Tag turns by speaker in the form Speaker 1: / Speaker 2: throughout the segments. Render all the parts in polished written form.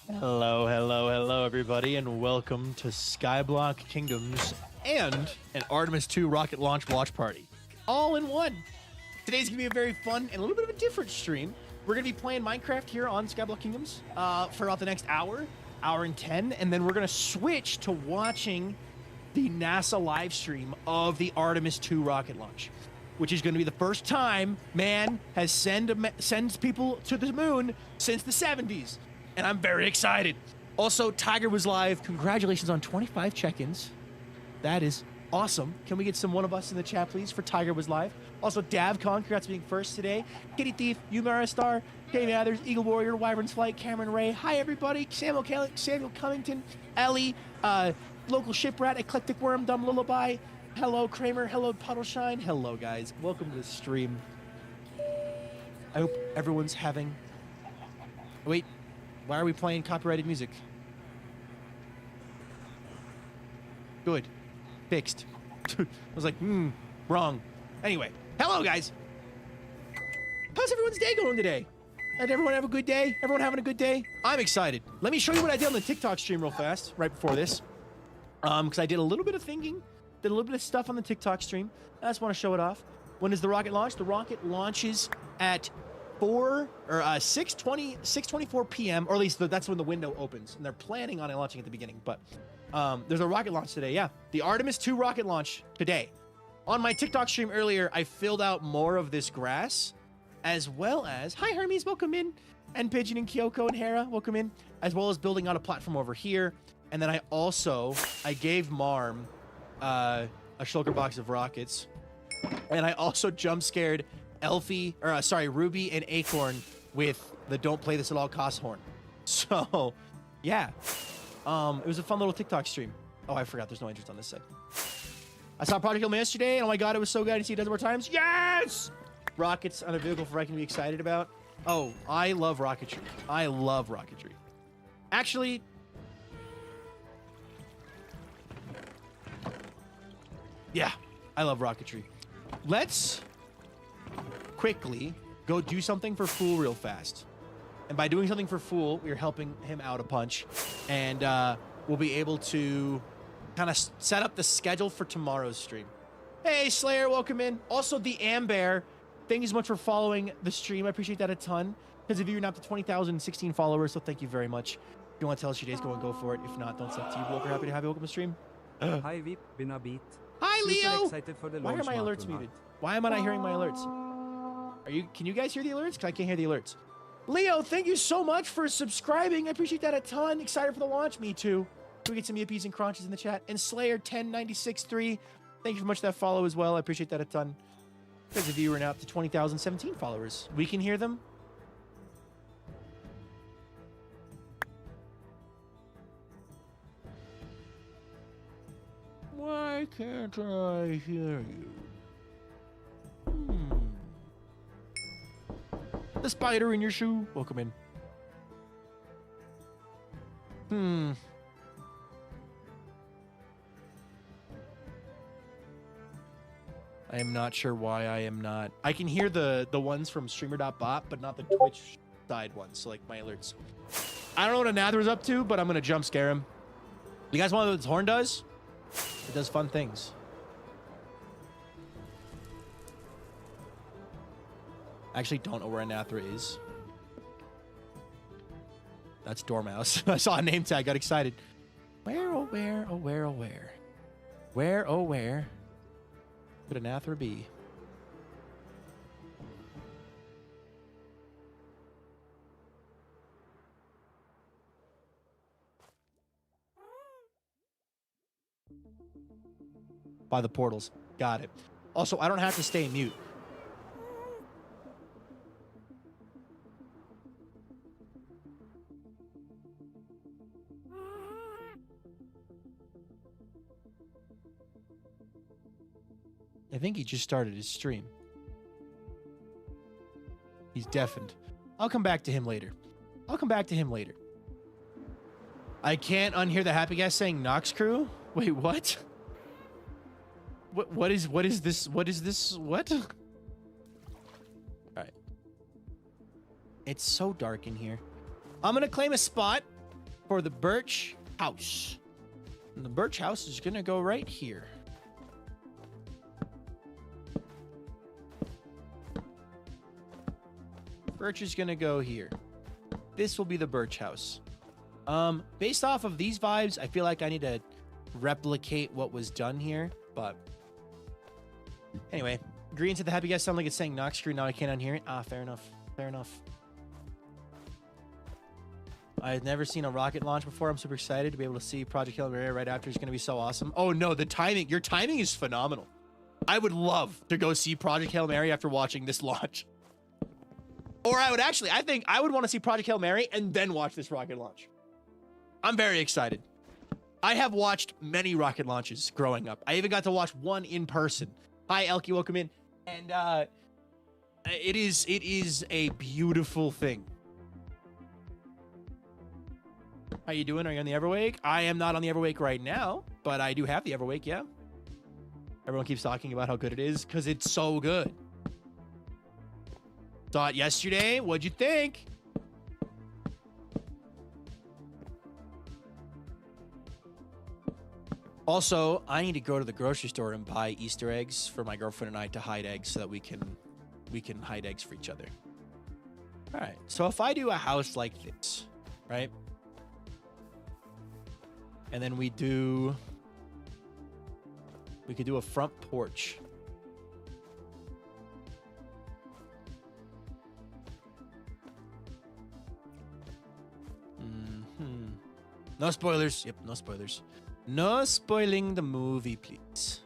Speaker 1: Hello, hello, hello, everybody, and welcome to Skyblock Kingdoms and an Artemis II Rocket Launch watch party, all in one. Today's gonna be a very fun and a little bit of a different stream. We're gonna be playing Minecraft here on Skyblock Kingdoms for about the next hour and 10, and then we're gonna switch to watching the NASA live stream of the Artemis II rocket launch, which is gonna be the first time man has sends people to the moon since the 70s. And I'm very excited. Also, Tiger was live. Congratulations on 25 check-ins. That is awesome. Can we get one of us in the chat, please, for Tiger was live? Also, Davcon, congrats on being first today. Kitty Thief, Umara Star, Kay Mathers, Eagle Warrior, Wyvern's Flight, Cameron Ray. Hi, everybody. Samuel Cummington, Ellie, Local Shiprat, Eclectic Worm, Dumb Lullaby. Hello, Kramer. Hello, Puddleshine. Hello, guys. Welcome to the stream. I hope everyone's having... Wait. Why are we playing copyrighted music? Good. Fixed. I was like, wrong. Anyway, hello, guys. How's everyone's day going today? Did everyone have a good day? Everyone having a good day? I'm excited. Let me show you what I did on the TikTok stream real fast, right before this. Because I did a little bit of thinking, did a little bit of stuff on the TikTok stream. I just want to show it off. When does the rocket launch? The rocket launches at 6:24 p.m. or at least that's when the window opens, and they're planning on it launching at the beginning. But there's a rocket launch today. Yeah, the Artemis II rocket launch today. On my TikTok stream earlier, I filled out more of this grass, as well as hi Hermes, welcome in, and Pigeon and Kyoko and Hera, welcome in, as well as building out a platform over here. And then I gave Marm a shulker box of rockets, and I also jump scared Ruby and Acorn with the "Don't play this at all costs" horn. So, yeah, it was a fun little TikTok stream. Oh, I forgot there's no interest on this side. I saw Project Illumination yesterday, and oh my god, it was so good to see it dozen more times. Yes! Rockets on a vehicle for I can be excited about. Oh, I love Rocketry. I love Rocketry. Actually, yeah, I love Rocketry. Let's quickly go do something for Fool real fast. And by doing something for Fool, we're helping him out a bunch. And we'll be able to kind of set up the schedule for tomorrow's stream. Hey, Slayer, welcome in. Also, the Amber, thank you so much for following the stream. I appreciate that a ton. Because of you, you're now up to 20,016 followers, so thank you very much. If you want to tell us your day's going, go for it. If not, don't stop to you. We're happy to have you. Welcome to the stream.
Speaker 2: Hi, Vip. Been a beat.
Speaker 1: Hi, Leo.
Speaker 2: Excited for the
Speaker 1: Why are my alerts muted? Why am I not hearing my alerts? Can you guys hear the alerts? Because I can't hear the alerts. Leo, thank you so much for subscribing. I appreciate that a ton. Excited for the launch. Me too. Can we get some yippies and crunches in the chat? And Slayer 10963, thank you so much for that follow as well. I appreciate that a ton. Because of you, we're now up to 20,017 followers. We can hear them. Why can't I hear you? The spider in your shoe. Welcome in. I am not sure why I am not. I can hear the ones from streamer.bot, but not the Twitch side ones, so like my alerts. I don't know what Anather's up to, but I'm gonna jump scare him. You guys want to know what this horn does? It does fun things. I actually don't know where Anathra is. That's Dormouse. I saw a name tag, got excited. Where, oh where, oh where, oh where? Where, oh where could Anathra be? By the portals. Got it. Also, I don't have to stay mute. I think he just started his stream. He's deafened. I'll come back to him later. I can't unhear the happy guy saying Nox Crew? Wait, what? What is this? What is this? What? All right. It's so dark in here. I'm gonna claim a spot for the Birch house. And the Birch house is going to go right here. Birch is going to go here. This will be the Birch house. Based off of these vibes, I feel like I need to replicate what was done here, but anyway, green to the happy guys sound like it's saying knock screw. Now I can't unhear it. Ah, fair enough. Fair enough. I've never seen a rocket launch before. I'm super excited to be able to see Project Hail Mary right after. It's going to be so awesome. Oh no, the timing. Your timing is phenomenal. I would love to go see Project Hail Mary after watching this launch. Or I think I would want to see Project Hail Mary and then watch this rocket launch. I'm very excited. I have watched many rocket launches growing up. I even got to watch one in person. Hi, Elkie, welcome in. And it is a beautiful thing. How you doing? Are you on the Everwake? I am not on the Everwake right now, but I do have the Everwake, yeah. Everyone keeps talking about how good it is because it's so good. Saw it yesterday. What'd you think? Also, I need to go to the grocery store and buy Easter eggs for my girlfriend and I to hide eggs so that we can hide eggs for each other. All right. So if I do a house like this, right? And then we could do a front porch. No spoilers. Yep, no spoilers. No spoiling the movie, please.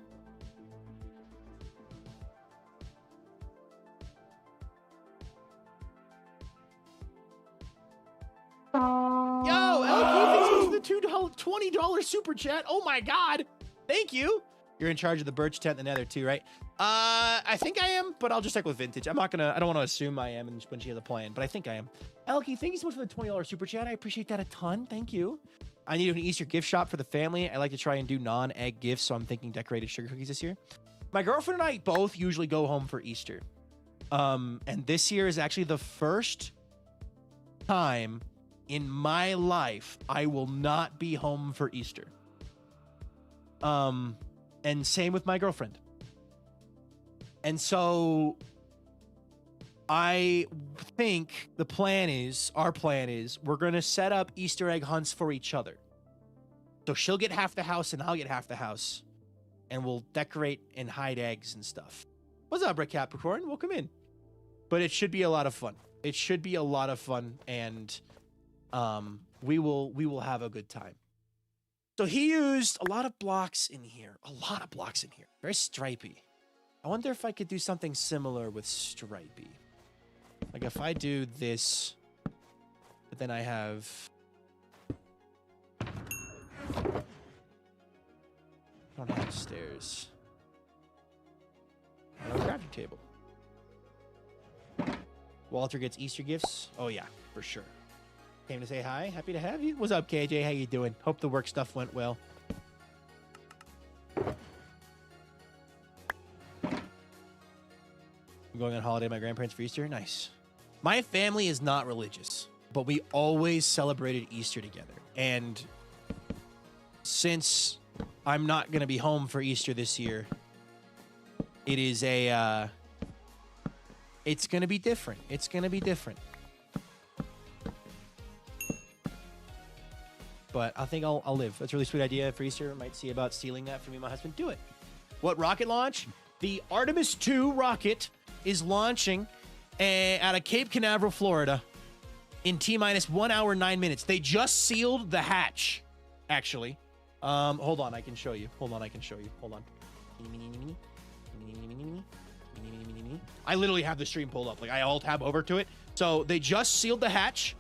Speaker 1: Yo, LP, thanks for the $20 super chat. Oh my God. Thank you. You're in charge of the Birch tent and the Nether too, right? I think I am, but I'll just stick with vintage. I don't want to assume I am when she has a plan, but I think I am. Elkie, thank you so much for the $20 super chat. I appreciate that a ton. Thank you. I need an Easter gift shop for the family. I like to try and do non-egg gifts, so I'm thinking decorated sugar cookies this year. My girlfriend and I both usually go home for Easter. And this year is actually the first time in my life I will not be home for Easter. And same with my girlfriend. And so I think our plan is we're going to set up Easter egg hunts for each other. So she'll get half the house and I'll get half the house. And we'll decorate and hide eggs and stuff. What's up, Red Capricorn? Welcome in. But it should be a lot of fun. It should be a lot of fun. And we will have a good time. So he used a lot of blocks in here. Very stripy. I wonder if I could do something similar with stripy. Like if I do this, but then I have... I don't have stairs. I have a crafting table. Walter gets Easter gifts. Oh yeah, for sure. Came to say hi. Happy to have you. What's up, KJ? How you doing? Hope the work stuff went well. I'm going on holiday with my grandparents for Easter. Nice. My family is not religious, but we always celebrated Easter together. And since I'm not going to be home for Easter this year, it is it's going to be different. It's going to be different. But I think I'll live. That's a really sweet idea for Easter. I might see about stealing that from me and my husband. Do it. What rocket launch? The Artemis II rocket is launching out of Cape Canaveral, Florida in T-minus 1 hour, 9 minutes. They just sealed the hatch, actually. Hold on. I can show you. Hold on. I literally have the stream pulled up. Like I alt tab over to it. So they just sealed the hatch.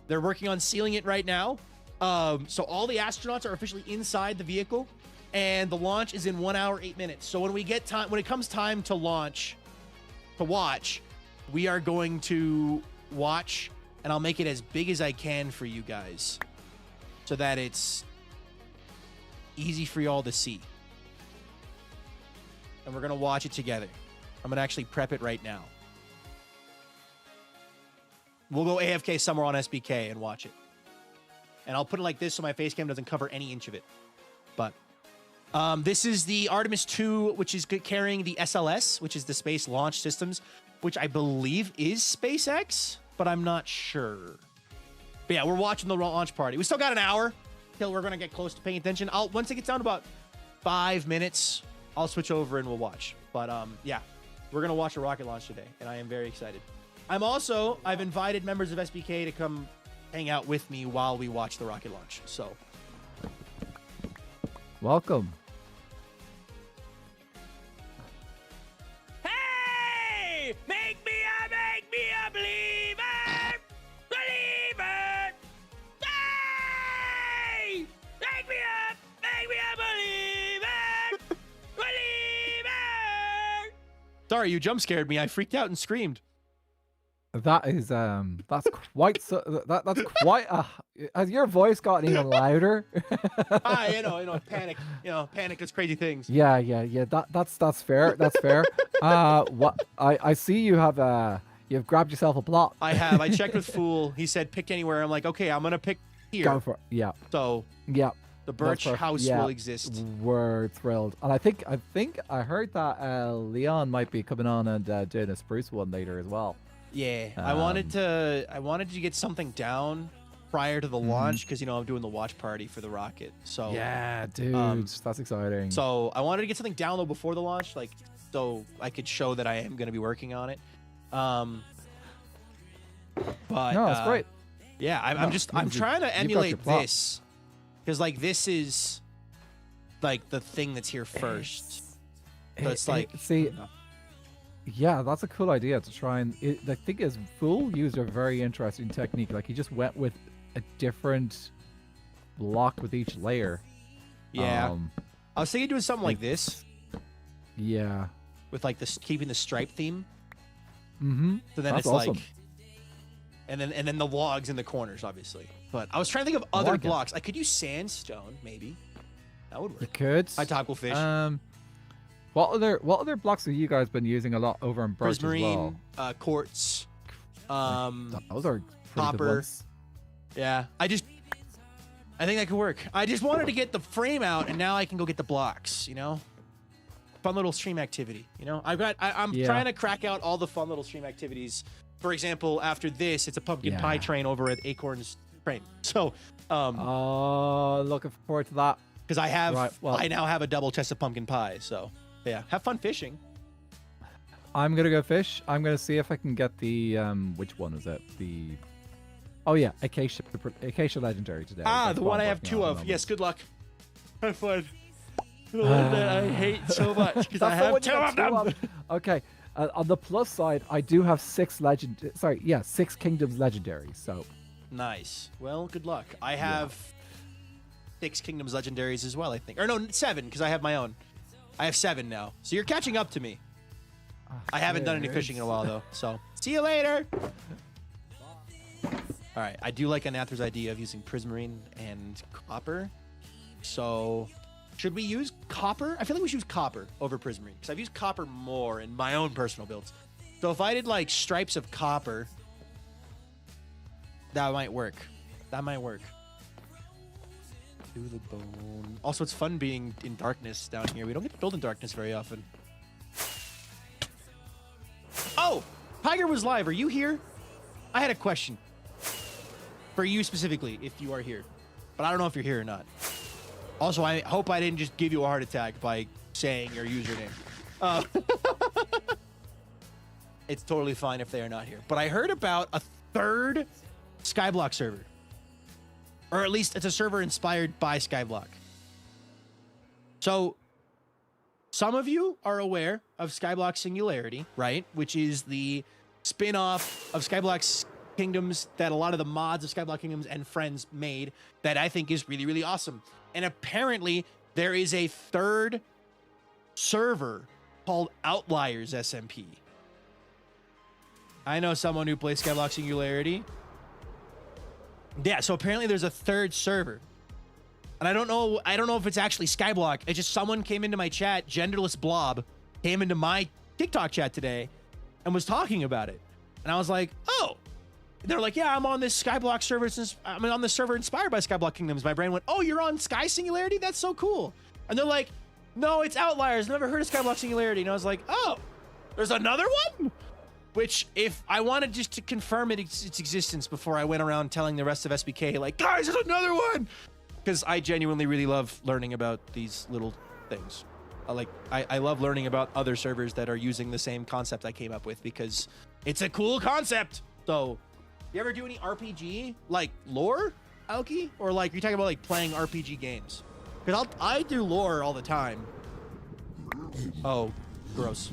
Speaker 1: They're working on sealing it right now. So all the astronauts are officially inside the vehicle, and the launch is in 1 hour, 8 minutes. So when it comes time to launch, to watch, we are going to watch, and I'll make it as big as I can for you guys, so that it's easy for y'all to see. And we're gonna watch it together. I'm gonna actually prep it right now. We'll go AFK somewhere on SBK and watch it. And I'll put it like this so my face cam doesn't cover any inch of it. But this is the Artemis II, which is carrying the SLS, which is the Space Launch Systems, which I believe is SpaceX, but I'm not sure. But yeah, we're watching the launch party. We still got an hour till we're going to get close to paying attention. Once it gets down to about 5 minutes, I'll switch over and we'll watch. But yeah, we're going to watch a rocket launch today, and I am very excited. I've invited members of SBK to come hang out with me while we watch the rocket launch. So,
Speaker 3: welcome.
Speaker 1: Hey! Make me a believer! Believer! Hey! Make me a believer! Believer! Sorry, you jump scared me. I freaked out and screamed.
Speaker 3: That is that's quite that's quite has your voice gotten even louder?
Speaker 1: You know, panic does crazy things.
Speaker 3: Yeah. That's fair. That's fair. What I see you have you've grabbed yourself a block.
Speaker 1: I have. I checked with Fool. He said pick anywhere. I'm like, okay, I'm gonna pick here.
Speaker 3: Go for it. Yeah.
Speaker 1: So
Speaker 3: yeah,
Speaker 1: the Birch house will exist.
Speaker 3: We're thrilled, and I think I heard that Leon might be coming on and doing a spruce one later as well.
Speaker 1: Yeah, I wanted to get something down prior to the launch because I'm doing the watch party for the rocket. So
Speaker 3: yeah, dude, that's exciting.
Speaker 1: So I wanted to get something down though before the launch, like so I could show that I am going to be working on it. But
Speaker 3: no, that's great.
Speaker 1: Yeah, I'm trying to emulate this because like this is like the thing that's here first. So it's like
Speaker 3: see. Yeah, that's a cool idea to try and. The thing is, Fool used a very interesting technique. Like he just went with a different block with each layer.
Speaker 1: Yeah, I was thinking doing something like this.
Speaker 3: Yeah,
Speaker 1: with like this keeping the stripe theme.
Speaker 3: Mm-hmm.
Speaker 1: So then
Speaker 3: that's
Speaker 1: it's
Speaker 3: awesome.
Speaker 1: like, and then the logs in the corners, obviously. But I was trying to think of other blocks. I could use sandstone, maybe. That would work.
Speaker 3: You could.
Speaker 1: I tackle fish.
Speaker 3: What other blocks have you guys been using a lot over in Birch as well?
Speaker 1: Quartz,
Speaker 3: those are
Speaker 1: copper.
Speaker 3: good ones.
Speaker 1: Yeah, I think that could work. I just wanted to get the frame out, and now I can go get the blocks. Fun little stream activity. I'm trying to crack out all the fun little stream activities. For example, after this, it's a pumpkin pie train over at Acorn's Train. So,
Speaker 3: looking forward to that.
Speaker 1: Because I now have a double chest of pumpkin pie. So. Yeah, have fun fishing.
Speaker 3: I'm gonna go fish. I'm gonna see if I can get the which one is it? Acacia Legendary today.
Speaker 1: The one I have 2 of. Yes, good luck. Have fun. The one that I hate so much because I have 2 of them.
Speaker 3: Okay. On the plus side, I do have 6 Kingdoms Legendaries. So
Speaker 1: nice. Well, good luck. I have 6 Kingdoms Legendaries as well. I think, or no, 7 because I have my own. I have 7 now. So you're catching up to me. I haven't done any fishing in a while, though. So see you later. All right. I do like Anather's idea of using prismarine and copper. So should we use copper? I feel like we should use copper over prismarine because I've used copper more in my own personal builds. So if I did like stripes of copper, that might work. That might work. The bone. Also, it's fun being in darkness down here. We don't get to build in darkness very often. Oh! Tiger was live. Are you here? I had a question. For you specifically, if you are here. But I don't know if you're here or not. Also, I hope I didn't just give you a heart attack by saying your username. It's totally fine if they are not here. But I heard about a 3rd Skyblock server. Or at least it's a server inspired by Skyblock. So, some of you are aware of Skyblock Singularity, right? Which is the spin-off of Skyblock Kingdoms that a lot of the mods of Skyblock Kingdoms and friends made that I think is really, really awesome. And apparently, there is a 3rd server called Outliers SMP. I know someone who plays Skyblock Singularity. Yeah, so apparently there's a 3rd server. And I don't know if it's actually Skyblock. It's just someone came into my chat, genderless blob, came into my TikTok chat today and was talking about it. And I was like, oh, they're like, yeah, I'm on this Skyblock server. I'm on this server inspired by Skyblock Kingdoms. My brain went, oh, you're on Sky Singularity? That's so cool. And they're like, no, it's Outliers. Never heard of Skyblock Singularity. And I was like, oh, there's another one? Which, if I wanted just to confirm its existence before I went around telling the rest of SBK, like, guys, there's another one. Because I genuinely really love learning about these little things. I love learning about other servers that are using the same concept I came up with because it's a cool concept. So, you ever do any RPG like lore, Aoki? Or like you're talking about like playing RPG games? Because I do lore all the time. Oh, gross.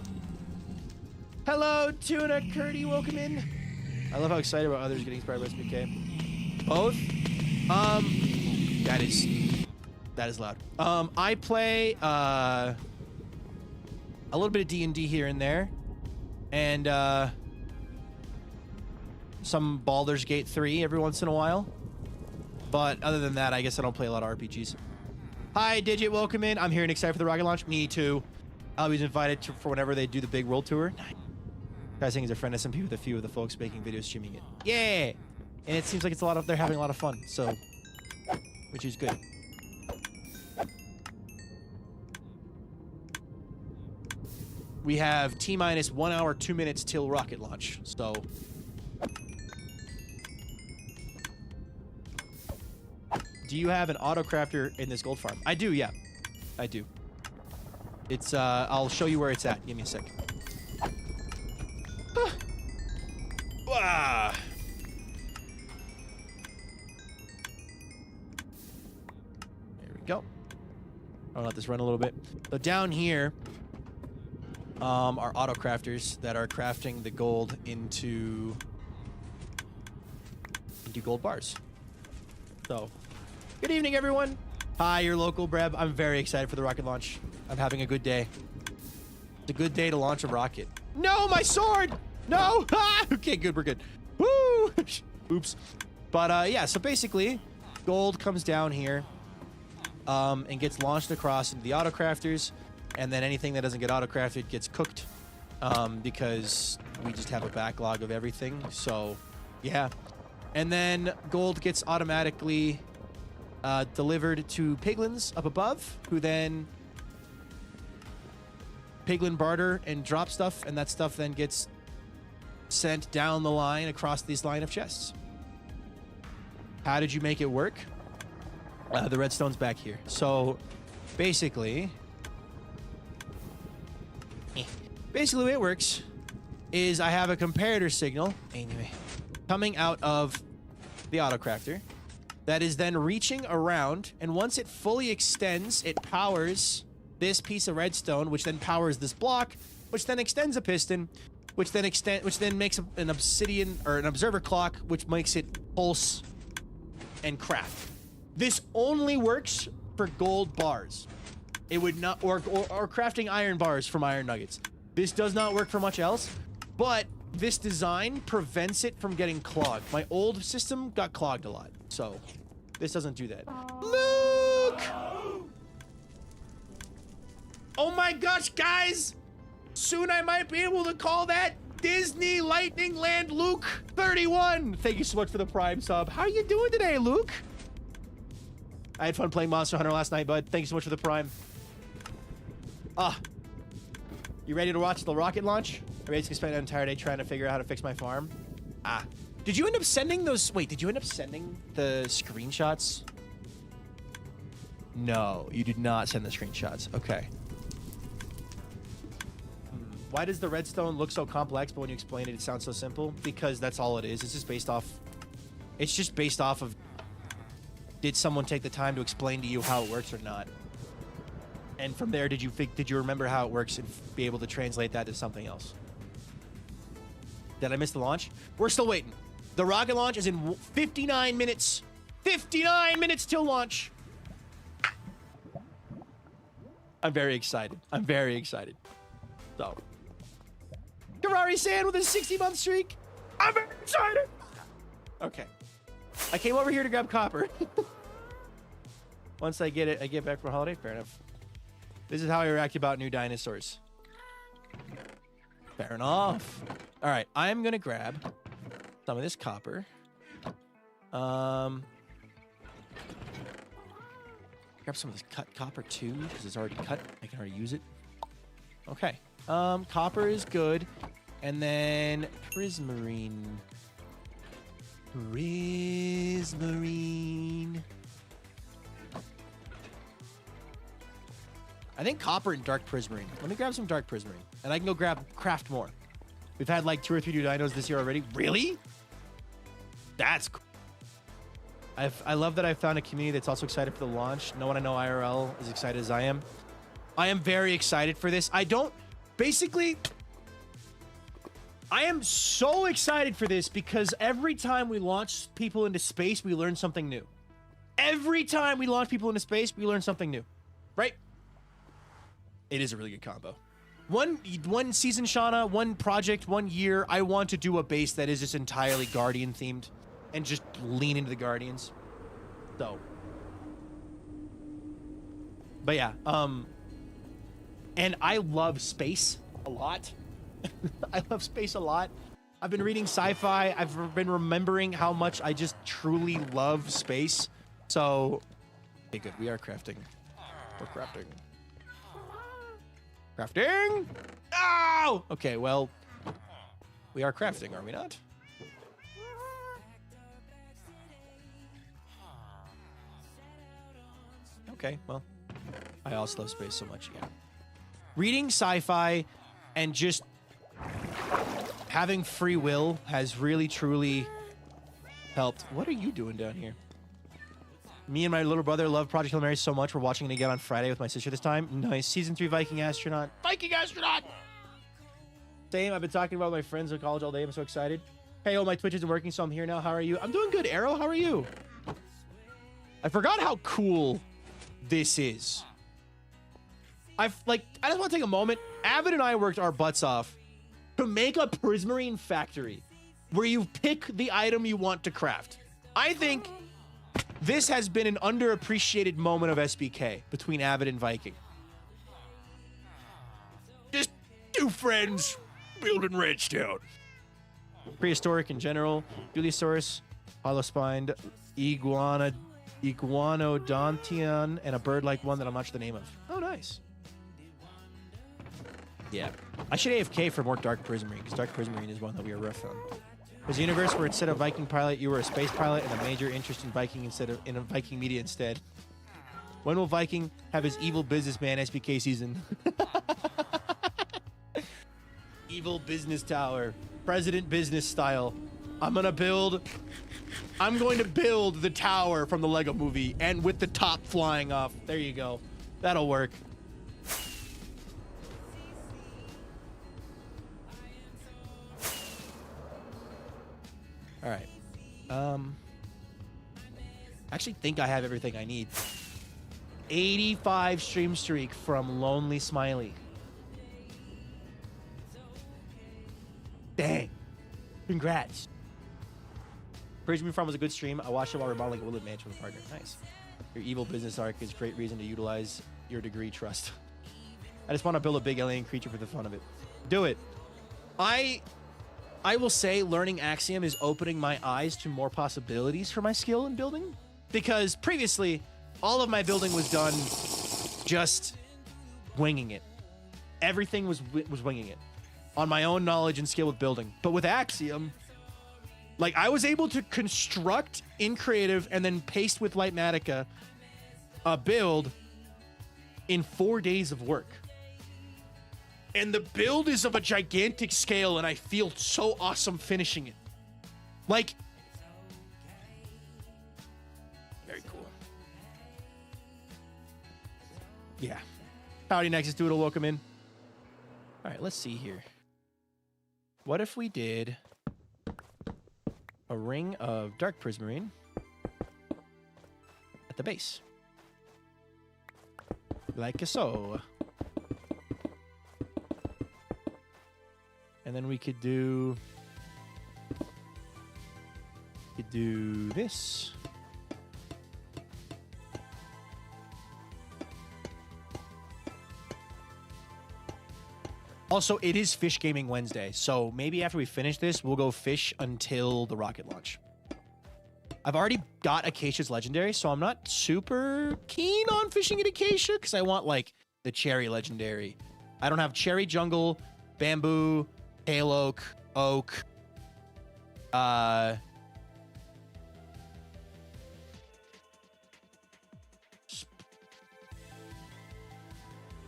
Speaker 1: Hello, Tuna Curdy, welcome in. I love how excited about others getting inspired by SPK. Both? That is loud. I play a little bit of D&D here and there, and some Baldur's Gate 3 every once in a while. But other than that, I guess I don't play a lot of RPGs. Hi, Digit, welcome in. I'm here and excited for the rocket launch. Me too. I'll be invited for whenever they do the big world tour. Guys saying he's a friend SMP with a few of the folks making videos streaming it. Yeah! And it seems like they're having a lot of fun, so, which is good. We have T-minus 1 hour, 2 minutes till rocket launch, so. Do you have an autocrafter in this gold farm? I do, yeah. I do. It's, I'll show you where it's at. Give me a sec. Ah. There we go. I'll let this run a little bit. So down here are auto crafters that are crafting the gold into gold bars. So, good evening, everyone. Hi, your local Breb. I'm very excited for the rocket launch. I'm having a good day. It's a good day to launch a rocket. No, my sword! No! Ah! Okay, good, we're good. Woo! Oops. But, yeah, so basically, gold comes down here and gets launched across into the autocrafters, and then anything that doesn't get autocrafted gets cooked because we just have a backlog of everything, so, yeah. And then gold gets automatically delivered to piglins up above, who then piglin barter and drop stuff, and that stuff then gets sent down the line across this line of chests. How did you make it work? The redstone's back here. So basically the way it works is I have a comparator signal anyway coming out of the autocrafter that is then reaching around, and once it fully extends, it powers this piece of redstone, which then powers this block, which then extends a piston, which then makes an obsidian or an observer clock, which makes it pulse and craft. This only works for gold bars. It would not, or crafting iron bars from iron nuggets. This does not work for much else, but this design prevents it from getting clogged. My old system got clogged a lot, so this doesn't do that. Luke! Oh my gosh, guys! Soon I might be able to call that Disney Lightning Land Luke 31. Thank you so much for the Prime sub. How are you doing today, Luke? I had fun playing Monster Hunter last night, bud. Thank you so much for the Prime. You ready to watch the rocket launch? I basically spent an entire day trying to figure out how to fix my farm. Did you end up sending those? Wait, did you end up sending the screenshots? No, you did not send the screenshots. Okay. Why does the redstone look so complex, but when you explain it, it sounds so simple? Because that's all it is. It's just based off of did someone take the time to explain to you how it works or not? And from there, did you remember how it works and be able to translate that to something else? Did I miss the launch? We're still waiting. The rocket launch is in 59 minutes. 59 minutes till launch. I'm very excited. I'm very excited. So, Ferrari Sand with a 60-month streak. I'm very excited. Okay. I came over here to grab copper. Once I get it, I get back from holiday. Fair enough. This is how I react about new dinosaurs. Fair enough. All right, I'm gonna grab some of this copper. Grab some of this cut copper too, because it's already cut. I can already use it. Okay. Copper is good. And then prismarine. Prismarine. I think copper and dark prismarine. Let me grab some dark prismarine. And I can go craft more. We've had like 2 or 3 new dinos this year already. Really? That's cool. I love that I found a community that's also excited for the launch. No one I know IRL is excited as I am. I am very excited for this. I am so excited for this because every time we launch people into space, we learn something new. Every time we launch people into space, we learn something new. Right? It is a really good combo. One season, Shauna, one project, 1 year, I want to do a base that is just entirely Guardian themed and just lean into the Guardians. So. But yeah, and I love space a lot. I love space a lot. I've been reading sci-fi. I've been remembering how much I just truly love space. So, okay, good. We are crafting. We're crafting. Crafting! Oh! Okay, well, we are crafting, are we not? Okay, well, I also love space so much, yeah. Reading sci-fi and just having free will has really, truly helped. What are you doing down here? Me and my little brother love Project Hail Mary so much. We're watching it again on Friday with my sister this time. Nice. Season 3 Viking Astronaut. Viking Astronaut! Same. I've been talking about my friends in college all day. I'm so excited. Hey, my Twitch isn't working, so I'm here now. How are you? I'm doing good, Arrow. How are you? I forgot how cool this is. I just want to take a moment. Avid and I worked our butts off to make a prismarine factory where you pick the item you want to craft. I think this has been an underappreciated moment of SBK between Avid and Viking. Just 2 friends building ranch town. Prehistoric in general, Dulosaurus, hollow-spined, iguanodontian, and a bird-like one that I'm not sure the name of. Oh, nice. Yeah. I should AFK for more Dark Prismarine, because Dark Prismarine is one that we are rough on. There's a universe where instead of Viking pilot, you were a space pilot and a major interest in Viking in a Viking media instead. When will Viking have his evil businessman SBK season? Evil business tower. President business style. I'm going to build the tower from the Lego movie and with the top flying off. There you go. That'll work. All right. I actually think I have everything I need. 85 stream streak from Lonely Smiley. Dang. Congrats. Praise Me From was a good stream. I watched it while remodeling a Woodland Mansion with a partner. Nice. Your evil business arc is great reason to utilize your degree trust. I just want to build a big alien creature for the fun of it. Do it. I will say learning Axiom is opening my eyes to more possibilities for my skill in building. Because previously, all of my building was done just winging it. Everything was winging it. On my own knowledge and skill with building. But with Axiom, like I was able to construct in creative and then paste with Lightmatica a build in 4 days of work. And the build is of a gigantic scale and I feel so awesome finishing it. Like, very cool. Yeah. Howdy, Nexus Doodle, welcome in. All right, let's see here. What if we did a ring of Dark Prismarine at the base? Like so. And then we could do this. Also, it is Fish Gaming Wednesday, so maybe after we finish this, we'll go fish until the rocket launch. I've already got Acacia's Legendary, so I'm not super keen on fishing at Acacia because I want, like, the Cherry Legendary. I don't have Cherry Jungle, Bamboo, Pale Oak, Oak,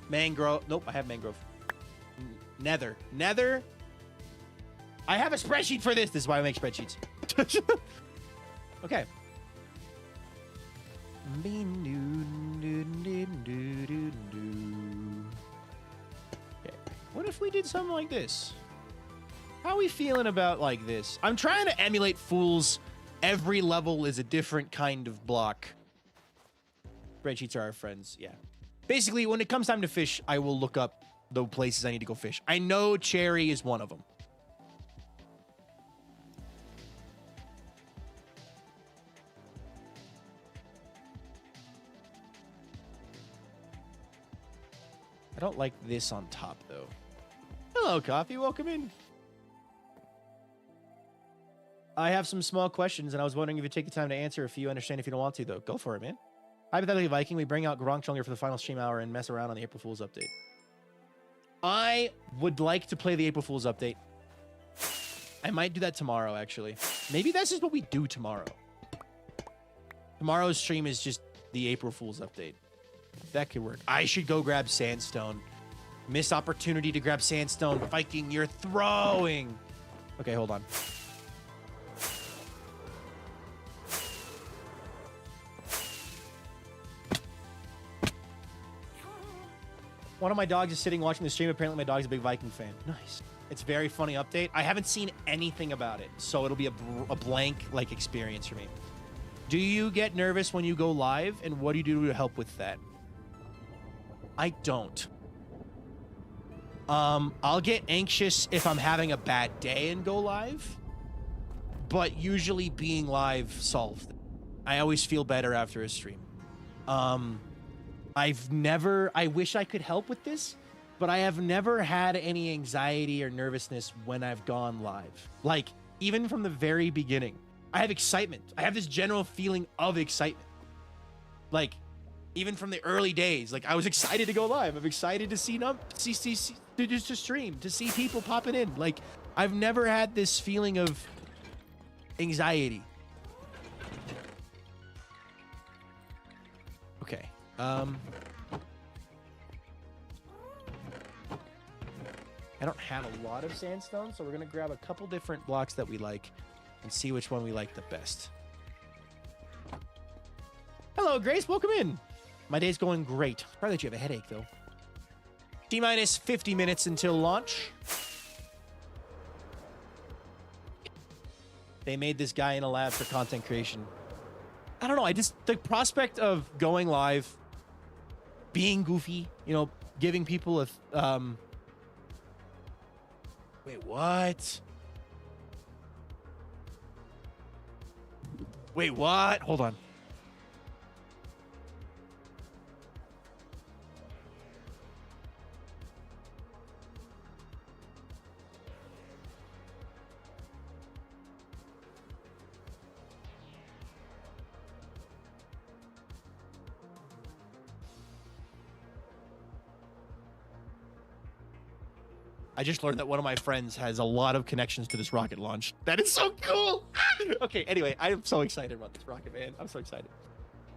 Speaker 1: Mangrove. Nope, I have Mangrove. Nether. Nether. I have a spreadsheet for this. This is why I make spreadsheets. Okay. Okay. What if we did something like this? How are we feeling about like this? I'm trying to emulate Fools. Every level is a different kind of block. Spreadsheets are our friends. Yeah. Basically, when it comes time to fish, I will look up the places I need to go fish. I know Cherry is one of them. I don't like this on top, though. Hello, Coffee. Welcome in. I have some small questions, and I was wondering if you'd take the time to answer a few. Understand if you don't want to, though. Go for it, man. Hypothetically, Viking, we bring out Gronk Jungler for the final stream hour and mess around on the April Fool's update. I would like to play the April Fool's update. I might do that tomorrow, actually. Maybe that's just what we do tomorrow. Tomorrow's stream is just the April Fool's update. That could work. I should go grab Sandstone. Missed opportunity to grab Sandstone. Viking, you're throwing. Okay, hold on. One of my dogs is sitting watching the stream. Apparently my dog's a big Viking fan. Nice. It's a very funny update. I haven't seen anything about it, so it'll be a blank like experience for me. Do you get nervous when you go live, and what do you do to help with that? I don't. I'll get anxious if I'm having a bad day and go live, but usually being live solves it. I always feel better after a stream. I wish I could help with this, but I have never had any anxiety or nervousness when I've gone live. Like, even from the very beginning, I have excitement. I have this general feeling of excitement. Like, even from the early days, like I was excited to go live. I'm excited to to stream, to see people popping in. Like, I've never had this feeling of anxiety. Okay. I don't have a lot of sandstone, so we're gonna grab a couple different blocks that we like and see which one we like the best. Hello, Grace. Welcome in. My day's going great. Probably that you have a headache, though. T-minus 50 minutes until launch. They made this guy in a lab for content creation. I don't know. The prospect of going live, being goofy, you know, giving people a, wait, what? Wait, what? Hold on. I just learned that one of my friends has a lot of connections to this rocket launch. That is so cool. Okay, anyway, I am so excited about this rocket, man. I'm so excited.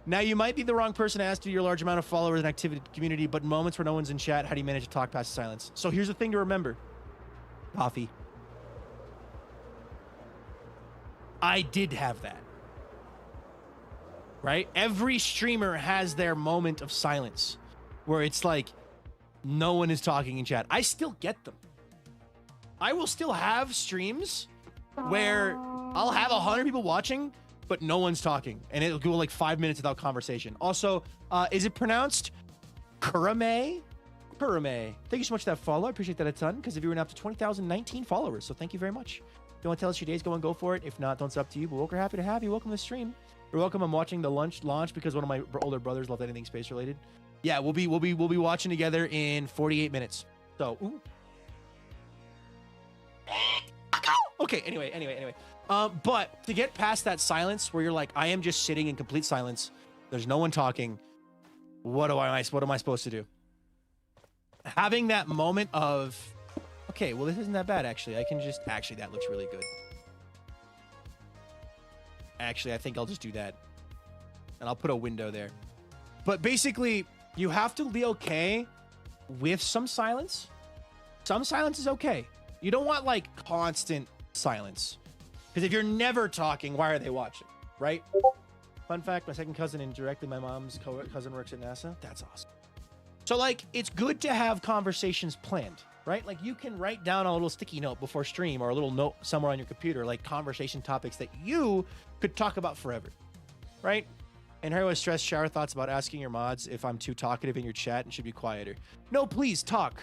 Speaker 1: Now, you might be the wrong person to ask due to your large amount of followers and activity community, but in moments where no one's in chat, how do you manage to talk past the silence? So here's the thing to remember. Coffee. I did have that. Right? Every streamer has their moment of silence where it's like no one is talking in chat. I still get them. I will still have streams where I'll have 100 people watching, but no one's talking, and it'll go like 5 minutes without conversation. Also, is it pronounced Kurame? Kurame. Thank you so much for that follow. I appreciate that a ton, because if you were now up to 20,019 followers, so thank you very much. If you want to tell us your day's going, go for it. If not, it's up to you, but we're happy to have you. Welcome to the stream. You're welcome. I'm watching the launch because one of my older brothers loved anything space related. Yeah, we'll be watching together in 48 minutes. So, ooh. Okay, anyway. But to get past that silence where you're like, I am just sitting in complete silence. There's no one talking. What am I supposed to do? Having that moment of, okay, well, this isn't that bad, actually. I can just, actually, that looks really good. Actually, I think I'll just do that. And I'll put a window there. But basically, you have to be okay with some silence. Some silence is okay. You don't want, like, constant silence. Because if you're never talking, why are they watching, right? Fun fact, my second cousin and directly my mom's cousin works at NASA. That's awesome. So, like, it's good to have conversations planned, right? Like, you can write down a little sticky note before stream or a little note somewhere on your computer, like conversation topics that you could talk about forever, right? And Harry was stressed, shower thoughts about asking your mods if I'm too talkative in your chat and should be quieter. No, please, talk.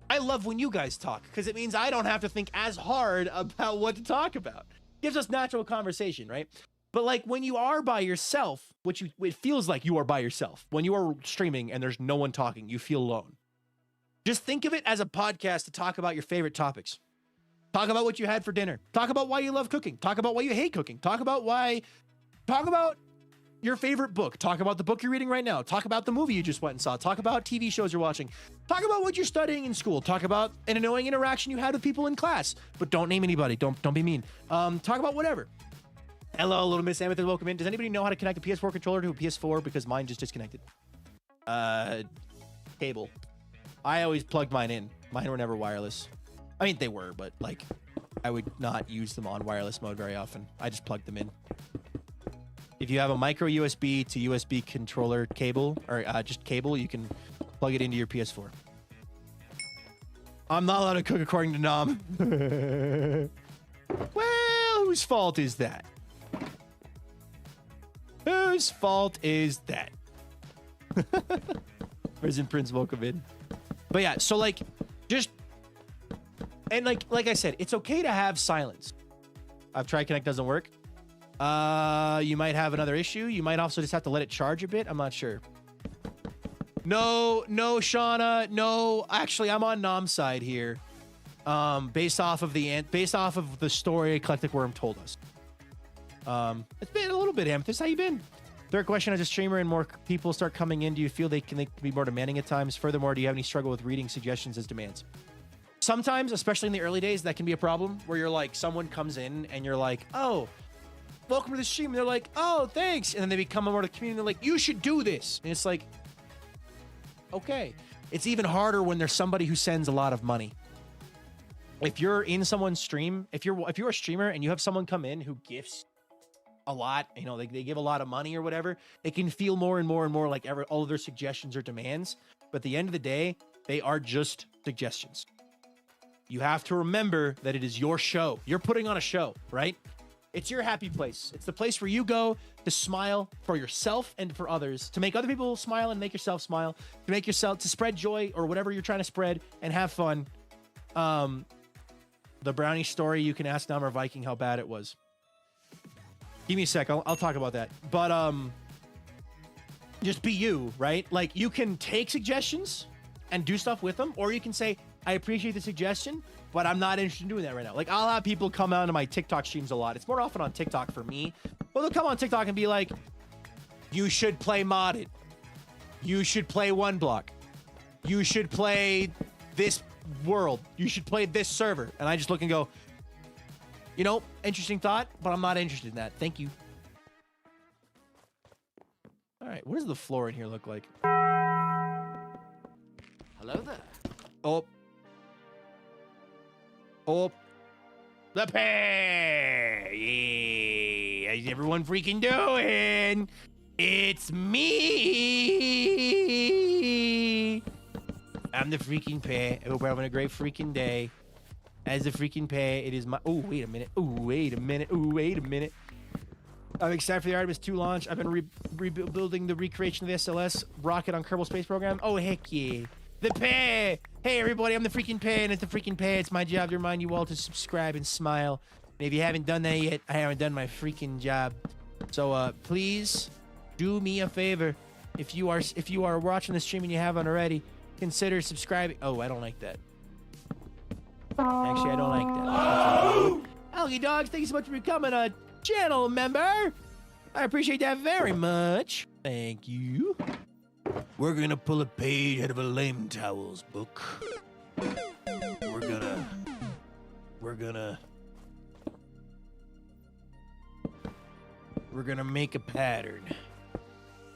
Speaker 1: I love when you guys talk because it means I don't have to think as hard about what to talk about. Gives us natural conversation, right? But like when you are by yourself, it feels like you are by yourself. When you are streaming and there's no one talking, you feel alone. Just think of it as a podcast to talk about your favorite topics. Talk about what you had for dinner. Talk about why you love cooking. Talk about why you hate cooking. Talk about your favorite book. Talk about the book you're reading right now. Talk about the movie you just went and saw. Talk about TV shows you're watching. Talk about what you're studying in school. Talk about an annoying interaction you had with people in class. But don't name anybody. Don't be mean. Talk about whatever. Hello, little Miss Amethyst. Welcome in. Does anybody know how to connect a PS4 controller to a PS4? Because mine just disconnected. Cable. I always plugged mine in. Mine were never wireless. I mean, they were, but like, I would not use them on wireless mode very often. I just plugged them in. If you have a micro USB to USB controller cable, or just cable, you can plug it into your PS4. I'm not allowed to cook according to Nom. Well, whose fault is that? Whose fault is that? Prison Prince, welcome in. But yeah, so like, just, and like I said, it's okay to have silence. I've tried Connect, doesn't work. You might have another issue. You might also just have to let it charge a bit. I'm not sure. No, Shauna. No, actually, I'm on Nom's side here. Based off of the story Eclectic Worm told us. It's been a little bit, Amethyst. How you been? Third question, as a streamer and more people start coming in, do you feel they can be more demanding at times? Furthermore, do you have any struggle with reading suggestions as demands? Sometimes, especially in the early days, that can be a problem where you're like, someone comes in and you're like, oh, welcome to the stream. And they're like, oh, thanks. And then they become a more of the community. And they're like, you should do this. And it's like, okay. It's even harder when there's somebody who sends a lot of money. If you're in someone's stream, if you're a streamer and you have someone come in who gifts a lot, you know, they give a lot of money or whatever, it can feel more and more like all of their suggestions or demands. But at the end of the day, they are just suggestions. You have to remember that it is your show. You're putting on a show, right? It's your happy place. It's the place where you go to smile for yourself and for others, to make other people smile and make yourself smile, to spread joy or whatever you're trying to spread and have fun. The brownie story, you can ask Namor Viking how bad it was. Give me a sec. I'll talk about that. But just be you, right? Like, you can take suggestions and do stuff with them, or you can say, I appreciate the suggestion, but I'm not interested in doing that right now. Like, I'll have people come out to my TikTok streams a lot. It's more often on TikTok for me. But they'll come on TikTok and be like, you should play modded. You should play one block. You should play this world. You should play this server. And I just look and go, you know, interesting thought, but I'm not interested in that. Thank you. All right, what does the floor in here look like?
Speaker 4: Hello there.
Speaker 1: Oh. The pay! Yeah! How's everyone freaking doing? It's me! I'm the freaking pay. I hope we're having a great freaking day. As the freaking pay, it is my... Oh, wait a minute. Oh, wait a minute. Oh, wait a minute. I'm excited for the Artemis II launch. I've been rebuilding the recreation of the SLS rocket on Kerbal Space Program. Oh, heck yeah. The pay! Hey, everybody, I'm the freaking pay, and it's the freaking pay. It's my job to remind you all to subscribe and smile. And if you haven't done that yet, I haven't done my freaking job. So, please do me a favor. If you are watching the stream and you haven't already, consider subscribing. Oh, I don't like that. Actually, I don't like that. Algae Dogs, thank you so much for becoming a channel member. I appreciate that very much. Thank you. We're gonna pull a page out of a lame towels book. We're gonna make a pattern.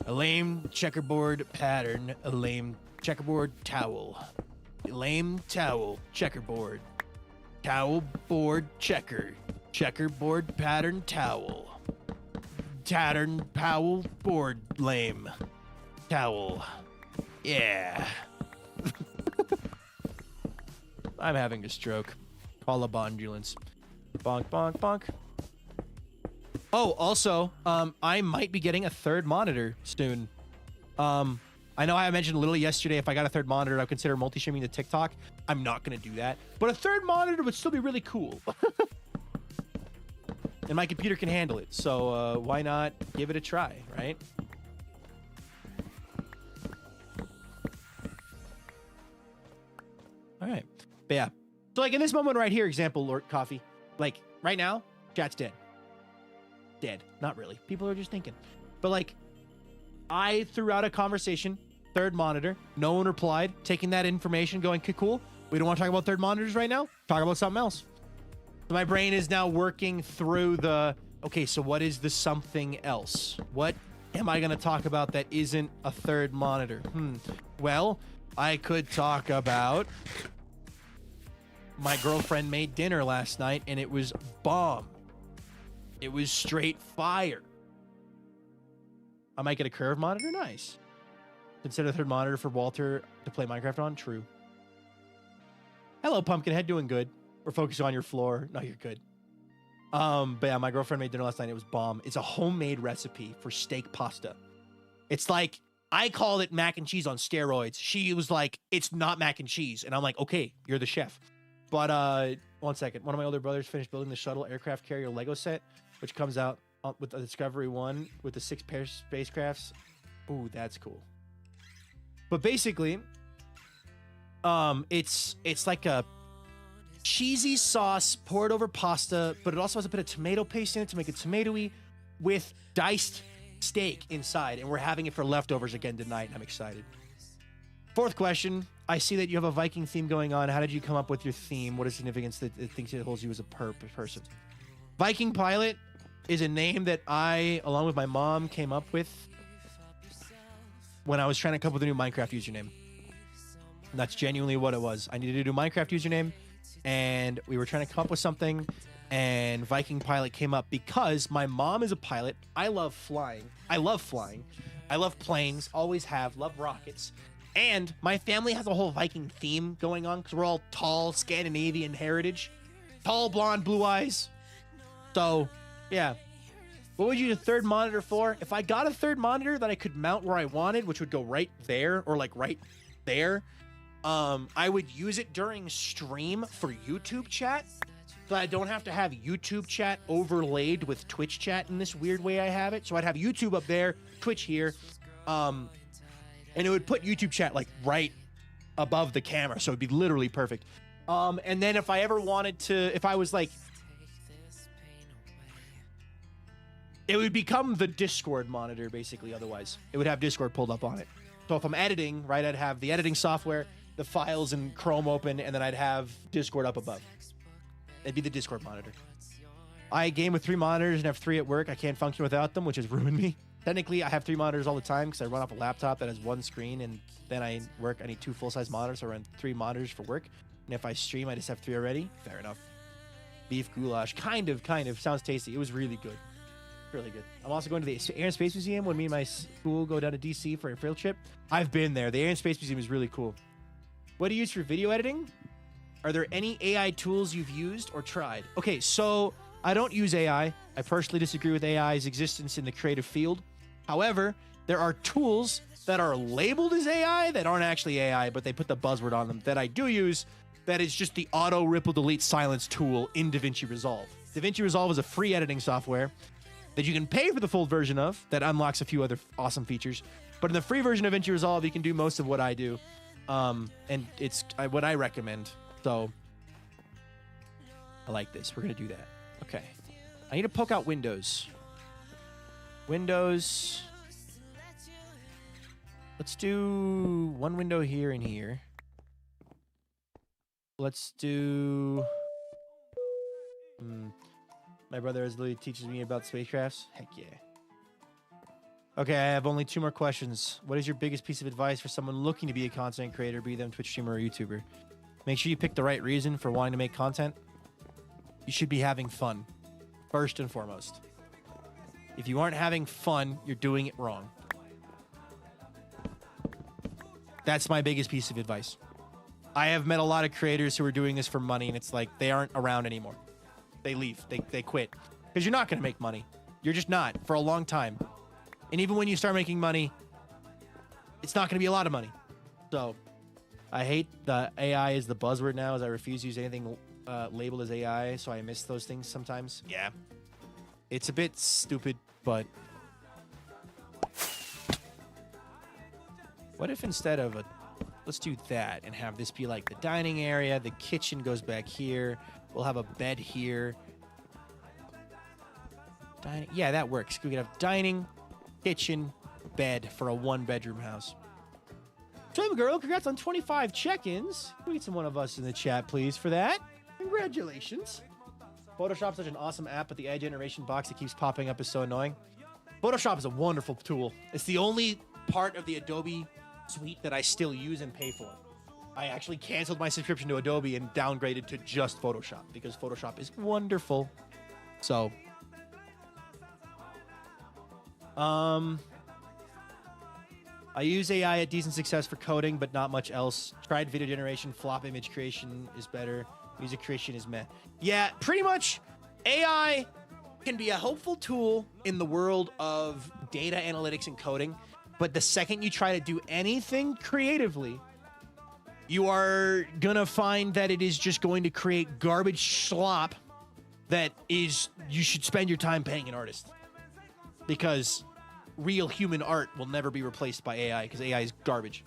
Speaker 1: A lame checkerboard pattern, a lame checkerboard towel. A lame towel, checkerboard. Towel board checker. Checkerboard pattern towel. Pattern towel board lame. Towel. Yeah. I'm having a stroke. Call a bondulance. Bonk, bonk, bonk. Oh, also, I might be getting a third monitor soon. I know I mentioned a little yesterday, if I got a third monitor, I'd consider multi-streaming to TikTok. I'm not going to do that. But a third monitor would still be really cool. And my computer can handle it. So why not give it a try, right? All right. But yeah. So like in this moment right here, example, Lord Coffee. Like right now, chat's dead. Dead. Not really. People are just thinking. But like, I threw out a conversation, third monitor. No one replied. Taking that information, going, okay, cool. We don't want to talk about third monitors right now. Talk about something else. So my brain is now working through the, okay, so what is the something else? What am I going to talk about that isn't a third monitor? Well, I could talk about my girlfriend made dinner last night and it was bomb. It was straight fire. I might get a curved monitor. Nice. Consider a third monitor for Walter to play Minecraft on. True. Hello, Pumpkinhead. Doing good. We're focusing on your floor. No, you're good. But yeah, my girlfriend made dinner last night. It was bomb. It's a homemade recipe for steak pasta. It's like, I called it mac and cheese on steroids. She was like, it's not mac and cheese. And I'm like, okay, you're the chef. But 1 second. One of my older brothers finished building the shuttle aircraft carrier Lego set, which comes out with the Discovery 1 with the 6 pair spacecrafts. Ooh, that's cool. But basically, it's like a cheesy sauce poured over pasta, but it also has a bit of tomato paste in it to make it tomatoey with diced steak inside. And we're having it for leftovers again tonight. And I'm excited. Fourth question. I see that you have a Viking theme going on. How did you come up with your theme? What is significance that it thinks it holds you as a person? VikingPilot is a name that I, along with my mom, came up with when I was trying to come up with a new Minecraft username. And that's genuinely what it was. I needed to do Minecraft username, and we were trying to come up with something, and VikingPilot came up because my mom is a pilot. I love flying. I love planes, always have, love rockets. And my family has a whole Viking theme going on because we're all tall, Scandinavian heritage. Tall, blonde, blue eyes. So, yeah. What would you use a third monitor for? If I got a third monitor that I could mount where I wanted, which would go right there or like right there, I would use it during stream for YouTube chat. So I don't have to have YouTube chat overlaid with Twitch chat in this weird way I have it. So I'd have YouTube up there, Twitch here. And it would put YouTube chat like right above the camera. So it'd be literally perfect. And then if I ever wanted to, if I was like, it would become the Discord monitor basically. Otherwise it would have Discord pulled up on it. So if I'm editing, right, I'd have the editing software, the files in Chrome open, and then I'd have Discord up above. It'd be the Discord monitor. I game with 3 monitors and have 3 at work. I can't function without them, which has ruined me. Technically, I have 3 monitors all the time because I run off a laptop that has 1 screen, and then I work. I need 2 full-size monitors, so I run 3 monitors for work. And if I stream, I just have 3 already. Fair enough. Beef goulash, kind of. Sounds tasty. It was really good. Really good. I'm also going to the Air and Space Museum when me and my school go down to DC for a field trip. I've been there. The Air and Space Museum is really cool. What do you use for video editing? Are there any AI tools you've used or tried? Okay, so I don't use AI. I personally disagree with AI's existence in the creative field. However, there are tools that are labeled as AI that aren't actually AI, but they put the buzzword on them that I do use. That is just the auto ripple delete silence tool in DaVinci Resolve. DaVinci Resolve is a free editing software that you can pay for the full version of that unlocks a few other awesome features. But in the free version of DaVinci Resolve, you can do most of what I do. And it's what I recommend. So I like this. We're going to do that. Okay. I need to poke out windows. Windows. Let's do one window here and here. Let's do... My brother literally teaches me about spacecrafts. Heck yeah. Okay, I have only 2 more questions. What is your biggest piece of advice for someone looking to be a content creator, be them Twitch streamer or YouTuber? Make sure you pick the right reason for wanting to make content. You should be having fun, first and foremost. If you aren't having fun, you're doing it wrong. That's my biggest piece of advice. I have met a lot of creators who are doing this for money, and it's like they aren't around anymore. They leave. They quit. Because you're not going to make money. You're just not for a long time. And even when you start making money, it's not going to be a lot of money. So I hate the AI is the buzzword now, as I refuse to use anything labeled as AI, so I miss those things sometimes. Yeah. It's a bit stupid, but... What if instead of a... Let's do that and have this be like the dining area. The kitchen goes back here. We'll have a bed here. Dining. Yeah, that works. We could have dining, kitchen, bed for a 1-bedroom house. Time girl, congrats on 25 check-ins. Can we get some one of us in the chat, please, for that? Congratulations. Photoshop's such an awesome app, but the AI generation box that keeps popping up is so annoying. Photoshop is a wonderful tool. It's the only part of the Adobe suite that I still use and pay for. I actually canceled my subscription to Adobe and downgraded to just Photoshop because Photoshop is wonderful. So, I use AI at decent success for coding, but not much else. Tried video generation, flop image creation is better. Music creation is meh. Yeah, pretty much AI can be a helpful tool in the world of data analytics and coding, but the second you try to do anything creatively, you are gonna find that it is just going to create garbage slop that is, you should spend your time paying an artist. Because real human art will never be replaced by AI, because AI is garbage.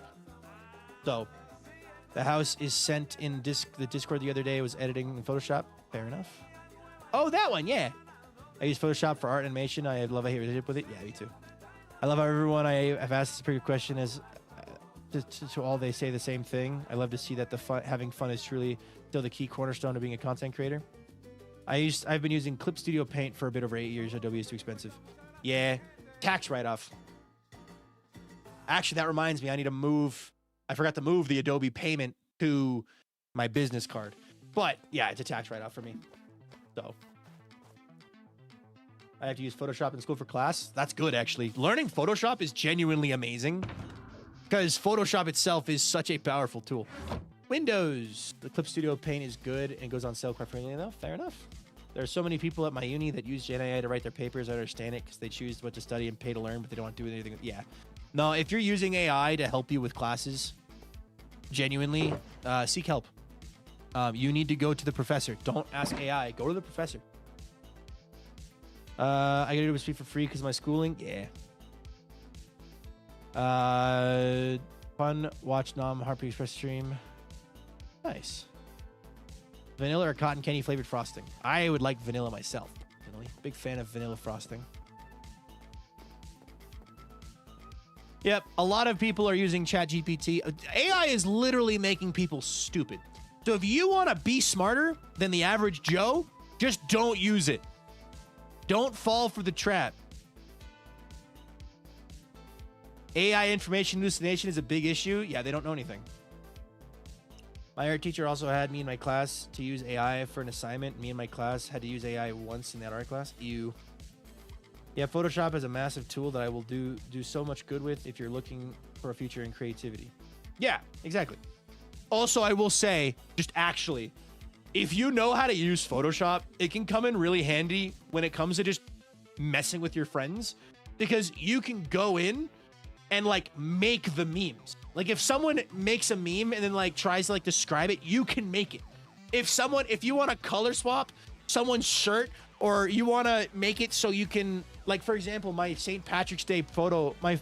Speaker 1: So, the house is sent in the Discord the other day. I was editing in Photoshop. Fair enough. Oh, that one, yeah. I use Photoshop for art animation. I love a relationship with it. Yeah, me too. I love how everyone I have asked this pretty good question is to all they say the same thing. I love to see that having fun is truly still the key cornerstone of being a content creator. I've been using Clip Studio Paint for a bit over 8 years. Adobe is too expensive. Yeah, tax write-off. Actually, that reminds me, I need to move. I forgot to move the Adobe payment to my business card. But yeah, it's a tax write-off for me. So I have to use Photoshop in school for class. That's good, actually. Learning Photoshop is genuinely amazing because Photoshop itself is such a powerful tool. Windows. The Clip Studio Paint is good and goes on sale quite frequently enough. Fair enough. There are so many people at my uni that use Gen AI to write their papers. I understand it because they choose what to study and pay to learn, but they don't want to do anything. Yeah. No, if you're using AI to help you with classes, genuinely, seek help. You need to go to the professor. Don't ask AI. Go to the professor. I gotta do this for free because of my schooling. Yeah. Fun. Watch Nom Harpy Express stream. Nice. Vanilla or cotton candy flavored frosting? I would like vanilla myself. Really. Big fan of vanilla frosting. Yep. A lot of people are using ChatGPT. AI is literally making people stupid. So if you want to be smarter than the average Joe, just don't use it. Don't fall for the trap. AI information hallucination is a big issue. Yeah, they don't know anything. My art teacher also had me in my class to use AI for an assignment. Me and my class had to use AI once in that art class. Ew. Yeah, Photoshop is a massive tool that I will do so much good with if you're looking for a future in creativity. Yeah, exactly. Also, I will say, just actually, if you know how to use Photoshop, it can come in really handy when it comes to just messing with your friends, because you can go in and like make the memes. Like if someone makes a meme and then like tries to like describe it, you can make it. If you want to color swap someone's shirt, or you want to make it so you can, like for example, my St. Patrick's Day photo, my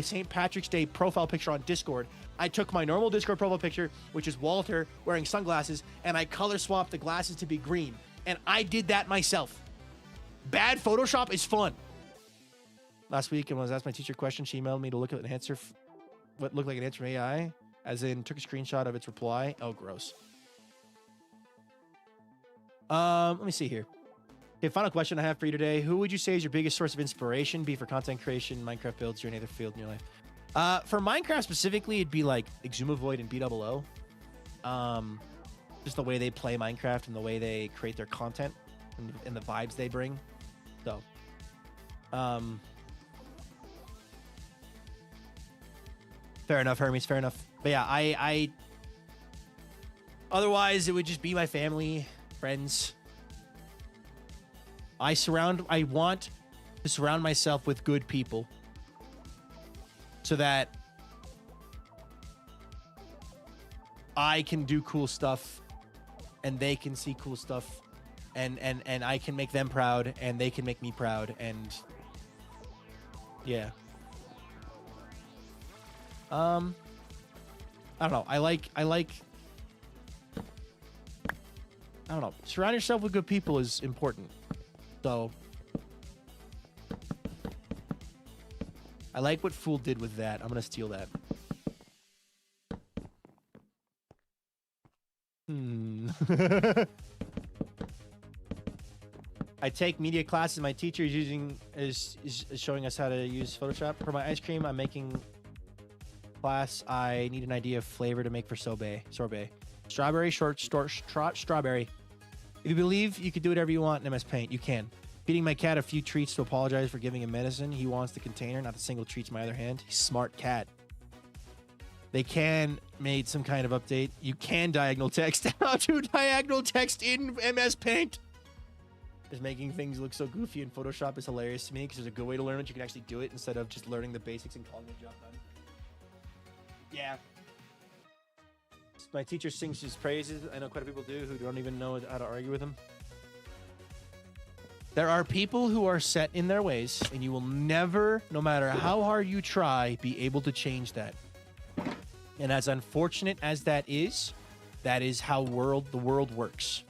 Speaker 1: St. Patrick's Day profile picture on Discord, I took my normal Discord profile picture, which is Walter wearing sunglasses, and I color swapped the glasses to be green. and I did that myself. Bad Photoshop is fun. Last week, when I was asked my teacher a question, she emailed me to look at an answer, what looked like an answer from AI, as in took a screenshot of its reply. Oh, gross. Let me see here. Okay, final question I have for you today. Who would you say is your biggest source of inspiration, be it for content creation, Minecraft builds, or any other field in your life? For Minecraft specifically, it'd be like Exumavoid and BOO. Just the way they play Minecraft and the way they create their content and the vibes they bring. So, fair enough, Hermes, fair enough. But yeah, I otherwise it would just be my family, friends. I want to surround myself with good people so that I can do cool stuff and they can see cool stuff and I can make them proud and they can make me proud, and yeah. I don't know. I don't know. Surround yourself with good people is important. So I like what Fool did with that. I'm gonna steal that. I take media classes. My teacher is showing us how to use Photoshop. For my ice cream I'm making class, I need an idea of flavor to make for sorbet. Strawberry, strawberry. If you believe you can do whatever you want in MS Paint, you can. Feeding my cat a few treats to apologize for giving him medicine. He wants the container, not the single treats in my other hand. He's a smart cat. They can made some kind of update. You can diagonal text. How to diagonal text in MS Paint. Just making things look so goofy in Photoshop is hilarious to me because there's a good way to learn it. You can actually do it instead of just learning the basics and calling the job done. Yeah. My teacher sings his praises. I know quite a few people do who don't even know how to argue with him. There are people who are set in their ways, and you will never, no matter how hard you try, be able to change that. And as unfortunate as that is how the world works.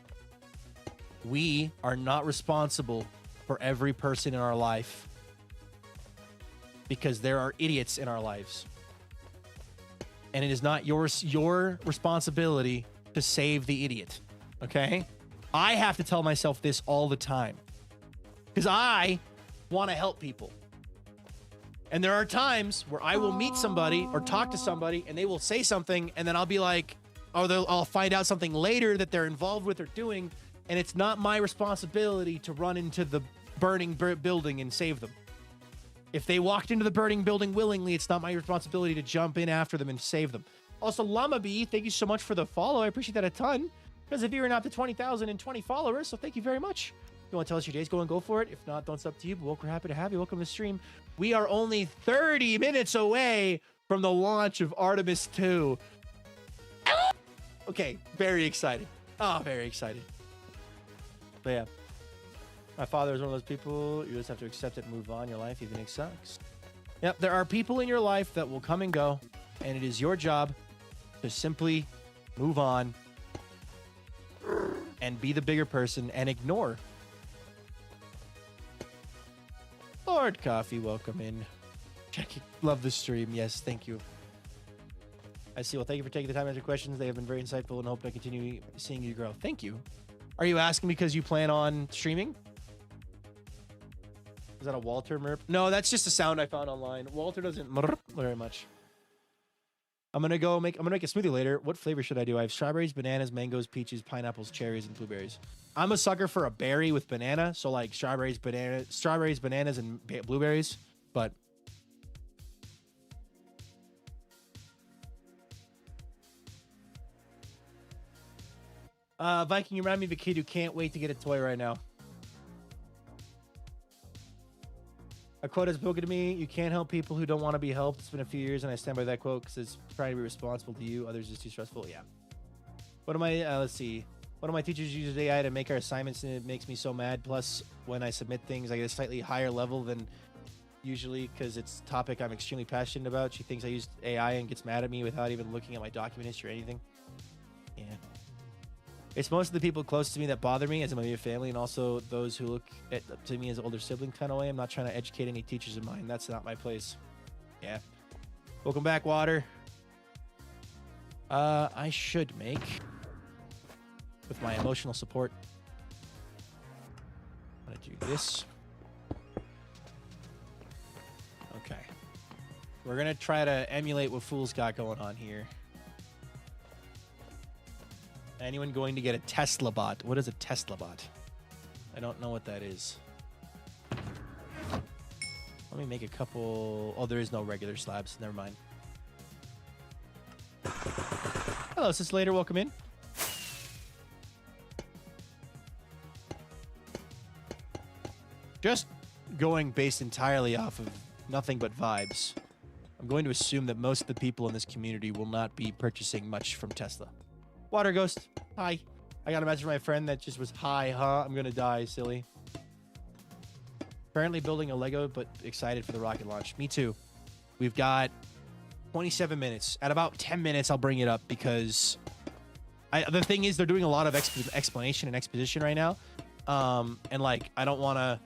Speaker 1: We are not responsible for every person in our life because there are idiots in our lives. And it is not your responsibility to save the idiot, okay? I have to tell myself this all the time because I want to help people. And there are times where I will meet somebody or talk to somebody and they will say something and then I'll be like, I'll find out something later that they're involved with or doing, and it's not my responsibility to run into the burning building and save them. If they walked into the burning building willingly, it's not my responsibility to jump in after them and save them. Also, Llama Bee, thank you so much for the follow. I appreciate that a ton. Because if you're not to 20,020 followers, so thank you very much. If you want to tell us your day's going, go for it. If not, it's up to you. But we're happy to have you. Welcome to the stream. We are only 30 minutes away from the launch of Artemis II. Okay, very excited. Oh, very excited. But yeah. My father is one of those people, you just have to accept it and move on. Your life, even if it sucks. Yep, there are people in your life that will come and go, and it is your job to simply move on and be the bigger person and ignore. Lord Coffee, welcome in. Love the stream. Yes, thank you. I see. Well, thank you for taking the time to answer questions. They have been very insightful and hope to continue seeing you grow. Thank you. Are you asking because you plan on streaming? Is that a Walter merp? No, that's just a sound I found online. Walter doesn't merp very much. I'm gonna make a smoothie later. What flavor should I do? I have strawberries, bananas, mangoes, peaches, pineapples, cherries, and blueberries. I'm a sucker for a berry with banana, so like strawberries, bananas, and blueberries. But Viking, you remind me of a kid who can't wait to get a toy right now. A quote has spoken to me. You can't help people who don't want to be helped. It's been a few years, and I stand by that quote because it's trying to be responsible to you. Others is too stressful. Yeah. What am I? Let's see. One of my teachers uses AI to make our assignments, and it makes me so mad. Plus, when I submit things, I get a slightly higher level than usually because it's a topic I'm extremely passionate about. She thinks I used AI and gets mad at me without even looking at my document history or anything. Yeah. It's most of the people close to me that bother me as I'm a family, and also those who look to me as older sibling kind of way. I'm not trying to educate any teachers of mine. That's not my place. Yeah. Welcome back, Water. I should make, with my emotional support, I'm gonna do this. Okay. We're gonna try to emulate what Fool's got going on here. Anyone going to get a Tesla bot? What is a Tesla bot? I don't know what that is. Let me make a couple... Oh, there is no regular slabs. Never mind. Hello, Sis Later. Welcome in. Just going based entirely off of nothing but vibes, I'm going to assume that most of the people in this community will not be purchasing much from Tesla. Water Ghost, hi. I got a message from my friend that just was, hi, huh? I'm gonna die, silly. Currently building a Lego, but excited for the rocket launch. Me too. We've got 27 minutes. At about 10 minutes, I'll bring it up because the thing is, they're doing a lot of explanation and exposition right now. And like, I don't want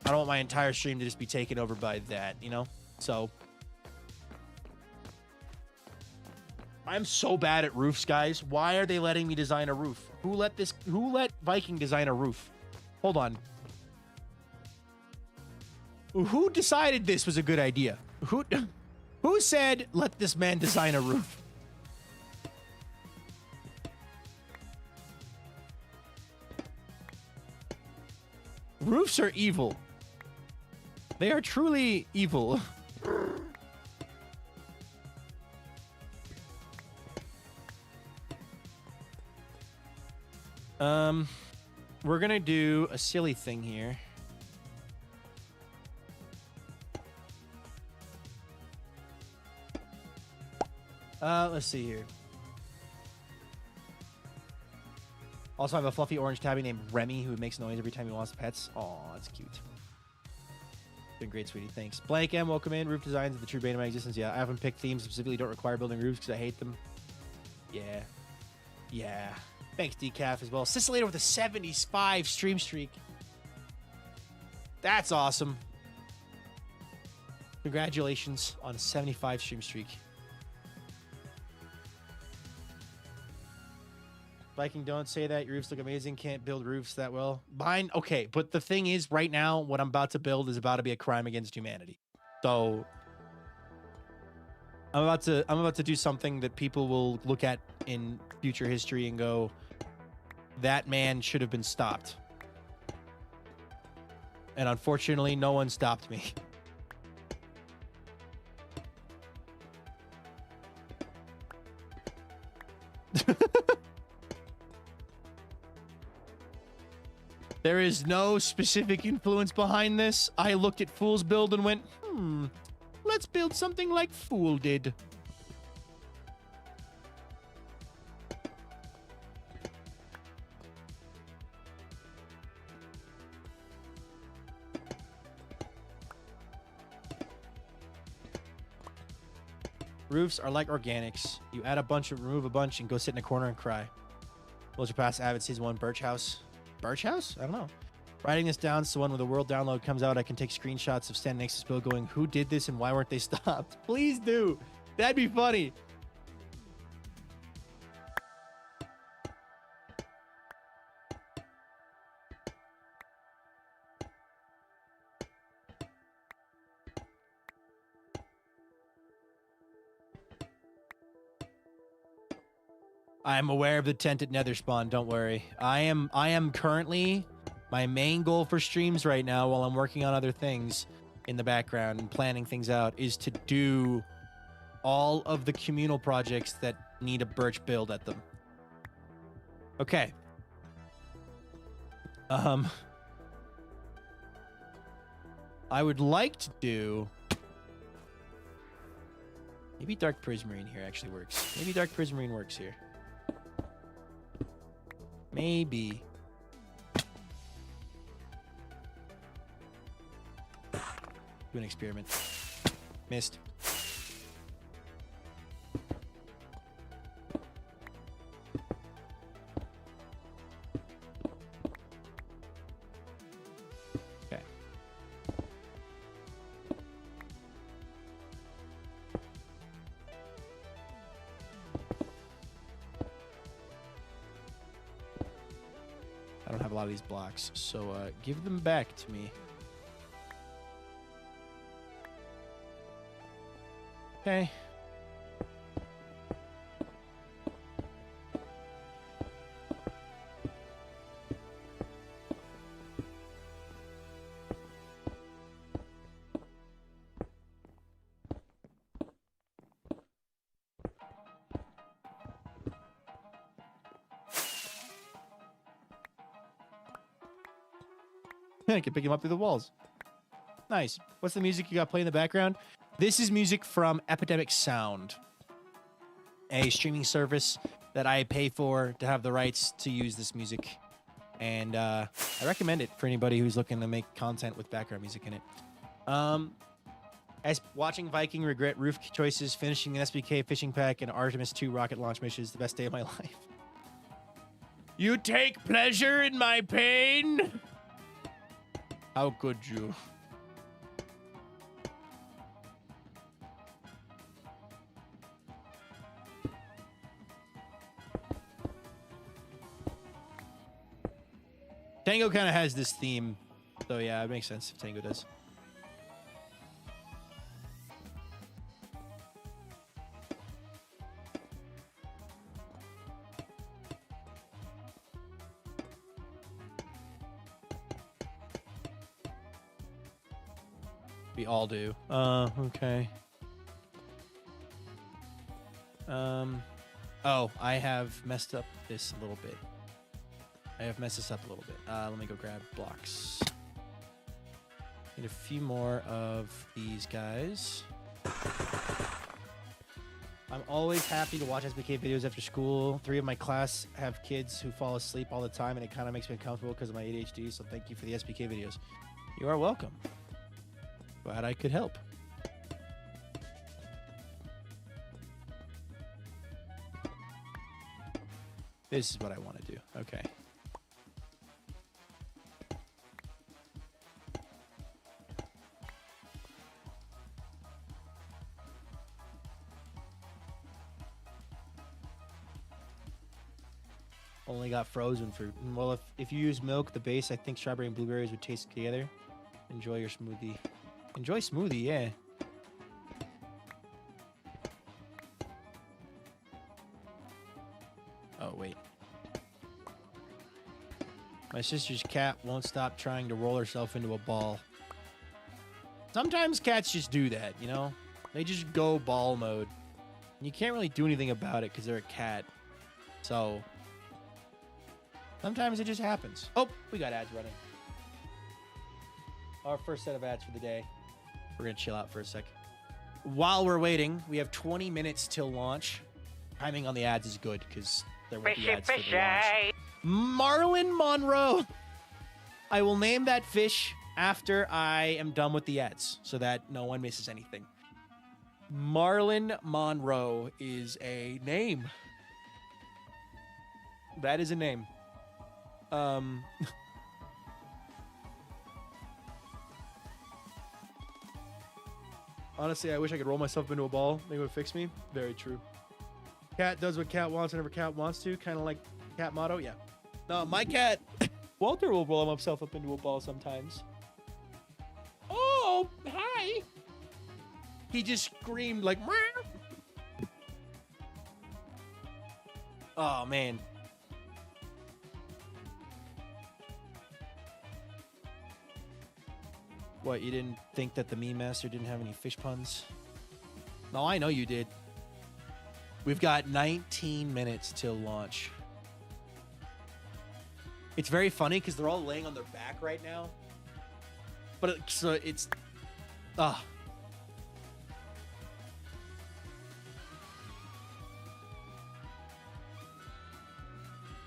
Speaker 1: my entire stream to just be taken over by that, you know? So I'm so bad at roofs, guys. Why are they letting me design a roof? Who let Viking design a roof? Hold on. Who decided this was a good idea? Who said, let this man design a roof? Roofs are evil. They are truly evil. We're gonna do a silly thing here. Let's see here. Also, I have a fluffy orange tabby named Remy who makes noise every time he wants pets. Aw, that's cute. Been great, sweetie. Thanks. Blank M, welcome in. Roof designs are the true bane of my existence. Yeah, I haven't picked themes specifically. Don't require building roofs because I hate them. Yeah. Yeah. Thanks, Decaf, as well. Siciliator with a 75 stream streak. That's awesome. Congratulations on a 75 stream streak. Viking, don't say that. Your roofs look amazing. Can't build roofs that well. Mine, okay. But the thing is, right now, what I'm about to build is about to be a crime against humanity. So I'm about to do something that people will look at in future history and go, that man should have been stopped. And unfortunately, no one stopped me. There is no specific influence behind this. I looked at Fool's build and went, let's build something like Fool did. Roofs are like organics. You add a bunch, remove a bunch, and go sit in a corner and cry. Those are past Avid Season 1 Birch House. Birch House? I don't know. Writing this down so when the world download comes out, I can take screenshots of standing next to this build going, who did this and why weren't they stopped? Please do. That'd be funny. I am aware of the tent at Nether Spawn. Don't worry. I am currently, my main goal for streams right now, while I'm working on other things in the background and planning things out, is to do all of the communal projects that need a birch build at them. Okay. I would like to do. Maybe Dark Prismarine here actually works. Maybe Dark Prismarine works here. Maybe. Do an experiment. Missed. don't have a lot of these blocks, so give them back to me. Okay. I can pick him up through the walls. Nice. What's the music you got playing in the background? This is music from Epidemic Sound, a streaming service that I pay for to have the rights to use this music. And I recommend it for anybody who's looking to make content with background music in it. As watching Viking regret roof choices, finishing an SBK fishing pack, and Artemis II rocket launch mission is the best day of my life. You take pleasure in my pain? How could you? Tango kind of has this theme, so yeah, it makes sense if Tango does. We all do. Okay. Oh, I have messed up this a little bit. I have messed this up a little bit. Let me go grab blocks. Need a few more of these guys. I'm always happy to watch SBK videos after school. 3 of my class have kids who fall asleep all the time, and it kind of makes me uncomfortable because of my ADHD, so thank you for the SBK videos. You are welcome. Glad I could help. This is what I want to do. Okay. Only got frozen fruit. Well, if you use milk, the base, I think strawberry and blueberries would taste together. Enjoy your smoothie. Enjoy smoothie, yeah. Oh, wait. My sister's cat won't stop trying to roll herself into a ball. Sometimes cats just do that, you know? They just go ball mode. You can't really do anything about it because they're a cat. So, sometimes it just happens. Oh, we got ads running. Our first set of ads for the day. We're going to chill out for a sec. While we're waiting, we have 20 minutes till launch. Timing on the ads is good because there won't be ads for the launch. Marlin Monroe. I will name that fish after I am done with the ads so that no one misses anything. Marlin Monroe is a name. That is a name. Honestly, I wish I could roll myself into a ball. Maybe it would fix me. Very true. Cat does what cat wants whenever cat wants to. Kind of like cat motto. Yeah. No, my cat, Walter, will roll himself up into a ball sometimes. Oh, hi. He just screamed like, meow. Oh, man. What, you didn't think that the meme master didn't have any fish puns? No, I know you did. We've got 19 minutes till launch. It's very funny because they're all laying on their back right now. But it's... Are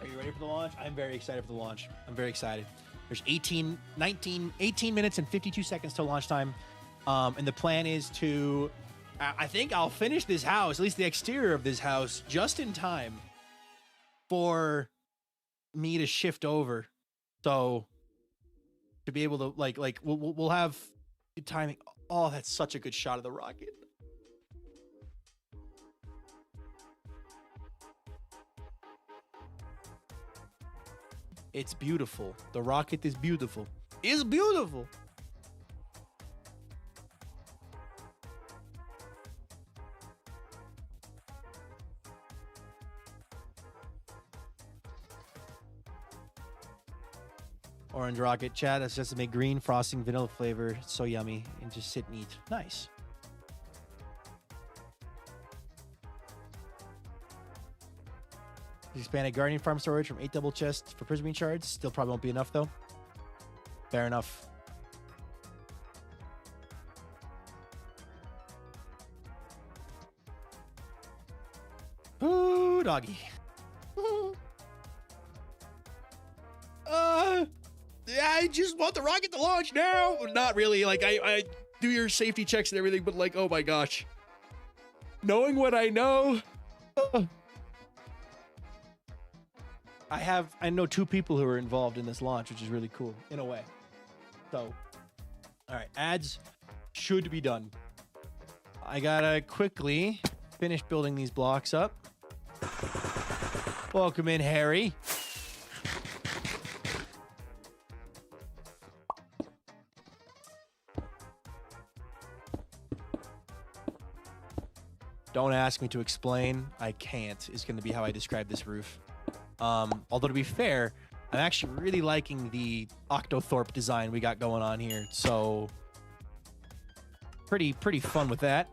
Speaker 1: you ready for the launch? I'm very excited for the launch. I'm very excited. There's 18 minutes and 52 seconds till launch time. And the plan is to, I think I'll finish this house, at least the exterior of this house, just in time for me to shift over. So to be able to we'll have good timing. Oh, that's such a good shot of the rocket. It's beautiful. The rocket is beautiful. It's beautiful. Orange rocket, chat. That's just to make green frosting, vanilla flavor. It's so yummy. And just sit and eat. Nice. Expanded guardian farm storage from 8 double chests for prismarine shards. Still probably won't be enough though. Fair enough. Ooh, doggy. I just want the rocket to launch now. Not really. Like I do your safety checks and everything, but like, oh my gosh. Knowing what I know. I know 2 people who are involved in this launch, which is really cool in a way. So, all right, ads should be done. I gotta quickly finish building these blocks up. Welcome in, Harry. Don't ask me to explain. I can't, is going to be how I describe this roof. Although to be fair, I'm actually really liking the Octothorpe design we got going on here. So pretty fun with that.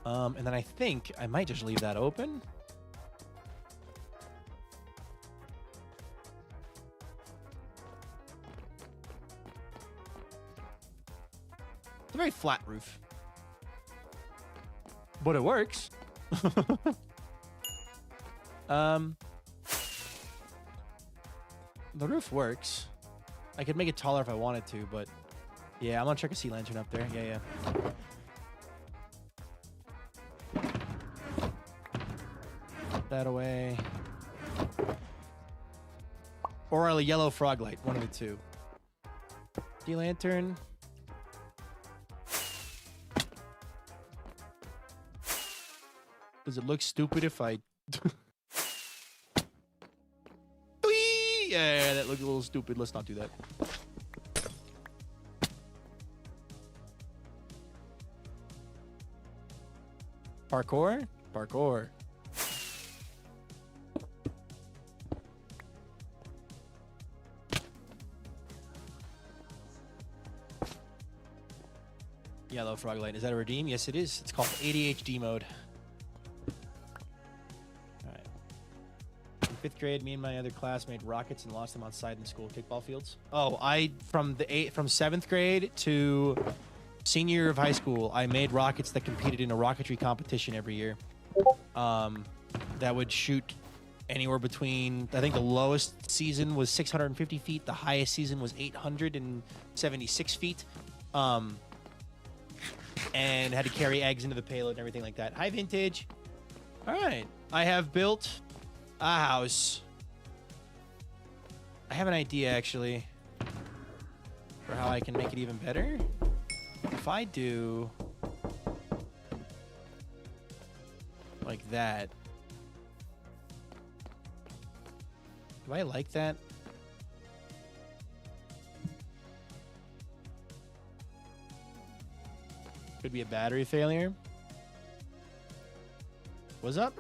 Speaker 1: And then I think I might just leave that open. It's a very flat roof, but it works. The roof works. I could make it taller if I wanted to, but yeah, I'm gonna check a sea lantern up there. Yeah. Put that away. Or a yellow frog light, one of the two. Sea lantern. Does it look stupid if I... Yeah, that looked a little stupid. Let's not do that. Parkour? Parkour. Yellow frog light. Is that a redeem? Yes, it is. It's called ADHD mode. Alright. In 5th grade, me and my other class made rockets and launched them outside in the school kickball fields. Oh, from 7th grade to senior year of high school, I made rockets that competed in a rocketry competition every year. That would shoot anywhere between, I think the lowest season was 650 feet. The highest season was 876 feet. And had to carry eggs into the payload and everything like that. Hi, Vintage. All right. I have built a house. I have an idea, actually, for how I can make it even better. If I do like that. Do I like that? Could be a battery failure. What's up?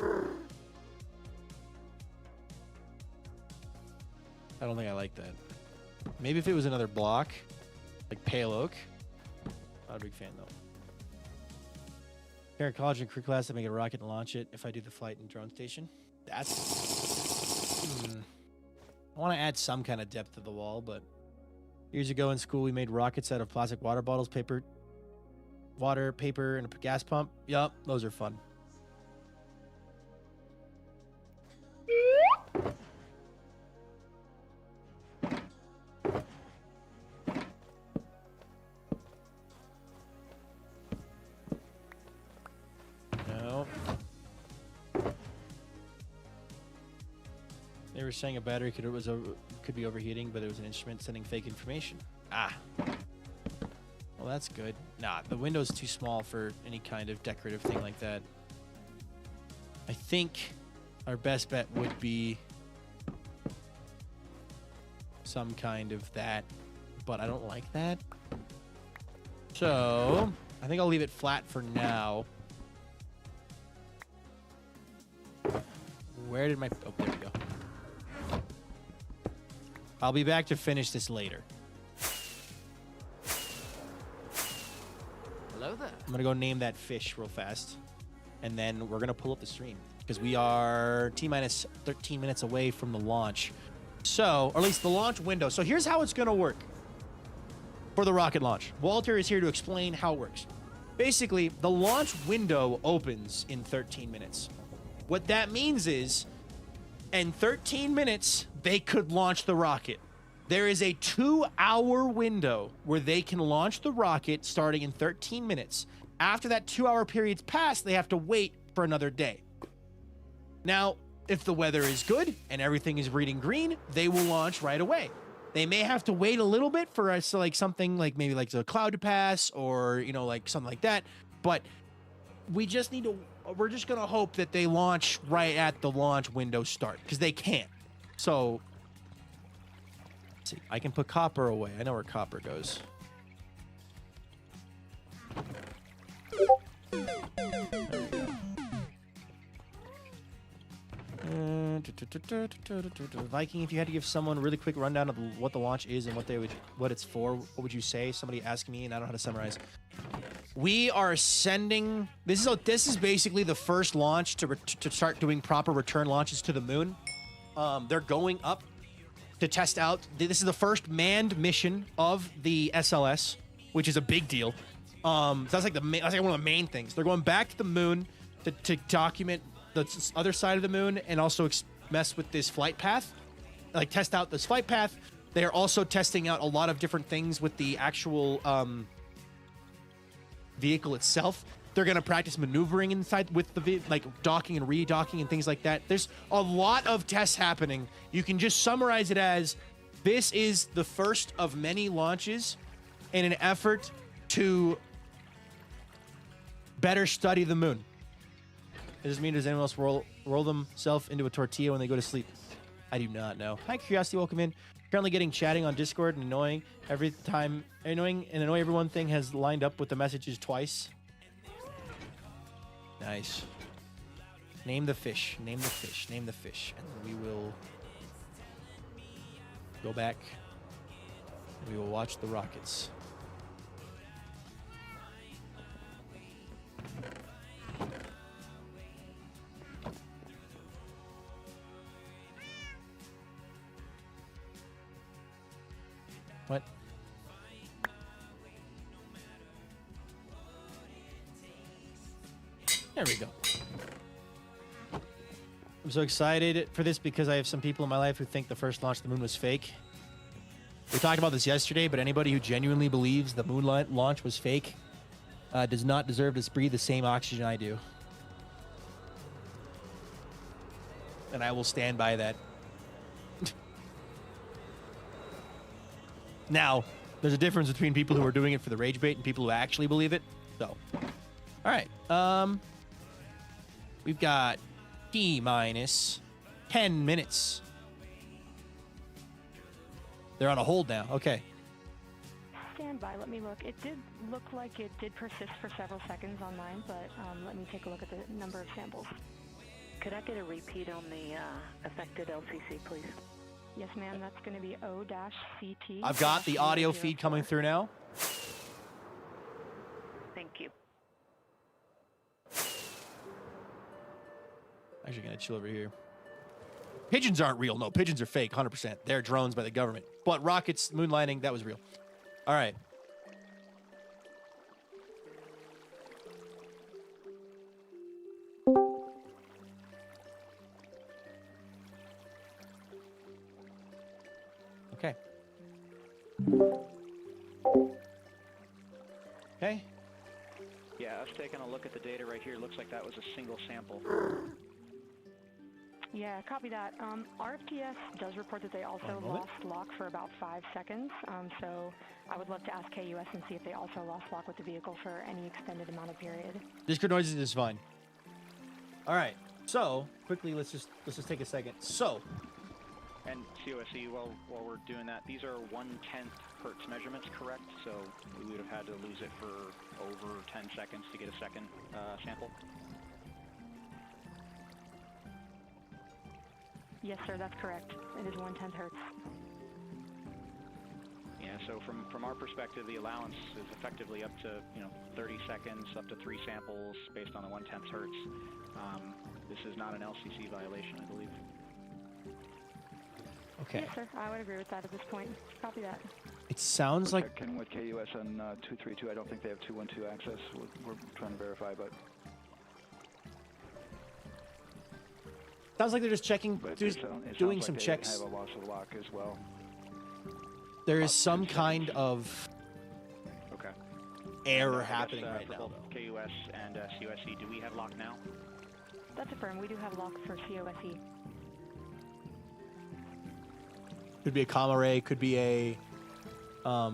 Speaker 1: I don't think I like that. Maybe if it was another block, like pale oak. Not a big fan though. Parent college and crew class to make a rocket and launch it if I do the flight and drone station. That's... I want to add some kind of depth to the wall, but years ago in school we made rockets out of plastic water bottles, paper, and a gas pump. Yup, those are fun. No. They were saying a battery could be overheating, but it was an instrument sending fake information. Ah. Well, that's good. Nah, the window's too small for any kind of decorative thing like that. I think our best bet would be some kind of that, but I don't like that. So I think I'll leave it flat for now. Where did my... Oh, there we go. I'll be back to finish this later.
Speaker 4: Hello there.
Speaker 1: I'm going to go name that fish real fast. And then we're going to pull up the stream. Because we are T-minus 13 minutes away from the launch. So, or at least the launch window. So here's how it's going to work for the rocket launch. Walter is here to explain how it works. Basically, the launch window opens in 13 minutes. What that means is, in 13 minutes, they could launch the rocket. There is a 2-hour window where they can launch the rocket starting in 13 minutes. After that 2-hour period's passed, they have to wait for another day. Now, if the weather is good and everything is reading green, they will launch right away. They may have to wait a little bit for us to, like, something like maybe like a cloud to pass or, you know, like something like that. But we just need to, we're just going to hope that they launch right at the launch window start, because they can't. So, let's see, I can put copper away. I know where copper goes. Viking, if you had to give someone a really quick rundown of what the launch is and what it's for, what would you say? Somebody asked me, and I don't know how to summarize. We are sending. This is basically the first launch to start doing proper return launches to the moon. They're going up to test out. This is the first manned mission of the SLS, which is a big deal. That's like one of the main things. They're going back to the moon to document the other side of the moon and also mess with this flight path, like test out this flight path. They are also testing out a lot of different things with the actual vehicle itself. They're going to practice maneuvering inside with the like docking and redocking and things like that. There's a lot of tests happening. You can just summarize it as this is the first of many launches in an effort to better study the moon. Does this mean does anyone else roll themselves into a tortilla when they go to sleep? I do not know. Hi, Curiosity, welcome in. Currently getting chatting on Discord and annoying everyone thing has lined up with the messages twice. Nice. Name the fish. Name the fish. Name the fish. And we will go back and we will watch the rockets. What? There we go. I'm so excited for this because I have some people in my life who think the first launch of the moon was fake. We talked about this yesterday, but anybody who genuinely believes the moon launch was fake does not deserve to breathe the same oxygen I do. And I will stand by that. Now, there's a difference between people who are doing it for the rage bait and people who actually believe it. So, all right. We've got T-minus 10 minutes. They're on a hold now. Okay.
Speaker 5: Stand by. Let me look. It did look like it did persist for several seconds on mine, but let me take a look at the number of samples.
Speaker 6: Could I get a repeat on the affected LCC, please?
Speaker 5: Yes, ma'am. That's going to be O-CT.
Speaker 1: I've got the audio feed coming through now.
Speaker 6: Thank you.
Speaker 1: Actually, gonna chill over here. Pigeons aren't real. No, pigeons are fake, 100%. They're drones by the government. But rockets, moon landing, that was real. All right. Okay. Okay.
Speaker 7: Yeah, I was taking a look at the data right here. Looks like that was a single sample.
Speaker 5: Yeah, copy that. RFTS does report that they also lost lock for about 5 seconds. So I would love to ask KUS and see if they also lost lock with the vehicle for any extended amount of period.
Speaker 1: Discord noises is fine. All right. So quickly, let's just take a second. So,
Speaker 7: And COSE, while we're doing that, these are 1/10 hertz measurements, correct? So we would have had to lose it for over 10 seconds to get a second sample.
Speaker 5: Yes, sir, that's correct. It is 1/10 hertz.
Speaker 7: Yeah, so from our perspective, the allowance is effectively up to 30 seconds, up to 3 samples based on the 1/10 hertz. This is not an LCC violation, I believe.
Speaker 1: okay.
Speaker 5: Yes, sir, I would agree with that at this point. Copy that.
Speaker 1: It sounds like
Speaker 4: Checking with KUS on 232. I don't think they have 212 access. We're trying to verify, but
Speaker 1: they're just checking,
Speaker 4: it
Speaker 1: just
Speaker 4: sounds
Speaker 1: doing
Speaker 4: like
Speaker 1: some
Speaker 4: they
Speaker 1: checks.
Speaker 4: have a loss of lock as well.
Speaker 1: There is some kind of
Speaker 7: Okay.
Speaker 1: error
Speaker 7: I guess,
Speaker 1: happening right
Speaker 7: for
Speaker 1: now,
Speaker 7: both
Speaker 1: though.
Speaker 7: KUS and COSE, do we have lock now?
Speaker 5: That's affirmed. We do have lock for COSE.
Speaker 1: Could be a comm array. Could be a
Speaker 7: Yeah,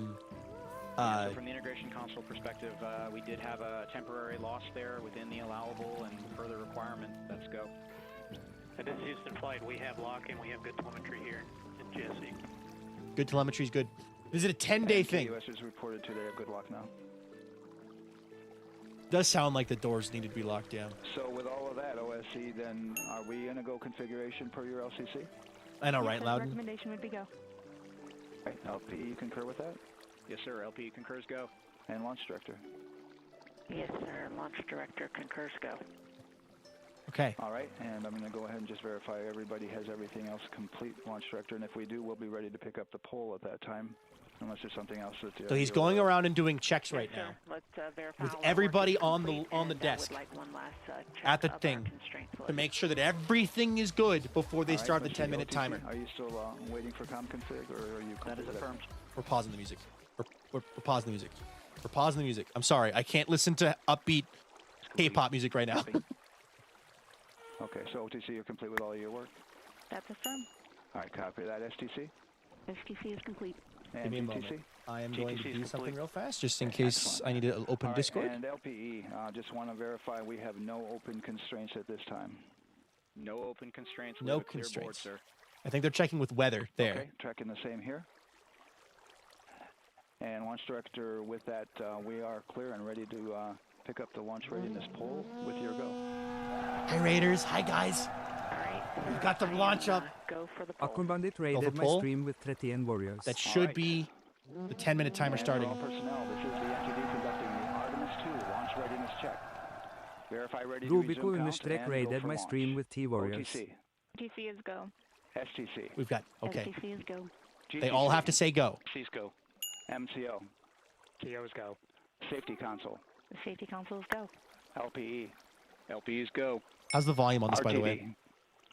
Speaker 7: so from the integration console perspective, we did have a temporary loss there within the allowable and further requirement. Let's go.
Speaker 8: And this is Houston Flight. We have lock and we have good telemetry here in GSE.
Speaker 1: good telemetry is good. Is it a 10-day
Speaker 4: And
Speaker 1: thing?
Speaker 4: KUS is reported today a good lock now.
Speaker 1: Does sound like the doors needed to be locked down.
Speaker 4: So with all of that, OSC, then are we going to go configuration per your LCC?
Speaker 1: I know,
Speaker 5: Yes,
Speaker 1: right,
Speaker 5: sir,
Speaker 1: Loudon?
Speaker 5: recommendation would be go.
Speaker 4: Right, LP, you concur with that?
Speaker 7: Yes, sir. LP concurs go.
Speaker 4: And launch director?
Speaker 6: Yes, sir. Launch director concurs go.
Speaker 1: Okay.
Speaker 4: All right, and I'm going to go ahead and just verify everybody has everything else complete, launch director, and if we do, we'll be ready to pick up the poll at that time, unless there's something else that
Speaker 1: So he's going around and doing checks
Speaker 6: Yes,
Speaker 1: right
Speaker 6: sir.
Speaker 1: now
Speaker 6: Let's verify
Speaker 1: with
Speaker 6: all our work
Speaker 1: everybody
Speaker 6: is
Speaker 1: on
Speaker 6: complete,
Speaker 1: the
Speaker 6: and I
Speaker 1: desk
Speaker 6: would like one last, check
Speaker 1: at the
Speaker 6: of our
Speaker 1: thing
Speaker 6: constraints
Speaker 1: to
Speaker 6: list.
Speaker 1: make sure that everything is good before they
Speaker 4: All right,
Speaker 1: start the
Speaker 4: let's see,
Speaker 1: 10-minute
Speaker 4: OTC,
Speaker 1: timer.
Speaker 4: Are you still waiting for comm config, or are you
Speaker 7: That is
Speaker 4: completed
Speaker 7: affirmed.
Speaker 1: We're pausing the music. We're pausing the music. We're pausing the music. I'm sorry. I can't listen to upbeat K-pop music right now.
Speaker 4: Copy. Okay, so OTC, you're complete with all of your work?
Speaker 5: That's affirmed.
Speaker 4: All right, copy that. STC?
Speaker 5: STC is complete.
Speaker 1: Give
Speaker 4: And
Speaker 1: me a
Speaker 4: GTC?
Speaker 1: moment. I am going to
Speaker 7: GTC is
Speaker 1: do something
Speaker 7: complete.
Speaker 1: real fast, just in
Speaker 4: Okay,
Speaker 1: case
Speaker 4: excellent.
Speaker 1: I need to open
Speaker 4: All right,
Speaker 1: Discord.
Speaker 4: and LPE, just want to verify we have no open constraints at this time.
Speaker 7: No open constraints. We
Speaker 1: No
Speaker 7: have a clear board,
Speaker 1: constraints.
Speaker 7: sir.
Speaker 1: I think they're checking with weather there.
Speaker 4: Okay, tracking the same here. And launch director, with that, we are clear and ready to pick up the launch readiness poll with your go.
Speaker 1: Hi, Raiders. Hi, guys.
Speaker 6: All right.
Speaker 1: We've got the
Speaker 6: I am,
Speaker 1: launch up.
Speaker 6: Go for the poll.
Speaker 2: Akon Bandit raided my
Speaker 1: poll?
Speaker 2: stream with 31 warriors.
Speaker 1: That should
Speaker 4: right.
Speaker 1: be the 10-minute timer
Speaker 4: And
Speaker 1: starting.
Speaker 4: for all personnel, this is the NTD conducting the Artemis II Launch Readiness Check. Verify ready to resume count
Speaker 2: Rubicon
Speaker 4: and go
Speaker 2: raided
Speaker 4: for
Speaker 2: my
Speaker 4: launch.
Speaker 2: stream with T warriors.
Speaker 4: OTC,
Speaker 5: TC is go.
Speaker 4: STC,
Speaker 1: We've got, okay.
Speaker 5: STC is go.
Speaker 1: They all have to say go.
Speaker 7: C's go.
Speaker 4: MCO,
Speaker 8: TOs go.
Speaker 4: Safety Console,
Speaker 5: The safety council is go.
Speaker 4: LPE,
Speaker 7: LP's go.
Speaker 1: How's the volume on this, by the way?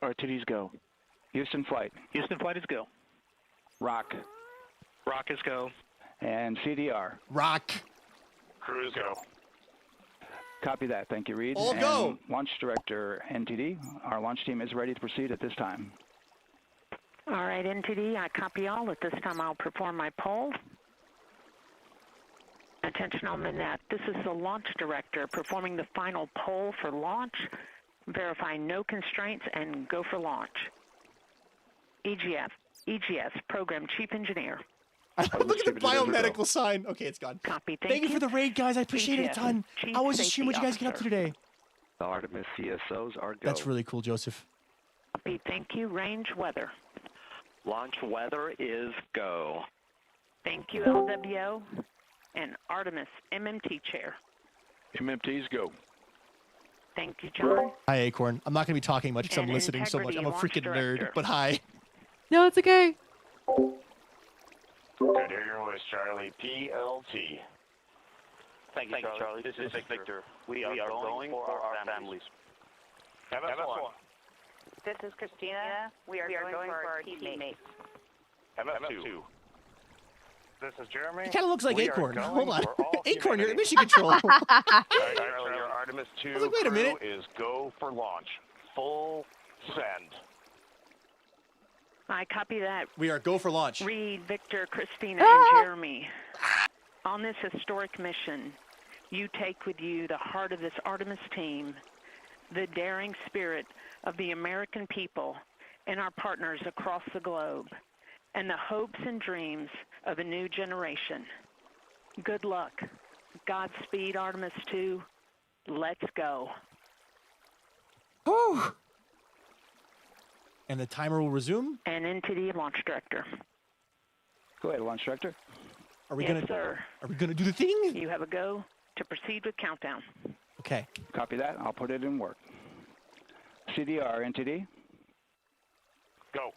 Speaker 7: RTD's go.
Speaker 4: Houston Flight,
Speaker 8: Houston Flight is go.
Speaker 4: Rock,
Speaker 8: Rock is go.
Speaker 4: and CDR.
Speaker 1: Rock.
Speaker 8: Cruise go.
Speaker 4: Copy that. Thank you, Reed.
Speaker 1: All
Speaker 4: and
Speaker 1: go.
Speaker 4: Launch Director NTD, our launch team is ready to proceed at this time.
Speaker 6: All right, NTD, I copy all. At this time, I'll perform my poll. Attention on the net. This is the launch director performing the final poll for launch, verifying no constraints, and go for launch. EGS, Program Chief Engineer.
Speaker 1: Look at the biomedical sign. Okay, it's gone.
Speaker 6: Copy.
Speaker 1: Thank you for the raid, guys. I appreciate it a
Speaker 6: EGS,
Speaker 1: ton.
Speaker 6: Chief
Speaker 1: How was the
Speaker 6: Safety
Speaker 1: stream? What'd you guys get up to
Speaker 6: Officer.
Speaker 1: today?
Speaker 9: The Artemis CSOs are go.
Speaker 1: That's really cool, Joseph.
Speaker 6: Copy. Thank you. Range weather.
Speaker 9: Launch weather is go.
Speaker 6: Thank you, LWO. And Artemis MMT Chair.
Speaker 9: MMTs go.
Speaker 6: Thank you, John.
Speaker 1: Hi, Acorn. I'm not going to be talking much because I'm
Speaker 6: And
Speaker 1: listening so much. I'm a
Speaker 6: Integrity
Speaker 1: freaking
Speaker 6: Launch
Speaker 1: nerd,
Speaker 6: Director.
Speaker 1: but hi.
Speaker 10: No, it's okay.
Speaker 8: Good, here your voice, Charlie. PLT. Thank you, Charlie. This is Victor. We are going for our families. MS1.
Speaker 11: This is Christina. We are going for our teammates.
Speaker 8: MS2. This is Jeremy.
Speaker 1: He kind of looks like
Speaker 8: We are
Speaker 1: Acorn.
Speaker 8: going
Speaker 1: Hold on.
Speaker 8: for all
Speaker 1: Acorn, you're at
Speaker 8: humanity.
Speaker 1: mission control.
Speaker 8: Charlie, your Artemis II
Speaker 1: I was like, wait a minute.
Speaker 8: crew is go for launch. Full send.
Speaker 6: I copy that.
Speaker 1: We are go for launch.
Speaker 6: Reed, Victor, Christina, and Jeremy. On this historic mission, you take with you the heart of this Artemis team, the daring spirit of the American people and our partners across the globe, and the hopes and dreams of a new generation. Good luck. Godspeed, Artemis II. Let's go.
Speaker 1: Oh. And the timer will resume.
Speaker 6: And into the launch director.
Speaker 4: Go ahead, Launch Director.
Speaker 1: Are we
Speaker 6: Yes, sir.
Speaker 1: Are we gonna do the thing?
Speaker 6: You have a go to proceed with countdown.
Speaker 1: Okay.
Speaker 4: Copy that. I'll put it in work. CDR, NTD.
Speaker 8: Go.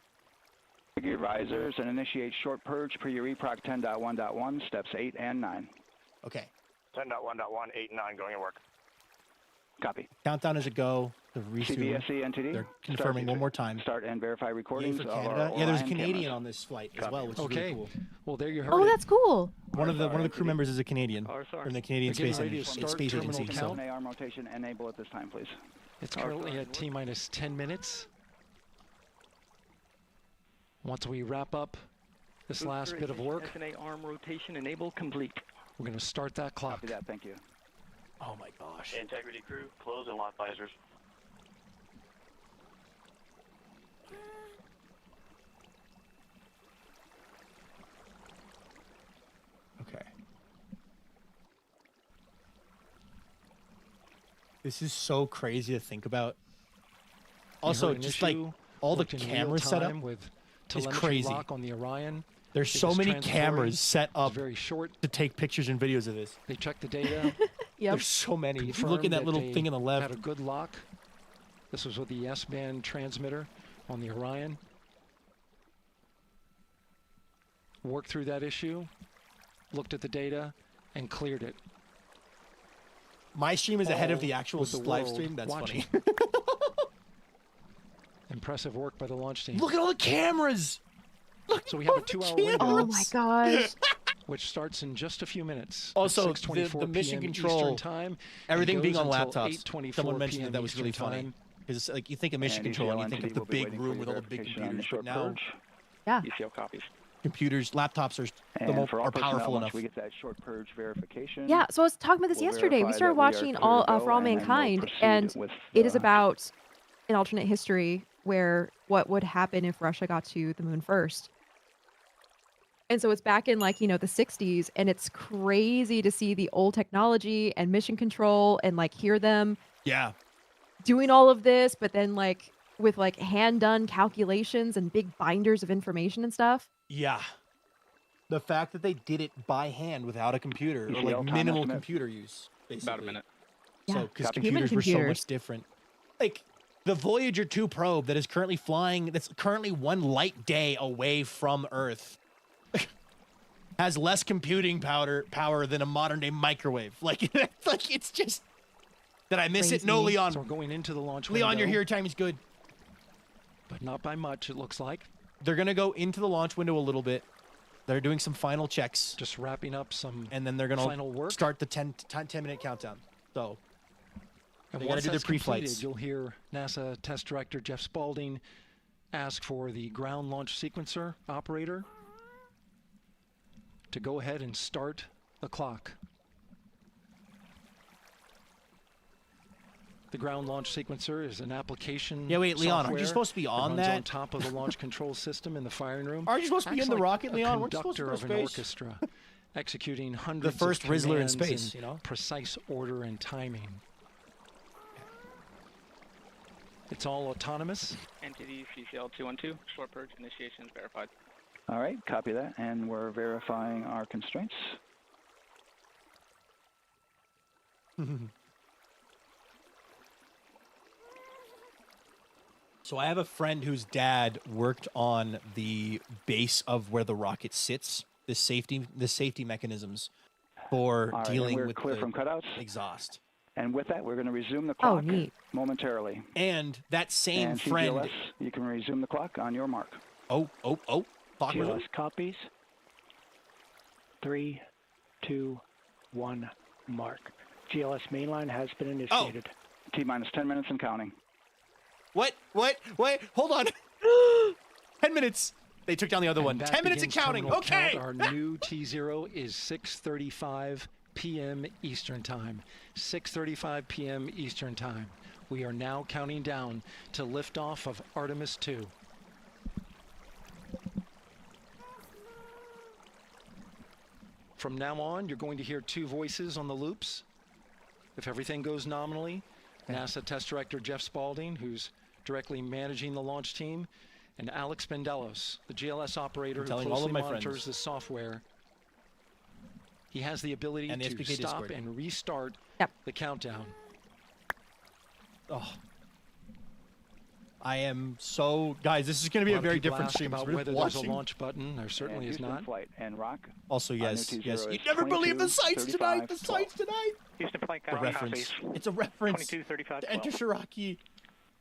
Speaker 4: Your risers and initiate short purge per your EPROC 10.1.1, steps 8 and 9.
Speaker 1: Okay.
Speaker 8: 10.1.1, 8 and 9 going to work.
Speaker 4: Copy.
Speaker 1: Countdown as a go. The resume.
Speaker 4: CBSE, NTD.
Speaker 1: They're confirming one more time.
Speaker 4: Start and verify
Speaker 1: Yay
Speaker 4: recordings.
Speaker 1: for
Speaker 4: of our
Speaker 1: Canada. Yeah, there's a
Speaker 4: Orion
Speaker 1: Canadian
Speaker 4: cameras.
Speaker 1: on this flight as well, which is really cool.
Speaker 10: Well, there you heard
Speaker 12: Oh,
Speaker 10: it.
Speaker 12: that's cool.
Speaker 1: One of the crew members is a Canadian from the Canadian
Speaker 10: We're getting
Speaker 1: Space
Speaker 10: ready to
Speaker 1: Agency.
Speaker 10: start
Speaker 1: Space
Speaker 10: terminal
Speaker 1: Agency. So.
Speaker 10: count.
Speaker 4: arm rotation enable at this time, please.
Speaker 10: It's currently at T-minus 10 minutes. Once we wrap up this last bit of work,
Speaker 13: SNA arm rotation enable complete.
Speaker 10: we're going to start that clock.
Speaker 4: Copy that. Thank you.
Speaker 1: Oh my gosh.
Speaker 8: Integrity crew, close and lock visors.
Speaker 1: Okay. This is so crazy to think about. Also, just like all the camera setup
Speaker 10: with
Speaker 1: is
Speaker 10: telemetry
Speaker 1: crazy.
Speaker 10: lock on the Orion.
Speaker 1: There's
Speaker 10: It
Speaker 1: so
Speaker 10: was
Speaker 1: many
Speaker 10: transitory.
Speaker 1: cameras set up
Speaker 10: very short.
Speaker 1: to take pictures and videos of this.
Speaker 10: They checked the data.
Speaker 1: There's so many. If you look at that little thing on the left,
Speaker 10: Had a good lock. This was with the S-band transmitter on the Orion. Worked through that issue, looked at the data, and cleared it.
Speaker 1: my stream is ahead of the actual
Speaker 10: with the
Speaker 1: live
Speaker 10: world
Speaker 1: stream. That's
Speaker 10: watching.
Speaker 1: funny.
Speaker 10: Impressive work by the launch team.
Speaker 1: Look at all the cameras.
Speaker 10: So we have a 2-hour window.
Speaker 12: Oh my gosh.
Speaker 10: Which starts in just a few minutes.
Speaker 1: Also,
Speaker 10: at 6:24
Speaker 1: the mission
Speaker 10: PM
Speaker 1: control,
Speaker 10: Eastern time.
Speaker 1: everything
Speaker 10: It
Speaker 1: being
Speaker 10: goes
Speaker 1: on
Speaker 10: until
Speaker 1: laptops.
Speaker 10: 8:24
Speaker 1: Someone mentioned
Speaker 10: PM
Speaker 1: that was really
Speaker 10: Eastern
Speaker 1: funny.
Speaker 10: time.
Speaker 1: Because like you think of mission
Speaker 4: And
Speaker 1: control, and you
Speaker 4: ECL
Speaker 1: think of
Speaker 4: entity
Speaker 1: the
Speaker 4: will be
Speaker 1: big
Speaker 4: waiting
Speaker 1: room
Speaker 4: for
Speaker 1: with
Speaker 4: your
Speaker 1: all the big
Speaker 4: verification on the
Speaker 1: computers, but
Speaker 4: short
Speaker 1: now
Speaker 4: purge.
Speaker 12: Yeah.
Speaker 4: ECL copies.
Speaker 1: computers, laptops are
Speaker 4: And for all personnel,
Speaker 1: powerful
Speaker 4: once
Speaker 1: enough.
Speaker 4: we get that short purge verification.
Speaker 12: Yeah, so I was talking about this
Speaker 4: we'll
Speaker 12: yesterday. We
Speaker 4: verify
Speaker 12: started
Speaker 4: that we are
Speaker 12: watching
Speaker 4: clear
Speaker 12: all
Speaker 4: to go,
Speaker 12: For All
Speaker 4: and then we'll
Speaker 12: Mankind,
Speaker 4: proceed
Speaker 12: and
Speaker 4: with
Speaker 12: it is
Speaker 4: the-
Speaker 12: about an alternate history where what would happen if Russia got to the moon first. And so it's back in like, the 60s, and it's crazy to see the old technology and mission control and like hear them
Speaker 1: Yeah.
Speaker 12: doing all of this, but then like with like hand done calculations and big binders of information and stuff.
Speaker 1: Yeah. The fact that they did it by hand without a computer, or
Speaker 4: ECL
Speaker 1: like
Speaker 4: time
Speaker 1: minimal
Speaker 4: estimate?
Speaker 1: computer use, basically.
Speaker 4: About a minute.
Speaker 1: So,
Speaker 12: Yeah.
Speaker 1: because
Speaker 4: Copy.
Speaker 12: Human
Speaker 1: computers were so
Speaker 12: computers.
Speaker 1: much different. Like, the Voyager 2 probe that is currently flying, that's currently one light day away from Earth, has less computing power than a modern day microwave. Like, it's just... Did I miss it? No,
Speaker 12: Crazy.
Speaker 1: Leon.
Speaker 10: So we're going into the launch
Speaker 1: Leon,
Speaker 10: window,
Speaker 1: you're here. Timing's good.
Speaker 10: but not by much, it looks like.
Speaker 1: They're going to go into the launch window a little bit. They're doing some final checks.
Speaker 10: Just wrapping up some
Speaker 1: And then they're going
Speaker 10: final
Speaker 1: to
Speaker 10: work.
Speaker 1: start the 10-minute countdown. So,
Speaker 10: And
Speaker 1: They gotta
Speaker 10: once
Speaker 1: do their
Speaker 10: that's completed,
Speaker 1: pre-flights.
Speaker 10: you'll hear NASA Test Director Jeff Spaulding ask for the ground launch sequencer operator to go ahead and start the clock. The ground launch sequencer is an application.
Speaker 1: Yeah, wait, Leon, aren't you
Speaker 10: software
Speaker 1: supposed to be on
Speaker 10: runs
Speaker 1: that?
Speaker 10: on top of the launch control system in the firing room.
Speaker 1: Aren't you supposed to be
Speaker 10: Acts
Speaker 1: in the
Speaker 10: like
Speaker 1: rocket,
Speaker 10: a
Speaker 1: Leon? Weren't you supposed to
Speaker 10: conductor
Speaker 1: go to
Speaker 10: of an
Speaker 1: space?
Speaker 10: orchestra, executing hundreds
Speaker 1: first
Speaker 10: of
Speaker 1: Rizzler in
Speaker 10: commands
Speaker 1: space,
Speaker 10: in precise order and timing. It's all autonomous.
Speaker 13: Entity CCL 212, short purge initiation is verified.
Speaker 4: All right, copy that. And we're verifying our constraints.
Speaker 1: So I have a friend whose dad worked on the base of where the rocket sits, the safety mechanisms for
Speaker 4: All right, and
Speaker 1: dealing
Speaker 4: we're
Speaker 1: with
Speaker 4: clear
Speaker 1: the
Speaker 4: from cutouts.
Speaker 1: exhaust.
Speaker 4: And with that, we're going to resume the
Speaker 12: Oh,
Speaker 4: clock
Speaker 12: neat.
Speaker 4: momentarily.
Speaker 1: And that same
Speaker 4: And
Speaker 1: friend.
Speaker 4: TGLS, you can resume the clock on your mark.
Speaker 1: Oh. Clock was
Speaker 14: GLS copies. 3, 2, 1, mark. GLS mainline has been initiated.
Speaker 4: T-minus 10 minutes and counting.
Speaker 1: What? Hold on. 10 minutes. They took down the other one.
Speaker 10: And that
Speaker 1: 10 minutes and
Speaker 10: begins
Speaker 1: counting.
Speaker 10: terminal
Speaker 1: Okay.
Speaker 10: count. Our new T0 is 6:35 p.m. Eastern Time. 6:35 p.m. Eastern Time. We are now counting down to liftoff of Artemis II. From now on, you're going to hear two voices on the loops. If everything goes nominally, NASA Test Director Jeff Spaulding, who's directly managing the launch team, and Alex Bendelos, the GLS operator who closely monitors the software. He has the ability to stop and restart the countdown.
Speaker 1: Oh. I am so... Guys, this is going to be a very different stream.
Speaker 10: About whether there's a launch button. There certainly is not.
Speaker 4: Flight and Rock.
Speaker 1: Also, yes. Yes. You never believe the sights tonight. The sights tonight.
Speaker 13: Houston flight
Speaker 1: A reference. It's a reference
Speaker 13: 2235
Speaker 1: to Enter Shiraki.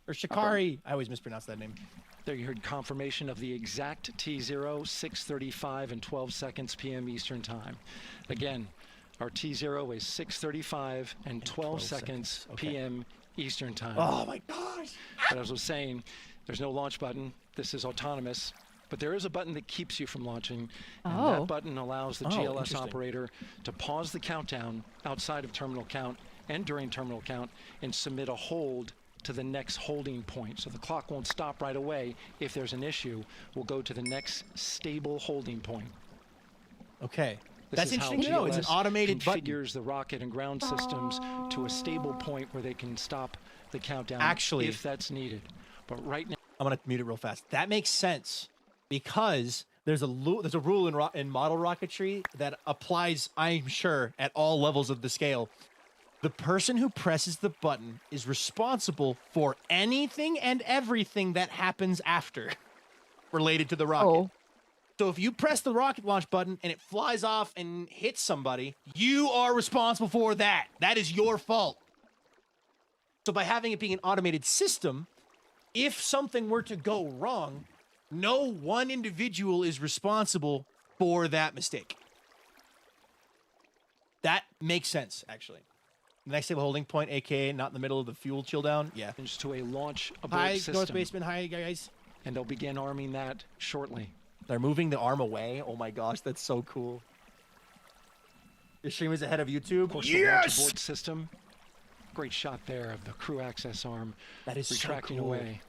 Speaker 1: Or Shikari. I always mispronounce that name.
Speaker 10: There you heard confirmation of the exact T0, 6:35 and 12 seconds p.m. Eastern Time. Again, our T0 is 6:35 and 12 seconds p.m. Eastern Time.
Speaker 1: Oh my gosh!
Speaker 10: But as I was saying, there's no launch button. This is autonomous. But there is a button that keeps you from launching. And that button allows the GLS operator to pause the countdown outside of terminal count and during terminal count and submit a hold to the next holding point. So the clock won't stop right away. If there's an issue, we'll go to the next stable holding point.
Speaker 1: Okay.
Speaker 10: That's
Speaker 1: interesting to know. It's an automated button.
Speaker 10: Configures the rocket and ground systems to a stable point where they can stop the countdown if that's needed. But right now,
Speaker 1: I'm going to mute it real fast. That makes sense because there's a rule in model rocketry that applies, I'm sure, at all levels of the scale. The person who presses the button is responsible for anything and everything that happens after related to the rocket. So if you press the rocket launch button and it flies off and hits somebody, you are responsible for that. That is your fault. So by having it being an automated system, if something were to go wrong, no one individual is responsible for that mistake. That makes sense, actually. The next stable holding point, aka not in the middle of the fuel chill down. Yeah.
Speaker 10: To a launch abort system.
Speaker 1: Hi, North Basement. Hi, guys.
Speaker 10: And they'll begin arming that shortly.
Speaker 1: They're moving the arm away. Oh my gosh, that's so cool. Your stream is ahead of YouTube.
Speaker 10: Of course, the launch abort system. Great shot there of the crew access arm
Speaker 1: that is
Speaker 10: retracting
Speaker 1: so cool.
Speaker 10: away.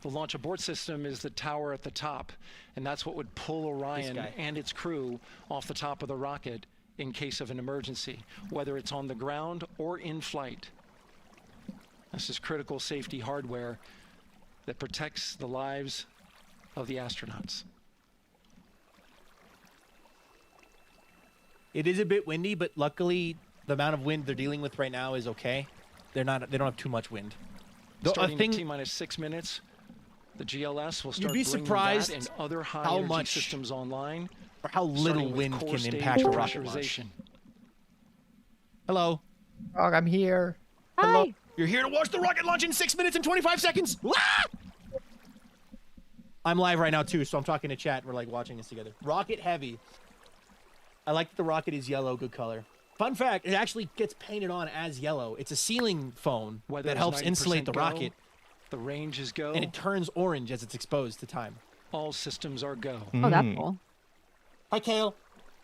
Speaker 10: The launch abort system is the tower at the top, and that's what would pull Orion and its crew off the top of the rocket in case of an emergency, whether it's on the ground or in flight. This is critical safety hardware that protects the lives of the astronauts.
Speaker 1: It is a bit windy, but luckily the amount of wind they're dealing with right now is okay. They don't have too much wind.
Speaker 10: Starting at T-minus 6 minutes, the GLS will start bringing that and other high energy systems online,
Speaker 1: or how little wind can impact a rocket launch. Hello.
Speaker 15: Frog, I'm here.
Speaker 12: Hi.
Speaker 15: Hello.
Speaker 1: You're here to watch the rocket launch in 6 minutes and 25 seconds. Ah! I'm live right now too, so I'm talking to chat. We're like watching this together. Rocket heavy. I like that the rocket is yellow, good color. Fun fact, it actually gets painted on as yellow. It's a ceiling foam that helps insulate the rocket.
Speaker 10: The range is go.
Speaker 1: And it turns orange as it's exposed to time.
Speaker 10: All systems are go.
Speaker 12: Oh, that's cool.
Speaker 1: Hi, Kale.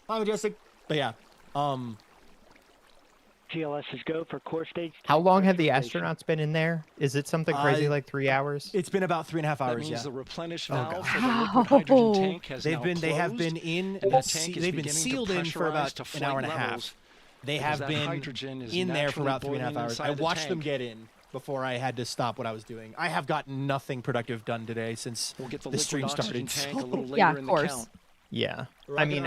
Speaker 1: Hi, Majestic. But yeah,
Speaker 14: GLS is go for core stage.
Speaker 15: How long have the astronauts been in there? Is it something crazy like 3 hours?
Speaker 1: It's been about 3.5 hours.
Speaker 10: That means
Speaker 1: yeah.
Speaker 10: the replenish valve for the liquid hydrogen tank has now closed.
Speaker 1: They have been in. They've been sealed in for about an hour and a half. They have been in there for about 3.5 hours. I watched them get in before I had to stop what I was doing. I have gotten nothing productive done today since the stream started.
Speaker 10: Tank a little later
Speaker 12: yeah,
Speaker 10: in
Speaker 12: of
Speaker 10: the
Speaker 12: course.
Speaker 10: count.
Speaker 15: Yeah. I mean,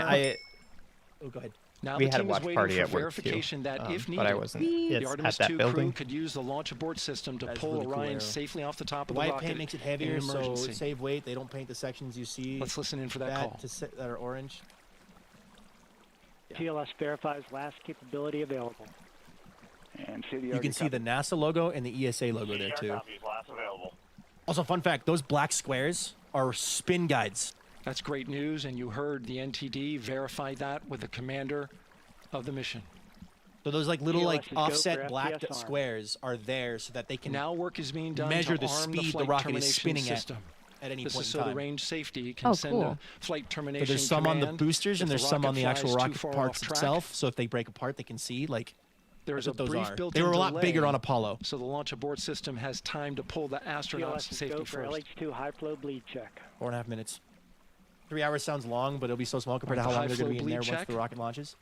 Speaker 1: Oh, go ahead.
Speaker 10: Now
Speaker 15: we
Speaker 10: the
Speaker 15: had a
Speaker 10: team is
Speaker 15: watch
Speaker 10: waiting
Speaker 15: party
Speaker 10: for
Speaker 15: at work
Speaker 10: verification
Speaker 15: too,
Speaker 10: that if needed,
Speaker 15: but I wasn't
Speaker 10: the
Speaker 15: at
Speaker 10: Artemis
Speaker 15: that
Speaker 10: II
Speaker 15: building.
Speaker 10: crew could use the launch abort system to pull
Speaker 1: really cool
Speaker 10: Orion
Speaker 1: arrow.
Speaker 10: safely off the top
Speaker 1: The
Speaker 10: of the
Speaker 1: white
Speaker 10: rocket
Speaker 1: paint makes it
Speaker 10: in
Speaker 1: heavier,
Speaker 10: an
Speaker 1: so
Speaker 10: emergency.
Speaker 1: save weight. They don't paint the sections you see.
Speaker 10: Let's listen in for that call.
Speaker 1: That are orange.
Speaker 14: GLS verifies last capability available.
Speaker 4: And CDR
Speaker 1: You can see the NASA logo and the ESA logo there too.
Speaker 8: Last available.
Speaker 1: Also, fun fact: those black squares are spin guides.
Speaker 10: That's great news, and you heard the NTD verify that with the commander of the mission.
Speaker 1: So those like little like
Speaker 14: GLS is go for
Speaker 1: offset black
Speaker 14: FPSR.
Speaker 1: squares are there so that they can
Speaker 10: Now work is being done
Speaker 1: measure
Speaker 10: to
Speaker 1: the
Speaker 10: arm
Speaker 1: speed the
Speaker 10: flight
Speaker 1: rocket is
Speaker 10: termination
Speaker 1: spinning
Speaker 10: system.
Speaker 1: at, at any
Speaker 10: This
Speaker 1: point
Speaker 10: is
Speaker 1: in
Speaker 10: so
Speaker 1: time.
Speaker 10: the range safety can
Speaker 12: Oh,
Speaker 10: send
Speaker 12: cool.
Speaker 10: a flight termination
Speaker 1: So there's some on the
Speaker 10: command
Speaker 1: boosters and
Speaker 10: if the
Speaker 1: there's some on the
Speaker 10: rocket
Speaker 1: actual
Speaker 10: flies too
Speaker 1: rocket
Speaker 10: far
Speaker 1: parts
Speaker 10: off track.
Speaker 1: itself. So if they break apart, they can see like.
Speaker 10: There's
Speaker 1: that's
Speaker 10: a
Speaker 1: what those
Speaker 10: brief
Speaker 1: are.
Speaker 10: built-in
Speaker 1: They were a lot
Speaker 10: delay,
Speaker 1: bigger on Apollo.
Speaker 10: so the launch abort system has time to pull the astronauts to safety
Speaker 14: go for
Speaker 10: first.
Speaker 14: LH2 high flow bleed check.
Speaker 1: 4.5 minutes. 3 hours sounds long, but it'll be so small compared to how
Speaker 10: The
Speaker 1: long they're going to
Speaker 10: high
Speaker 1: be in
Speaker 10: flow
Speaker 1: there
Speaker 10: bleed
Speaker 1: once
Speaker 10: check.
Speaker 1: the rocket launches.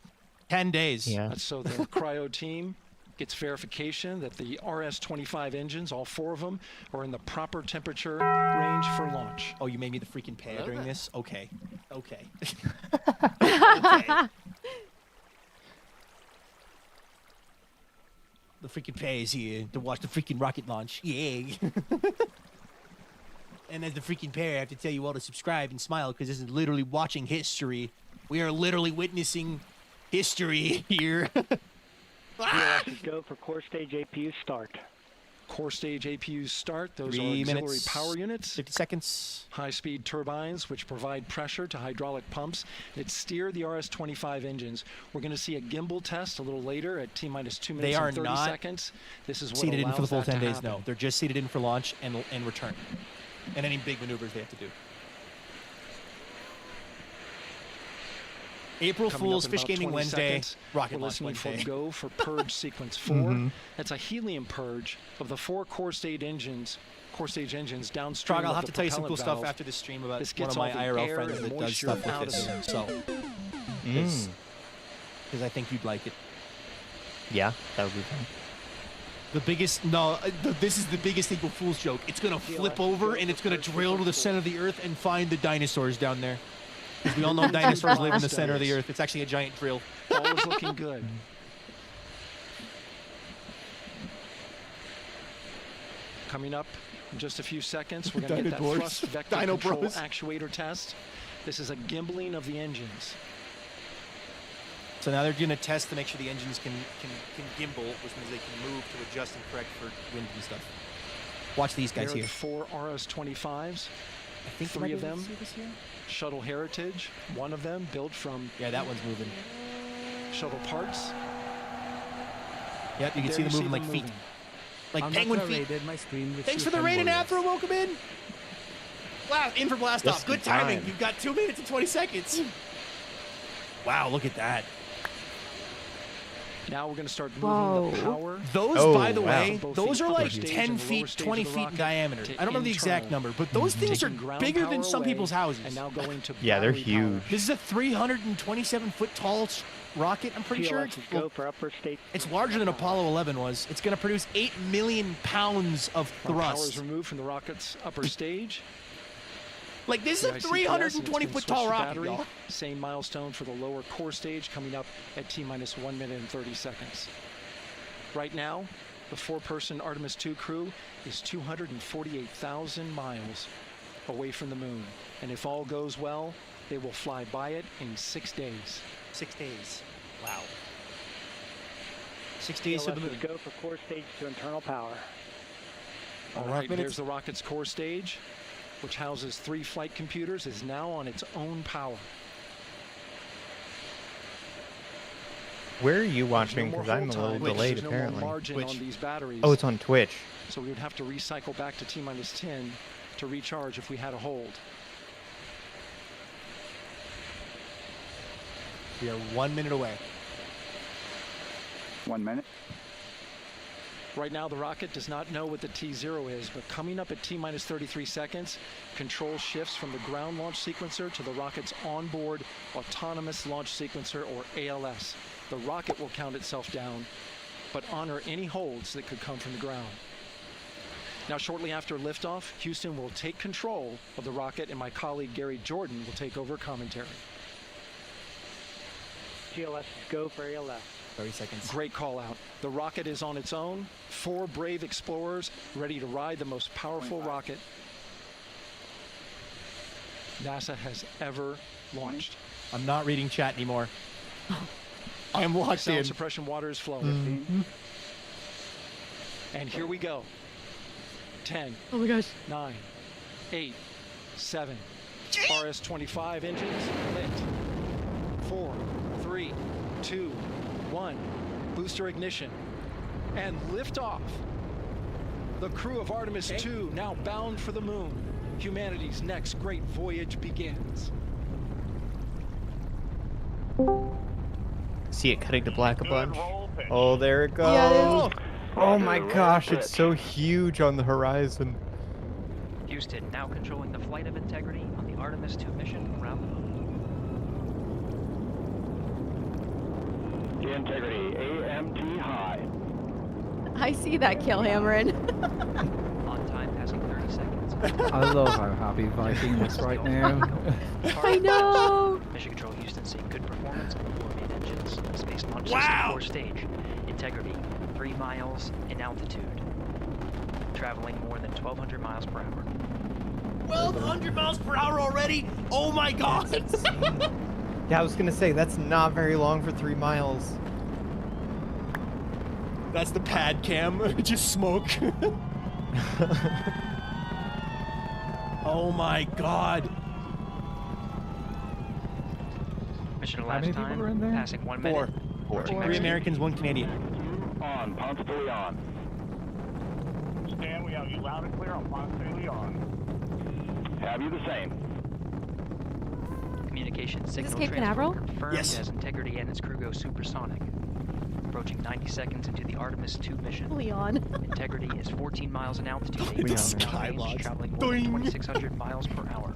Speaker 1: 10 days.
Speaker 15: Yeah.
Speaker 10: That's so the cryo team gets verification that the RS-25 engines, all 4 of them, are in the proper temperature range for launch.
Speaker 1: Oh, you made me the freaking pair during this? Okay. Okay. The freaking pay is here to watch the freaking rocket launch. Yay. And as the freaking pair, I have to tell you all to subscribe and smile because this is literally watching history. We are literally witnessing history here.
Speaker 14: Go for core stage APU start.
Speaker 10: Core stage APUs start. Those
Speaker 1: 3
Speaker 10: are auxiliary
Speaker 1: minutes,
Speaker 10: power units.
Speaker 1: 50 seconds.
Speaker 10: High-speed turbines, which provide pressure to hydraulic pumps that steer the RS-25 engines. We're going to see a gimbal test a little later at T-minus 2 minutes
Speaker 1: They are
Speaker 10: and 30
Speaker 1: not
Speaker 10: seconds. This is what
Speaker 1: seated in for the
Speaker 10: allows
Speaker 1: full
Speaker 10: that
Speaker 1: 10
Speaker 10: to
Speaker 1: days.
Speaker 10: happen.
Speaker 1: No, they're just seated in for launch and return. And any big maneuvers they have to do. April
Speaker 10: Coming
Speaker 1: Fool's
Speaker 10: up in
Speaker 1: Fish
Speaker 10: about
Speaker 1: Gaming
Speaker 10: 20
Speaker 1: Wednesday,
Speaker 10: seconds,
Speaker 1: Rocket
Speaker 10: we're
Speaker 1: Launch
Speaker 10: listening
Speaker 1: Wednesday.
Speaker 10: for go for purge sequence 4. That's a helium purge of the 4 core stage engines downstream
Speaker 1: Trog, I'll
Speaker 10: of
Speaker 1: have
Speaker 10: the
Speaker 1: to tell you some
Speaker 10: propellant
Speaker 1: cool stuff
Speaker 10: valve.
Speaker 1: after the stream about
Speaker 10: This
Speaker 1: one
Speaker 10: gets
Speaker 1: of my
Speaker 10: all the
Speaker 1: IRL
Speaker 10: air
Speaker 1: friends
Speaker 10: and
Speaker 1: that does
Speaker 10: moisture
Speaker 1: stuff
Speaker 10: out
Speaker 1: with
Speaker 10: of
Speaker 1: this.
Speaker 10: it.
Speaker 1: So, because I think you'd like it.
Speaker 15: Yeah, that would be fun.
Speaker 1: The biggest, no, this is the biggest April Fool's joke. It's going to flip over and it's going to drill to the center of the earth and find the dinosaurs down there. Because we all know dinosaurs live in the center of the earth. It's actually a giant drill.
Speaker 10: All is looking good. Coming up in just a few seconds, we're going to get that
Speaker 1: Dino
Speaker 10: thrust
Speaker 1: Dwarfs.
Speaker 10: vector
Speaker 1: Dino
Speaker 10: control
Speaker 1: Bros.
Speaker 10: actuator test. This is a gimbling of the engines.
Speaker 1: So now they're doing a test to make sure the engines can gimbal, which means they can move to adjust and correct for wind and stuff. Watch these guys
Speaker 10: There are
Speaker 1: here.
Speaker 10: the 4 RS-25s.
Speaker 1: I think
Speaker 10: 3 of them. Shuttle Heritage, 1 of them built from
Speaker 1: Yeah, that one's moving.
Speaker 10: shuttle parts.
Speaker 1: Yep, you can
Speaker 10: There
Speaker 1: see them
Speaker 10: you
Speaker 1: moving like feet. Like
Speaker 2: I'm
Speaker 1: penguin
Speaker 2: not gonna
Speaker 1: feet.
Speaker 2: raid my stream with
Speaker 1: Thanks
Speaker 2: you
Speaker 1: for the raid and
Speaker 2: warriors.
Speaker 1: Afro. Welcome in. In for blast off.
Speaker 15: Just
Speaker 1: Good
Speaker 15: in
Speaker 1: timing.
Speaker 15: time.
Speaker 1: You've got 2 minutes and 20 seconds. Wow, look at that.
Speaker 10: Now we're going to start
Speaker 12: Whoa.
Speaker 10: moving the power.
Speaker 1: Those, by the
Speaker 15: wow.
Speaker 1: way,
Speaker 10: Both
Speaker 1: those
Speaker 10: the
Speaker 1: are
Speaker 10: upper
Speaker 1: like
Speaker 10: stage
Speaker 1: 10
Speaker 10: and the lower
Speaker 1: feet,
Speaker 10: stage
Speaker 1: 20
Speaker 10: of the
Speaker 1: feet in
Speaker 10: rocket
Speaker 1: diameter.
Speaker 10: to
Speaker 1: I don't remember the exact
Speaker 10: internal.
Speaker 1: number, but those things are
Speaker 10: Taking ground
Speaker 1: bigger than
Speaker 10: power
Speaker 1: some
Speaker 10: away
Speaker 1: people's houses.
Speaker 10: And now going to
Speaker 15: Yeah, they're
Speaker 10: battery power.
Speaker 15: huge.
Speaker 1: This is a 327-foot tall rocket, I'm pretty sure.
Speaker 14: TLS go for upper state.
Speaker 1: It's larger than Apollo 11 was. It's going to produce 8 million pounds of
Speaker 10: Power is
Speaker 1: thrust.
Speaker 10: removed from the rocket's upper stage.
Speaker 1: Like, this
Speaker 10: The
Speaker 1: is a
Speaker 10: ICPS, and it's been
Speaker 1: 320-foot
Speaker 10: switched
Speaker 1: tall
Speaker 10: to
Speaker 1: rocket,
Speaker 10: battery.
Speaker 1: y'all.
Speaker 10: Same milestone for the lower core stage coming up at T-minus 1 minute and 30 seconds. Right now, the 4-person Artemis II crew is 248,000 miles away from the moon. And if all goes well, they will fly by it in 6 days.
Speaker 1: 6 days. Wow. 6 days to the moon.
Speaker 14: Go for core stage to internal power.
Speaker 10: All
Speaker 1: 1.5
Speaker 10: right,
Speaker 1: minutes.
Speaker 10: there's the rocket's core stage, which houses 3 flight computers, is now on its own power.
Speaker 15: Where are you
Speaker 10: There's
Speaker 15: watching?
Speaker 10: no more
Speaker 15: Because I'm
Speaker 10: hold
Speaker 15: a little
Speaker 10: time,
Speaker 15: delayed,
Speaker 10: there's no
Speaker 15: apparently.
Speaker 10: more margin on these batteries.
Speaker 15: Oh, it's on Twitch.
Speaker 10: So we would have to recycle back to T-minus 10 to recharge if we had a hold.
Speaker 1: We are 1 minute away.
Speaker 4: 1 minute.
Speaker 10: Right now, the rocket does not know what the T0 is, but coming up at T-minus 33 seconds, control shifts from the ground launch sequencer to the rocket's onboard autonomous launch sequencer, or ALS. The rocket will count itself down, but honor any holds that could come from the ground. Now, shortly after liftoff, Houston will take control of the rocket, and my colleague Gary Jordan will take over commentary.
Speaker 14: GLS go for ALS.
Speaker 1: 30 seconds.
Speaker 10: Great call out. The rocket is on its own. 4 brave explorers ready to ride the most powerful rocket NASA has ever launched.
Speaker 1: I'm not reading chat anymore. I'm locked
Speaker 10: Sound
Speaker 1: in.
Speaker 10: suppression water is flowing. And here we go. 10.
Speaker 12: Oh my gosh.
Speaker 10: 9, 8, 7. RS-25 engines lit. 4, 3, 2, 1. Booster ignition. And liftoff. The crew of Artemis II now bound for the moon. Humanity's next great voyage begins.
Speaker 15: See it cutting to black a bunch. Oh, there it goes.
Speaker 12: Yeah, it is.
Speaker 15: Oh my gosh, it's so huge on the horizon.
Speaker 16: Houston now controlling the flight of Integrity on the Artemis II mission around the moon.
Speaker 9: Integrity, AMT high.
Speaker 12: I see that kill hammering.
Speaker 16: On time, passing 30 seconds.
Speaker 3: I love how happy Viking is right now.
Speaker 12: I know.
Speaker 16: Mission Control Houston seeing good performance on the 4 main engines. Space Launch
Speaker 1: Wow.
Speaker 16: System 4 stage. Integrity, 3 miles in altitude. Traveling more than 1,200 miles per hour.
Speaker 1: 1,200 miles per hour already? Oh my god!
Speaker 15: Yeah, I was gonna say, that's not very long for 3 miles.
Speaker 1: That's the pad cam. Just smoke. Oh my god.
Speaker 16: Mission
Speaker 3: How
Speaker 16: elapsed
Speaker 3: many people
Speaker 16: time,
Speaker 3: were in there?
Speaker 16: passing 1
Speaker 1: Four.
Speaker 16: minute.
Speaker 1: Three Americans, 1 Canadian.
Speaker 9: On, Ponce on.
Speaker 8: Stan, we have you loud and clear on Ponce de Leon.
Speaker 9: Have you the same?
Speaker 16: Communication signal
Speaker 12: Cape
Speaker 16: transfer
Speaker 12: Canaveral?
Speaker 16: confirmed
Speaker 1: Yes.
Speaker 16: as Integrity and its crew go supersonic. Approaching 90 seconds into the Artemis II mission.
Speaker 12: Leon.
Speaker 16: Integrity is 14 miles in altitude,
Speaker 1: The
Speaker 16: 8 miles
Speaker 1: Skyblock.
Speaker 16: range, traveling more than
Speaker 1: Doing.
Speaker 16: 2,600 miles per hour.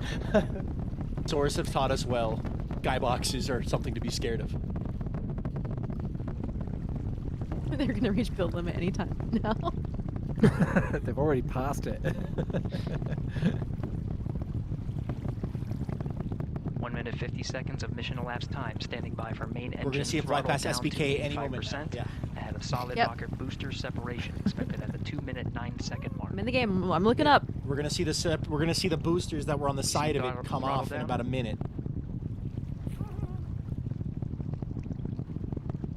Speaker 1: Source have taught us well. Skyboxes are something to be scared of.
Speaker 12: They're gonna reach build limit anytime now.
Speaker 3: They've already passed it.
Speaker 16: 1 minute 50 seconds of mission elapsed time, standing by for main engine.
Speaker 1: We're gonna see it fly past
Speaker 16: throttle down
Speaker 1: SBK
Speaker 16: to
Speaker 1: any moment.
Speaker 16: 85%,
Speaker 1: Yeah.
Speaker 16: ahead of solid
Speaker 12: Yep.
Speaker 16: rocket booster separation, expected at the 2 minute 9 second mark.
Speaker 12: I'm in the game. I'm looking up.
Speaker 1: We're gonna see the we're gonna see the boosters that were on the side of it come
Speaker 16: throttle
Speaker 1: off in
Speaker 16: down.
Speaker 1: about a minute.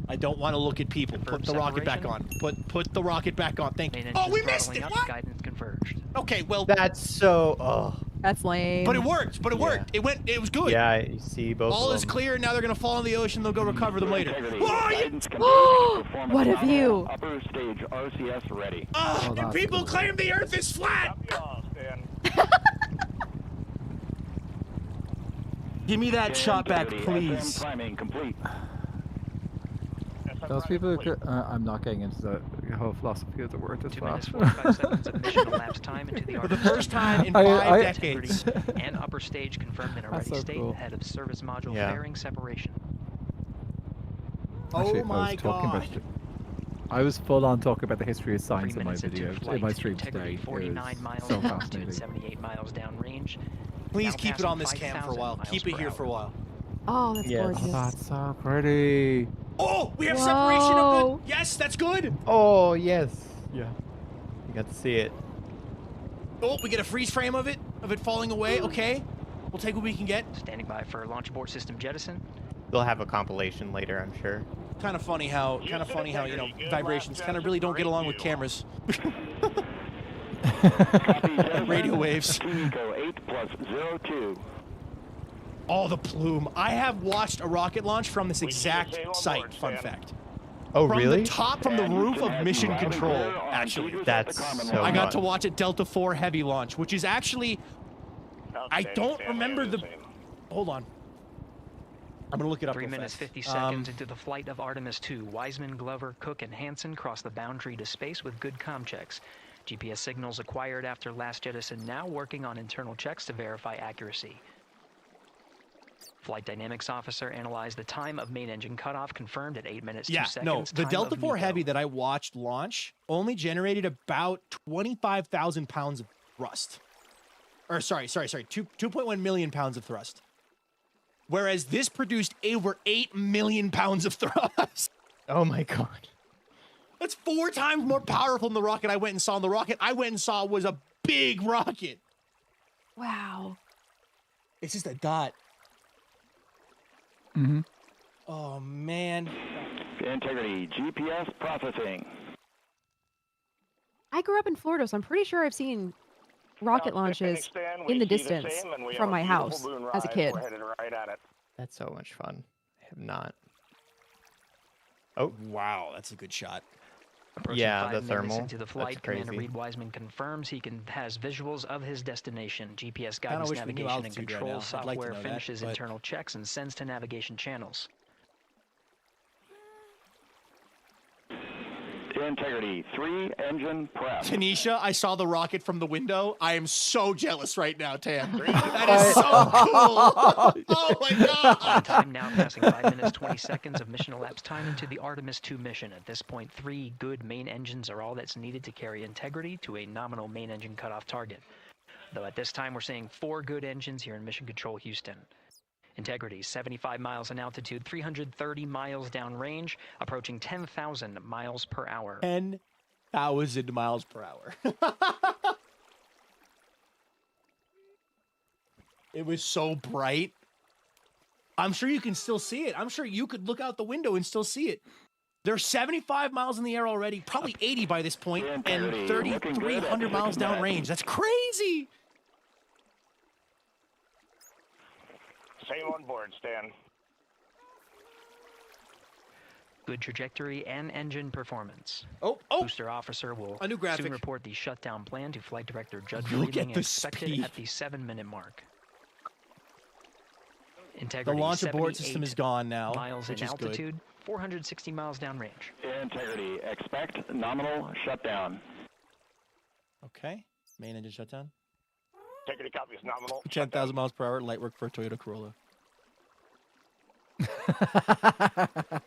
Speaker 1: I don't want to look at people. Put the rocket back on. Put the rocket back on. Thank you.
Speaker 16: Main
Speaker 1: Oh,
Speaker 16: engine
Speaker 1: we missed
Speaker 16: throttling
Speaker 1: it.
Speaker 16: up,
Speaker 1: What?
Speaker 16: guidance converged.
Speaker 1: Okay, well.
Speaker 15: That's so. Oh.
Speaker 12: That's lame.
Speaker 1: But it worked. But it worked. It went. It was good.
Speaker 15: Yeah, you see both.
Speaker 1: All
Speaker 15: of
Speaker 1: is
Speaker 15: them.
Speaker 1: clear. Now they're gonna fall in the ocean. They'll go recover them later.
Speaker 12: What a view!
Speaker 9: Upper stage RCS ready.
Speaker 1: Oh, and people claim the Earth is flat. Give me that shot back, please.
Speaker 9: Climbing complete.
Speaker 3: Those people, I'm not getting into the whole philosophy of the word as
Speaker 16: 2
Speaker 3: well.
Speaker 16: minutes 45 seconds of mission elapsed time into the
Speaker 1: For the
Speaker 16: Artemis
Speaker 1: first
Speaker 16: II
Speaker 1: time in
Speaker 16: mission.
Speaker 1: 5 decades.
Speaker 16: And upper stage confirmed in a
Speaker 3: That's
Speaker 16: ready
Speaker 3: so
Speaker 16: state
Speaker 3: cool.
Speaker 16: ahead of service module
Speaker 15: Yeah.
Speaker 16: fairing separation.
Speaker 3: Actually,
Speaker 1: Oh my god.
Speaker 3: I was full on talking about the history of
Speaker 16: 3
Speaker 3: science in my
Speaker 16: minutes into
Speaker 3: videos,
Speaker 16: flight,
Speaker 3: in my stream
Speaker 16: Integrity
Speaker 3: today.
Speaker 16: 49
Speaker 3: It
Speaker 16: miles
Speaker 3: was so
Speaker 16: in altitude,
Speaker 3: fascinating.
Speaker 16: 78 miles downrange.
Speaker 1: Please
Speaker 16: Now
Speaker 1: keep it
Speaker 16: passing
Speaker 1: on this cam for a
Speaker 16: 5,000
Speaker 1: while.
Speaker 16: miles
Speaker 1: Keep it
Speaker 16: per
Speaker 1: here
Speaker 16: hour.
Speaker 1: for a while.
Speaker 12: Oh, that's
Speaker 15: Yes.
Speaker 12: gorgeous.
Speaker 3: Oh, that's so pretty.
Speaker 1: Oh, we have separation of
Speaker 12: Whoa.
Speaker 1: the. Yes, that's good.
Speaker 15: Oh yes. Yeah. You got to see it.
Speaker 1: Oh, we get a freeze frame of it falling away. Okay, we'll take what we can get.
Speaker 16: Standing by for launch abort system jettison.
Speaker 15: They'll have a compilation later, I'm sure.
Speaker 1: Kind of funny how you know vibrations kind of really don't get along with cameras. And radio waves.
Speaker 9: Eco 8+02.
Speaker 1: Oh, the plume. I have watched a rocket launch from this exact site, fun fact.
Speaker 15: Oh,
Speaker 1: From
Speaker 15: really?
Speaker 1: the top, from the roof of Mission Control, actually.
Speaker 15: That's so
Speaker 1: I got
Speaker 15: much.
Speaker 1: to watch a Delta IV Heavy launch, which is actually, I don't remember the, hold on. I'm going to look it up
Speaker 16: 3
Speaker 1: real
Speaker 16: minutes,
Speaker 1: fast.
Speaker 16: 50 seconds into the flight of Artemis II. Wiseman, Glover, Cook, and Hansen cross the boundary to space with good comm checks. GPS signals acquired after last jettison now working on internal checks to verify accuracy. Flight Dynamics Officer analyzed the time of main engine cutoff, confirmed at 8 minutes, 2 seconds.
Speaker 1: No, the
Speaker 16: time
Speaker 1: Delta
Speaker 16: of
Speaker 1: IV
Speaker 16: MECO.
Speaker 1: Heavy that I watched launch only generated about 25,000 pounds of thrust. Or sorry, 2.1 million pounds of thrust. Whereas this produced over 8 million pounds of thrust.
Speaker 15: Oh my god.
Speaker 1: That's 4 times more powerful than the rocket I went and saw. And the rocket I went and saw was a big rocket.
Speaker 12: Wow.
Speaker 1: It's just a dot.
Speaker 3: Mm-hmm.
Speaker 1: Oh, man.
Speaker 9: Integrity, GPS processing.
Speaker 12: I grew up in Florida, so I'm pretty sure I've seen rocket launches in the distance from my house as a kid.
Speaker 8: We're headed right at it.
Speaker 15: That's so much fun. I have not. Oh.
Speaker 1: Wow, that's a good shot.
Speaker 16: Approaching
Speaker 15: Yeah,
Speaker 16: 5
Speaker 15: the
Speaker 16: minutes
Speaker 15: thermal.
Speaker 16: into the flight,
Speaker 15: That's
Speaker 16: Commander
Speaker 15: crazy.
Speaker 16: Reed Wiseman confirms he has visuals of his destination. GPS
Speaker 1: Kinda
Speaker 16: guidance,
Speaker 1: wish we knew
Speaker 16: navigation, and
Speaker 1: altitude right
Speaker 16: control
Speaker 1: now. I'd like to
Speaker 16: software
Speaker 1: know that,
Speaker 16: finishes
Speaker 1: but-
Speaker 16: internal checks and sends to navigation channels.
Speaker 9: Integrity 3 engine prep.
Speaker 1: Tanisha, I saw the rocket from the window. I am so jealous right now, Tan. That is so cool. Oh my
Speaker 16: On
Speaker 1: god.
Speaker 16: time now, passing 5 minutes 20 seconds of mission elapsed time into the Artemis II mission. At this point, 3 good main engines are all that's needed to carry Integrity to a nominal main engine cutoff target. Though at this time, we're seeing 4 good engines here in Mission Control Houston. Integrity, 75 miles in altitude, 330 miles downrange, approaching 10,000 miles per hour.
Speaker 1: 10,000 miles per hour. It was so bright. I'm sure you can still see it. I'm sure you could look out the window and still see it. They're 75 miles in the air already, probably 80 by this point, and 3,300 miles downrange. That's crazy.
Speaker 8: Same on board, Stan.
Speaker 16: Good trajectory and engine performance.
Speaker 1: Oh.
Speaker 16: Booster officer will
Speaker 1: A new graphic.
Speaker 16: soon report the shutdown plan to Flight Director Judd
Speaker 1: Look
Speaker 16: Friedling,
Speaker 1: at the
Speaker 16: expected
Speaker 1: speed.
Speaker 16: at the 7-minute mark.
Speaker 1: The
Speaker 16: Integrity,
Speaker 1: launch abort
Speaker 16: 78
Speaker 1: system is gone now,
Speaker 16: miles
Speaker 1: which
Speaker 16: in
Speaker 1: is
Speaker 16: altitude, 460 miles downrange.
Speaker 9: Integrity, expect nominal shutdown.
Speaker 1: good. Okay. Main engine shutdown.
Speaker 8: Integrity copies nominal.
Speaker 1: 10,000 miles per hour, light work for a Toyota Corolla.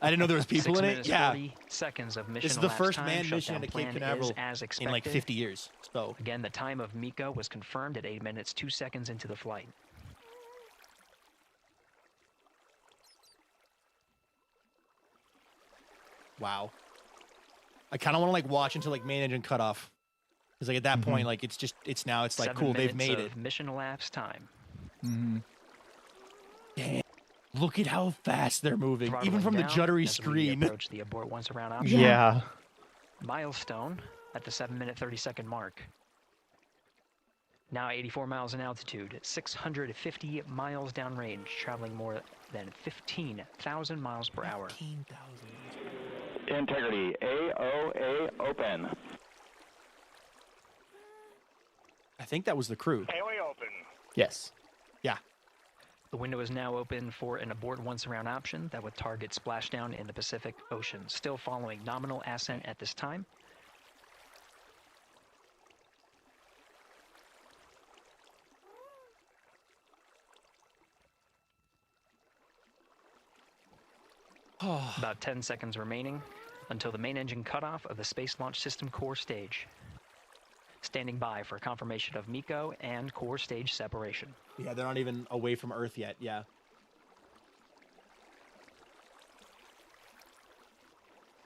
Speaker 1: I didn't know there was people
Speaker 16: 6
Speaker 1: in it.
Speaker 16: minutes,
Speaker 1: Yeah.
Speaker 16: 40 seconds of mission
Speaker 1: This is the
Speaker 16: elapsed
Speaker 1: first
Speaker 16: time.
Speaker 1: manned mission
Speaker 16: Shutdown
Speaker 1: at Cape
Speaker 16: plan is
Speaker 1: Canaveral
Speaker 16: as
Speaker 1: in
Speaker 16: expected.
Speaker 1: like 50 years. So
Speaker 16: Again, the time of MECO was confirmed at 8 minutes 2 seconds into the flight.
Speaker 1: wow. I kind of want to like watch until like main engine cut off, because like at that point, like it's like
Speaker 16: 7
Speaker 1: cool, they've
Speaker 16: minutes
Speaker 1: made
Speaker 16: of
Speaker 1: it.
Speaker 16: Mission elapsed time.
Speaker 1: Damn. Look at how fast they're moving, even
Speaker 16: Throttling
Speaker 1: from the
Speaker 16: down
Speaker 1: juddery
Speaker 16: as we
Speaker 1: screen.
Speaker 16: approach the abort once around option.
Speaker 15: Yeah.
Speaker 16: Milestone at the 7-minute 30-second mark. Now 84 miles in altitude, 650 miles downrange, traveling more than 15,000 miles per hour.
Speaker 1: 15,000.
Speaker 9: Integrity AOA open.
Speaker 1: I think that was the crew.
Speaker 8: AOA open.
Speaker 15: Yes.
Speaker 1: Yeah.
Speaker 16: The window is now open for an abort once around option that would target splashdown in the Pacific Ocean. Still following nominal ascent at this time. About 10 seconds remaining until the main engine cutoff of the Space Launch System core stage. Standing by for confirmation of MECO and core stage separation.
Speaker 1: Yeah, they're not even away from Earth yet. Yeah.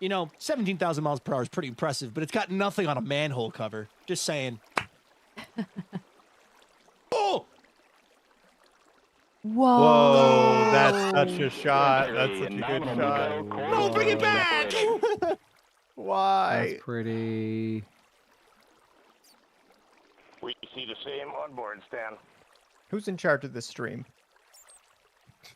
Speaker 1: You know, 17,000 miles per hour is pretty impressive, but it's got nothing on a manhole cover. Just saying. Oh!
Speaker 15: Whoa, that's such a shot. That's such a good shot.
Speaker 1: No, bring it back!
Speaker 15: Why?
Speaker 3: That's pretty.
Speaker 8: We see the same on board, Stan.
Speaker 15: Who's in charge of this stream?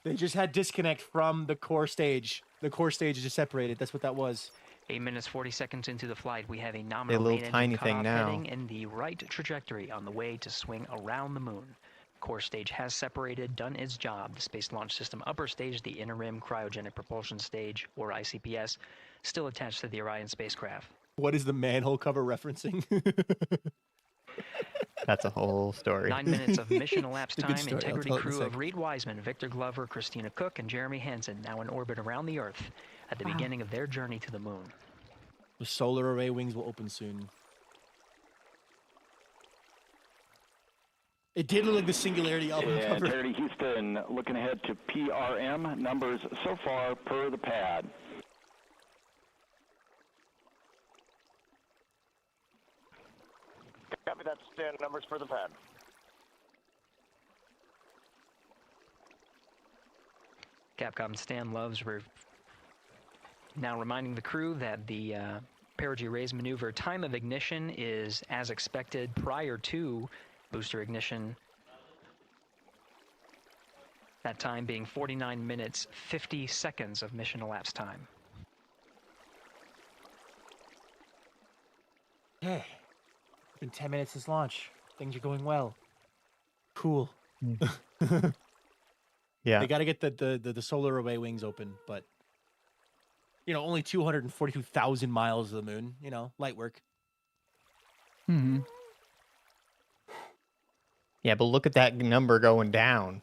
Speaker 1: They just had disconnect from the core stage. The core stage is just separated. That's what that was.
Speaker 16: 8 minutes 40 seconds into the flight, we have a nominal
Speaker 15: little
Speaker 16: main engine
Speaker 15: tiny thing
Speaker 16: cutoff
Speaker 15: now.
Speaker 16: heading in the right trajectory on the way to swing around the moon. Core stage has separated, done its job. The Space Launch System upper stage, the interim cryogenic propulsion stage, or ICPS, still attached to the Orion spacecraft.
Speaker 1: What is the manhole cover referencing?
Speaker 15: That's a whole story.
Speaker 16: 9 minutes of mission elapsed
Speaker 1: It's a good
Speaker 16: time.
Speaker 1: story. I'll
Speaker 16: Integrity
Speaker 1: tell it in a
Speaker 16: crew of
Speaker 1: sec.
Speaker 16: Reed Wiseman, Victor Glover, Christina Cook, and Jeremy Hansen now in orbit around the Earth at the beginning of their journey to the moon.
Speaker 1: The solar array wings will open soon. It did look like the Singularity album
Speaker 9: Yeah,
Speaker 1: cover.
Speaker 9: Integrity Houston looking ahead to PRM numbers so far per the pad.
Speaker 8: Copy that, Stan. Numbers for the pad.
Speaker 16: Capcom Stan Loves now reminding the crew that the perigee raise maneuver time of ignition is as expected prior to booster ignition. That time being 49 minutes, 50 seconds of mission elapsed time.
Speaker 1: Okay. It's been 10 minutes since launch. Things are going well. Cool.
Speaker 15: Yeah.
Speaker 1: They got to get the solar array wings open, but only 242,000 miles of the moon. Light work.
Speaker 3: Hmm.
Speaker 15: Yeah, but look at that number going down.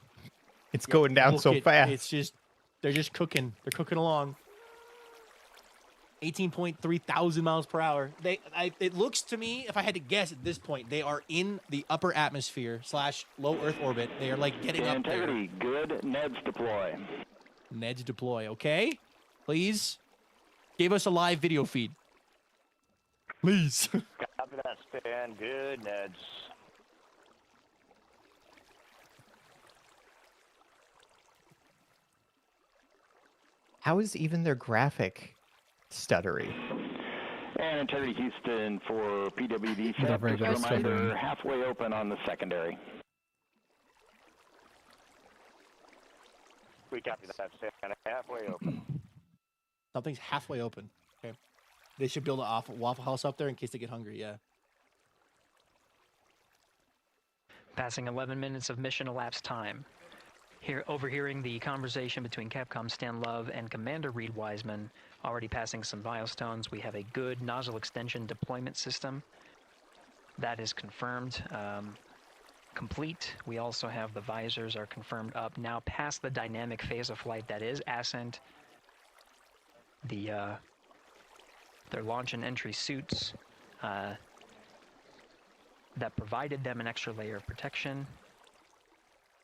Speaker 15: It's going down so fast.
Speaker 1: It's just they're just cooking. They're cooking along. 18.3 thousand miles per hour. It looks to me, if I had to guess at this point, they are in the upper atmosphere / low Earth orbit. They are like getting up there.
Speaker 9: Integrity, good. Ned's deploy.
Speaker 1: Ned's deploy. Okay, please give us a live video feed. Please.
Speaker 8: Copy that, Stan. Good, Neds.
Speaker 15: How is even their graphic stuttery?
Speaker 9: And Integrity Houston for PWD
Speaker 3: They're
Speaker 9: set.
Speaker 3: very
Speaker 9: Just a
Speaker 3: good at
Speaker 9: reminder,
Speaker 3: stuttering.
Speaker 9: halfway open on the secondary.
Speaker 8: We copy that, Stan. Halfway open.
Speaker 1: Something's halfway open. Okay. They should build a Waffle House up there in case they get hungry. Yeah.
Speaker 16: Passing 11 minutes of mission elapsed time. Here, overhearing the conversation between Capcom Stan Love and Commander Reed Wiseman, already passing some milestones. We have a good nozzle extension deployment system. That is confirmed. Complete. We also have the visors are confirmed up. Now past the dynamic phase of flight, that is ascent. Their launch and entry suits that provided them an extra layer of protection.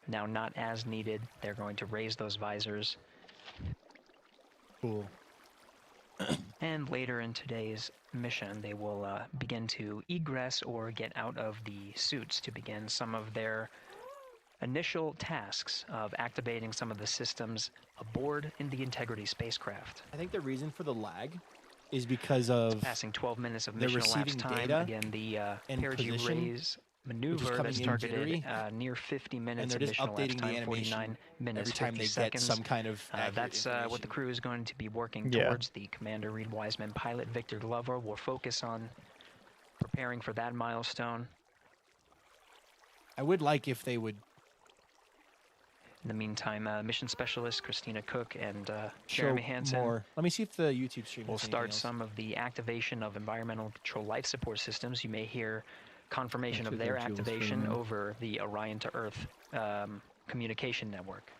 Speaker 16: Now not as needed. They're going to raise those visors.
Speaker 1: Cool.
Speaker 16: And later in today's mission, they will begin to egress or get out of the suits to begin some of their initial tasks of activating some of the systems aboard in the Integrity spacecraft.
Speaker 1: I think the reason for the lag is because of
Speaker 16: passing 12 minutes of
Speaker 1: they're
Speaker 16: mission elapsed
Speaker 1: receiving
Speaker 16: time.
Speaker 1: data
Speaker 16: Again, the
Speaker 1: and
Speaker 16: perigee
Speaker 1: position,
Speaker 16: raise maneuver
Speaker 1: coming
Speaker 16: that's
Speaker 1: in
Speaker 16: targeted
Speaker 1: jittery,
Speaker 16: near 50
Speaker 1: and
Speaker 16: minutes
Speaker 1: they're
Speaker 16: of
Speaker 1: just
Speaker 16: mission elapsed
Speaker 1: updating the
Speaker 16: time,
Speaker 1: animation
Speaker 16: 49 minutes,
Speaker 1: every time
Speaker 16: 50
Speaker 1: they
Speaker 16: seconds.
Speaker 1: get some kind of
Speaker 16: that's what the crew is going to be working
Speaker 15: Yeah.
Speaker 16: towards. The Commander Reed Wiseman, pilot Victor Glover will focus on preparing for that milestone.
Speaker 1: I would like if they would
Speaker 16: In the meantime, mission specialist Christina Cook and
Speaker 1: show
Speaker 16: Jeremy Hansen
Speaker 1: more. Let me see if the YouTube stream
Speaker 16: will
Speaker 1: has anything
Speaker 16: start
Speaker 1: else.
Speaker 16: some of the activation of environmental control life support systems. You may hear confirmation
Speaker 3: That's
Speaker 16: of
Speaker 3: what
Speaker 16: their
Speaker 3: they're dual
Speaker 16: activation
Speaker 3: streaming.
Speaker 16: over the Orion to Earth communication network.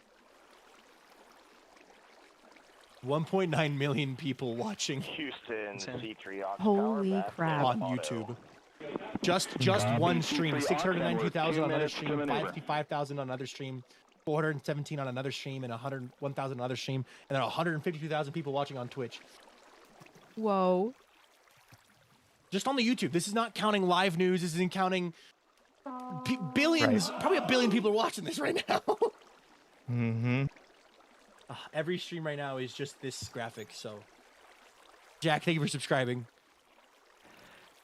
Speaker 1: 1.9 million people watching
Speaker 8: Houston, C3 Ox
Speaker 12: Holy
Speaker 8: Power, back
Speaker 12: crap.
Speaker 1: on
Speaker 8: auto.
Speaker 1: YouTube. Just one stream. 692,000 on another stream. 555,000 on another stream. 417 on another stream, and 101,000 on another stream, and then 152,000 people watching on Twitch.
Speaker 12: Whoa.
Speaker 1: Just on the YouTube. This is not counting live news. This isn't counting billions.
Speaker 15: Right.
Speaker 1: Probably a billion people are watching this right now.
Speaker 15: Mm-hmm.
Speaker 1: Every stream right now is just this graphic. So, Jack, thank you for subscribing.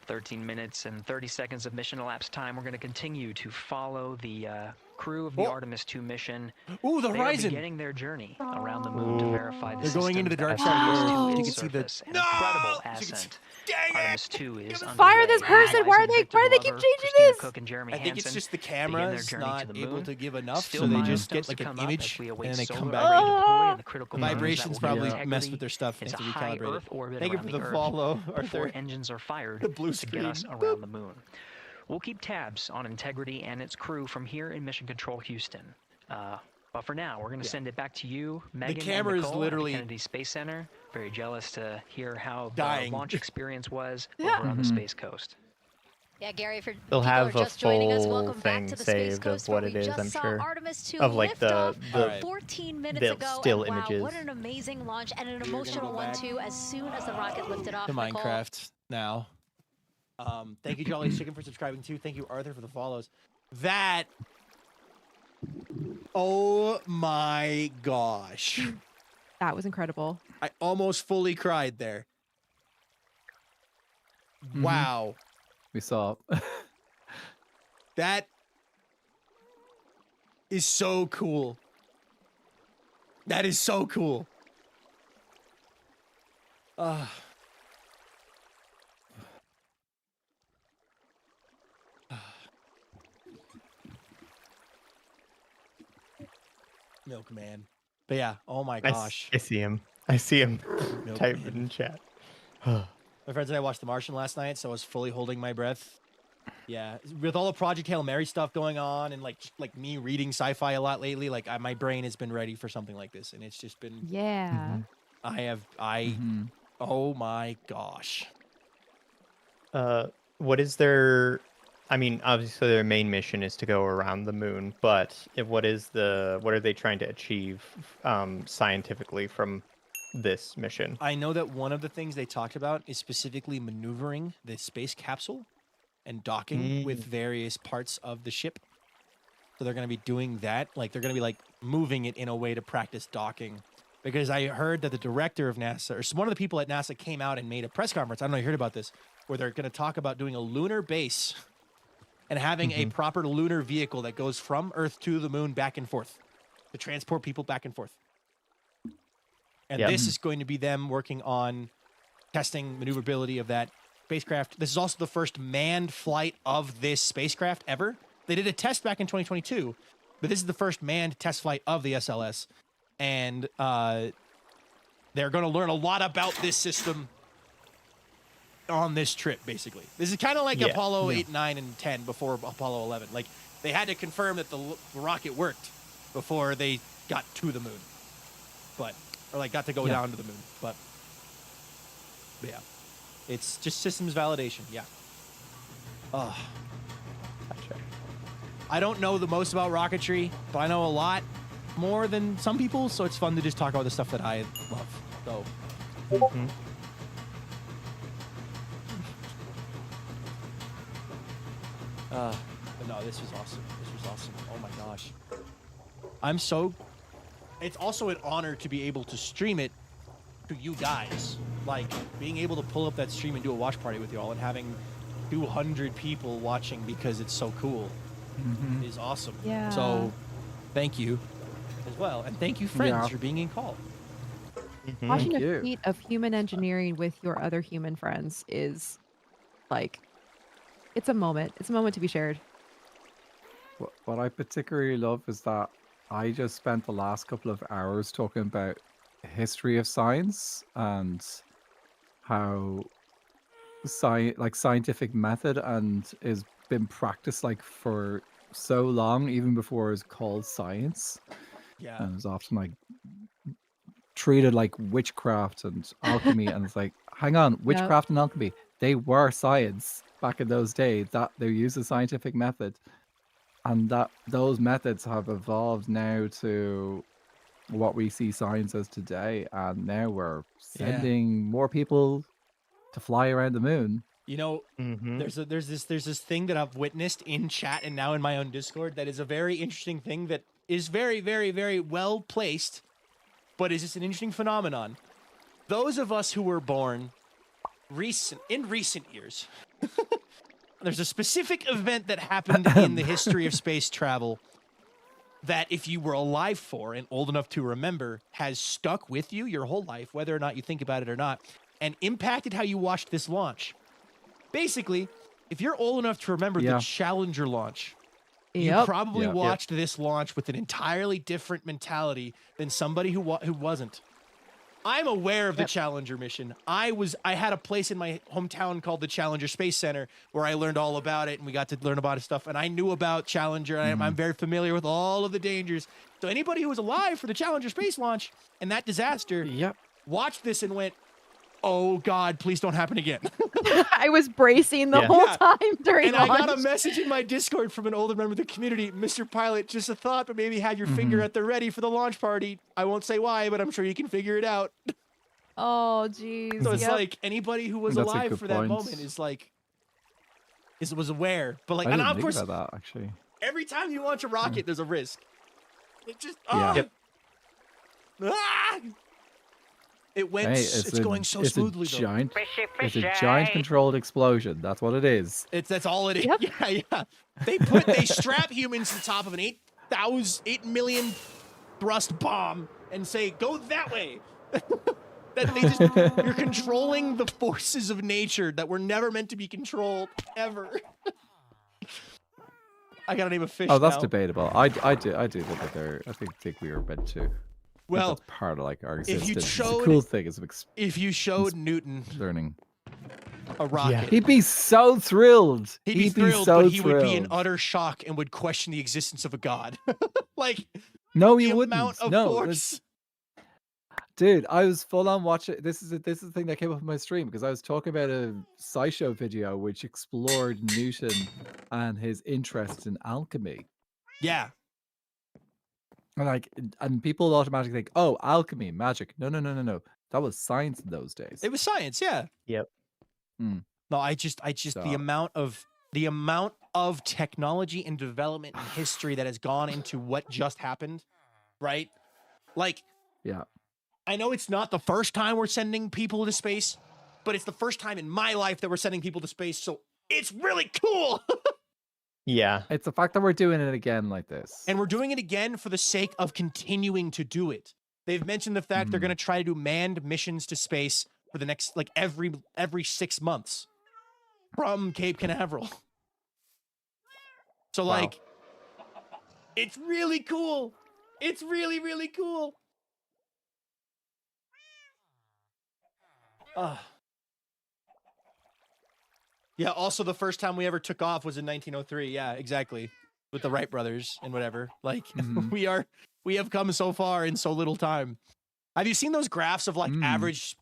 Speaker 16: 13 minutes and 30 seconds of mission elapsed time. We're going to continue to follow the crew of the Artemis II mission.
Speaker 1: Ooh, the
Speaker 16: They are
Speaker 1: horizon.
Speaker 16: beginning their journey around the moon to verify the
Speaker 1: They're going into the dark
Speaker 16: systems
Speaker 1: side of
Speaker 16: that
Speaker 1: the
Speaker 16: are
Speaker 1: Earth.
Speaker 16: to
Speaker 1: You
Speaker 16: its
Speaker 1: can see the
Speaker 16: surface. An incredible ascent.
Speaker 1: Dang
Speaker 16: Artemis II is
Speaker 12: Fire this
Speaker 16: underway.
Speaker 12: person! Why are they
Speaker 16: Victor
Speaker 12: keep
Speaker 16: Glover,
Speaker 12: changing
Speaker 16: Christina
Speaker 12: this?
Speaker 16: Cook and Jeremy
Speaker 1: I think it's
Speaker 16: Hansen
Speaker 1: just the
Speaker 16: begin their
Speaker 1: camera's
Speaker 16: journey
Speaker 1: not
Speaker 16: to the
Speaker 1: able
Speaker 16: moon.
Speaker 1: to give enough,
Speaker 16: Still
Speaker 1: so they just
Speaker 16: milestones
Speaker 1: get like
Speaker 16: to
Speaker 1: an
Speaker 16: come up
Speaker 1: image
Speaker 16: as we
Speaker 1: and
Speaker 16: await
Speaker 1: then they
Speaker 16: solar
Speaker 1: come
Speaker 16: array
Speaker 1: back.
Speaker 16: deploy and the critical
Speaker 1: The
Speaker 16: components that
Speaker 1: vibrations
Speaker 16: will give
Speaker 1: probably
Speaker 16: integrity
Speaker 1: mess with their stuff.
Speaker 16: into
Speaker 1: They have to
Speaker 16: high
Speaker 1: recalibrate
Speaker 16: Earth
Speaker 1: it.
Speaker 16: orbit
Speaker 1: Thank you
Speaker 16: around
Speaker 1: for
Speaker 16: the
Speaker 1: the
Speaker 16: Earth
Speaker 1: follow,
Speaker 16: before
Speaker 1: Arthur.
Speaker 16: engines are fired
Speaker 1: The blue
Speaker 16: to get us
Speaker 1: screen.
Speaker 16: around the moon. We'll keep tabs on Integrity and its crew from here in Mission Control Houston. But for now, we're going to send it back to you, Megan
Speaker 1: camera
Speaker 16: and
Speaker 1: is
Speaker 16: Nicole
Speaker 1: literally
Speaker 16: at the Kennedy Space Center. Very jealous to hear how
Speaker 1: dying.
Speaker 16: the launch experience was
Speaker 12: Yeah.
Speaker 16: over on the Space Coast.
Speaker 17: Yeah, Gary, for
Speaker 15: They'll
Speaker 17: people
Speaker 15: have
Speaker 17: who are
Speaker 15: a
Speaker 17: just joining us,
Speaker 15: full
Speaker 17: welcome back
Speaker 15: thing
Speaker 17: to the Space
Speaker 15: saved
Speaker 17: Coast
Speaker 15: of what
Speaker 17: where
Speaker 15: it
Speaker 17: we
Speaker 15: is,
Speaker 17: just
Speaker 15: I'm
Speaker 17: saw
Speaker 15: sure.
Speaker 17: Artemis II
Speaker 15: Of like
Speaker 17: liftoff
Speaker 15: the
Speaker 17: 14 minutes
Speaker 15: the
Speaker 17: ago.
Speaker 15: still
Speaker 17: and wow,
Speaker 15: images.
Speaker 17: what an amazing launch and an emotional one too. As soon as the rocket lifted off,
Speaker 1: To
Speaker 17: Nicole.
Speaker 1: Minecraft now. Thank you, Jolly's Chicken, for subscribing too. Thank you, Arthur, for the follows. That. Oh my gosh.
Speaker 12: That was incredible.
Speaker 1: I almost fully cried there. Wow.
Speaker 3: We saw.
Speaker 1: That is so cool. That is so cool. Milkman. But yeah, oh my gosh.
Speaker 18: I see him. I see him
Speaker 1: Milkman.
Speaker 18: type in chat.
Speaker 1: My friends and I watched The Martian last night, so I was fully holding my breath. Yeah, with all the Project Hail Mary stuff going on, and like me reading sci-fi a lot lately, like my brain has been ready for something like this, and it's just been.
Speaker 12: Yeah.
Speaker 1: Oh my gosh.
Speaker 18: What is their? I mean, obviously their main mission is to go around the moon, but what are they trying to achieve scientifically from this mission?
Speaker 1: I know that one of the things they talked about is specifically maneuvering the space capsule and docking with various parts of the ship. So they're going to be doing that. Like they're going to be like moving it in a way to practice docking. Because I heard that the director of NASA, or one of the people at NASA came out and made a press conference. I don't know if you heard about this, where they're going to talk about doing a lunar base and having a proper lunar vehicle that goes from Earth to the moon back and forth to transport people back and forth. And this is going to be them working on testing maneuverability of that spacecraft. This is also the first manned flight of this spacecraft ever. They did a test back in 2022, but this is the first manned test flight of the SLS. And they're going to learn a lot about this system on this trip, basically. This is kind of like Apollo 8, 9, and 10 before Apollo 11. Like, they had to confirm that the rocket worked before they got to the moon. Or like got to go down to the moon. But yeah, it's just systems validation. Yeah. Oh. I don't know the most about rocketry, but I know a lot more than some people, so it's fun to just talk about the stuff that I love. So. But no, this was awesome. This was awesome. Oh my gosh. It's also an honor to be able to stream it to you guys. Like, being able to pull up that stream and do a watch party with you all and having 200 people watching because it's so cool is awesome.
Speaker 12: Yeah.
Speaker 1: So, thank you as well. And thank you, friends, for being in call.
Speaker 12: Watching a feat of human engineering with your other human friends is, like, it's a moment. It's a moment to be shared.
Speaker 3: What I particularly love is that I just spent the last couple of hours talking about history of science and how scientific method and is been practiced like for so long, even before it was called science.
Speaker 1: Yeah.
Speaker 3: And it's often like treated like witchcraft and alchemy, and it's like, hang on, witchcraft and alchemy, they were science back in those days. That they used a scientific method. And that those methods have evolved now to what we see science as today, and now we're sending more people to fly around the moon.
Speaker 1: You know, there's this thing that I've witnessed in chat and now in my own Discord that is a very interesting thing that is very, very, very well placed, but is just an interesting phenomenon. Those of us who were born in recent years. There's a specific event that happened in the history of space travel that if you were alive for and old enough to remember has stuck with you your whole life, whether or not you think about it or not, and impacted how you watched this launch. Basically, if you're old enough to remember the Challenger launch, you probably watched this launch with an entirely different mentality than somebody who wasn't. I'm aware of the Challenger mission. I had a place in my hometown called the Challenger Space Center where I learned all about it, and we got to learn about his stuff. And I knew about Challenger. And I'm very familiar with all of the dangers. So anybody who was alive for the Challenger space launch and that disaster watched this and went, "Oh God, please don't happen again."
Speaker 12: I was bracing the whole time during launch.
Speaker 1: I got a message in my Discord from an older member of the community, "Mr. Pilot, just a thought, but maybe have your finger at the ready for the launch party. I won't say why, but I'm sure you can figure it out."
Speaker 12: Oh, geez.
Speaker 1: So it's like anybody who was alive for that moment is like, was aware. But like,
Speaker 3: I
Speaker 1: and
Speaker 3: didn't
Speaker 1: of
Speaker 3: think
Speaker 1: course,
Speaker 3: about that, actually.
Speaker 1: every time you launch a rocket, there's a risk. It just, It went. It's going so smoothly though.
Speaker 3: It's a giant controlled explosion. That's what it is.
Speaker 1: That's all it is. Yeah. They strap humans to the top of an 8 million thrust bomb and say, "Go that way." You're controlling the forces of nature that were never meant to be controlled ever. I gotta name a fish.
Speaker 3: Oh, that's
Speaker 1: now.
Speaker 3: debatable. I do think that they're. I think we were meant to.
Speaker 1: Well,
Speaker 3: that's part of like our
Speaker 1: if
Speaker 3: existence.
Speaker 1: you
Speaker 3: It's
Speaker 1: showed,
Speaker 3: a cool thing. It's
Speaker 1: if you showed Newton
Speaker 3: learning
Speaker 1: a rocket,
Speaker 3: he'd be so thrilled.
Speaker 1: He'd be thrilled,
Speaker 3: so
Speaker 1: but he would be in
Speaker 3: thrilled.
Speaker 1: utter shock and would question the existence of a god. Like,
Speaker 3: no,
Speaker 1: the
Speaker 3: he wouldn't.
Speaker 1: amount of
Speaker 3: No,
Speaker 1: force.
Speaker 3: dude, I was full on watching. This is the thing that came up in my stream because I was talking about a SciShow video which explored Newton and his interest in alchemy.
Speaker 1: Yeah.
Speaker 3: And people automatically think, oh, alchemy, magic. No. That was science in those days.
Speaker 1: It was science, yeah.
Speaker 18: Yep.
Speaker 3: Mm.
Speaker 1: No, I just the amount of technology and development and history that has gone into what just happened, right? Like,
Speaker 3: yeah.
Speaker 1: I know it's not the first time we're sending people to space, but it's the first time in my life that we're sending people to space, so it's really cool.
Speaker 18: Yeah.
Speaker 3: It's the fact that we're doing it again like this.
Speaker 1: And we're doing it again for the sake of continuing to do it. They've mentioned the fact they're going to try to do manned missions to space for the next, like, every 6 months from Cape Canaveral. So, like, it's really cool. It's really, really cool. Yeah, also the first time we ever took off was in 1903. Yeah, exactly. With the Wright brothers and whatever. Like, we have come so far in so little time. Have you seen those graphs of like average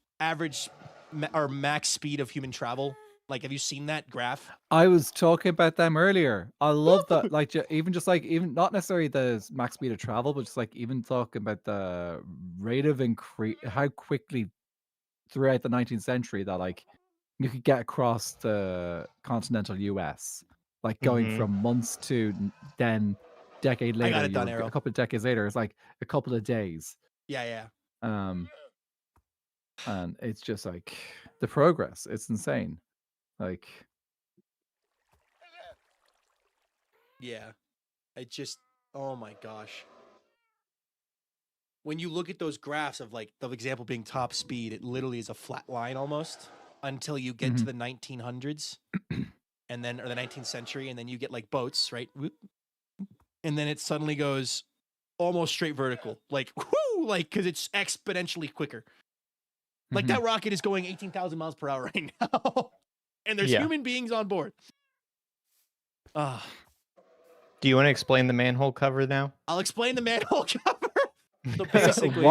Speaker 1: or max speed of human travel? Like, have you seen that graph?
Speaker 3: I was talking about them earlier. I love that. Like, even not necessarily the max speed of travel, but just like even talking about the rate of increase, how quickly throughout the 19th century that like you could get across the continental US, like going from months to then decade later.
Speaker 1: I got it done, Arrow.
Speaker 3: A couple of decades later, it's like a couple of days.
Speaker 1: Yeah.
Speaker 3: And it's just like the progress. It's insane. Like,
Speaker 1: yeah, it just, oh my gosh. When you look at those graphs of like the example being top speed, it literally is a flat line almost until you get to the 1900s and then, or the 19th century. And then you get like boats, right? And then it suddenly goes almost straight vertical, like, whoo, like, cause it's exponentially quicker. Like that rocket is going 18,000 miles per hour right now. And there's human beings on board.
Speaker 18: Do you want to explain the manhole cover now?
Speaker 1: I'll explain the manhole cover. So basically,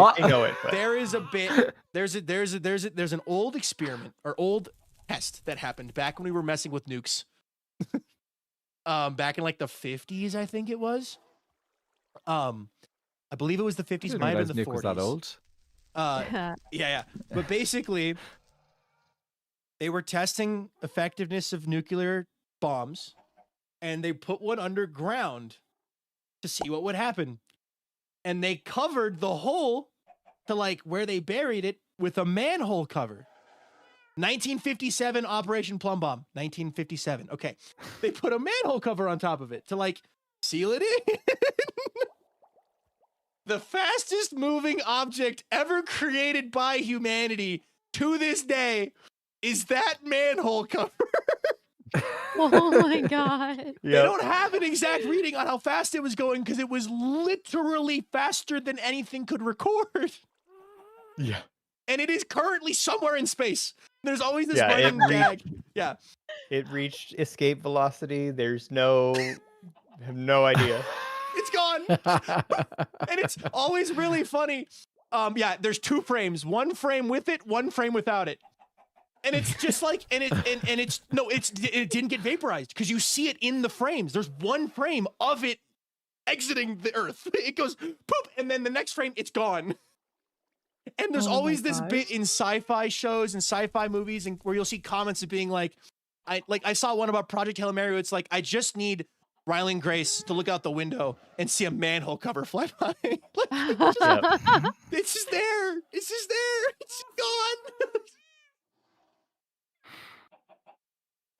Speaker 1: there's an old experiment or old test that happened back when we were messing with nukes. Back in like the 50s, I think it was. I believe it was the 50s, might have been the 40s.
Speaker 3: Was that old?
Speaker 1: Yeah. But basically, they were testing effectiveness of nuclear bombs, and they put one underground to see what would happen. And they covered the hole to like where they buried it with a manhole cover. 1957 Operation Plum Bomb. 1957. Okay. They put a manhole cover on top of it to like seal it in. The fastest moving object ever created by humanity to this day is that manhole cover.
Speaker 12: Oh my god.
Speaker 1: They don't have an exact reading on how fast it was going because it was literally faster than anything could record.
Speaker 18: Yeah.
Speaker 1: And it is currently somewhere in space. There's always this running gag. Yeah.
Speaker 18: It reached escape velocity. There's I have no idea.
Speaker 1: It's gone. And it's always really funny. There's 2 frames. 1 frame with it, 1 frame without it. And it's just like, it didn't get vaporized because you see it in the frames. There's 1 frame of it exiting the Earth. It goes poop, and then the next frame, it's gone. And there's always this bit in sci-fi shows and sci-fi movies and where you'll see comments of being like, I saw one about Project Hail Mary. It's like, I just need Ryland Grace to look out the window and see a manhole cover fly by. It's just there. It's just there. It's gone.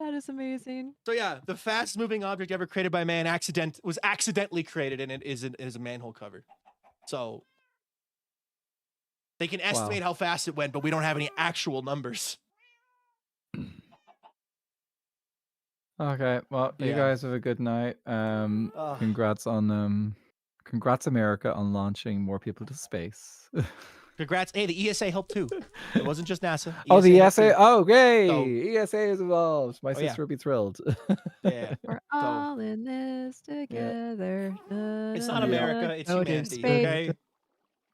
Speaker 12: That is amazing.
Speaker 1: So yeah, the fastest moving object ever created by man was accidentally created, and it is a manhole cover. So they can estimate how fast it went, but we don't have any actual numbers.
Speaker 3: Okay, well, you
Speaker 1: Yeah.
Speaker 3: guys have a good night. Congrats America on launching more people to space.
Speaker 1: Congrats. Hey, the ESA helped too. It wasn't just NASA.
Speaker 3: Oh, the
Speaker 1: helped
Speaker 3: ESA.
Speaker 1: too.
Speaker 3: Oh, great.
Speaker 1: So,
Speaker 3: ESA is involved. My
Speaker 1: Oh, yeah.
Speaker 3: sister would be thrilled.
Speaker 1: yeah.
Speaker 12: We're all in this together.
Speaker 1: It's not America, it's
Speaker 12: Go to
Speaker 1: humanity.
Speaker 12: space.
Speaker 1: Okay.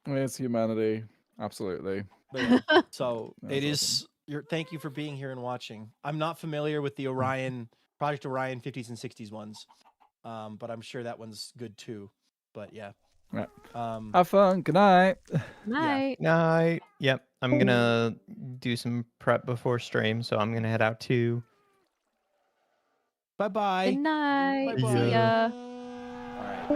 Speaker 3: It's humanity. Absolutely.
Speaker 1: But yeah, so
Speaker 3: That's
Speaker 1: it is. Thank you for being here and watching. I'm not familiar with the Orion Project Orion 50s and 60s ones, but I'm sure that one's good too. But yeah.
Speaker 3: Right.
Speaker 1: Um,
Speaker 3: Have fun. Good night.
Speaker 12: Night.
Speaker 18: Night. Yep. I'm gonna do some prep before stream, so I'm gonna head out too.
Speaker 1: Bye bye.
Speaker 12: Good night.
Speaker 1: Bye-bye.
Speaker 12: See ya.
Speaker 1: All right.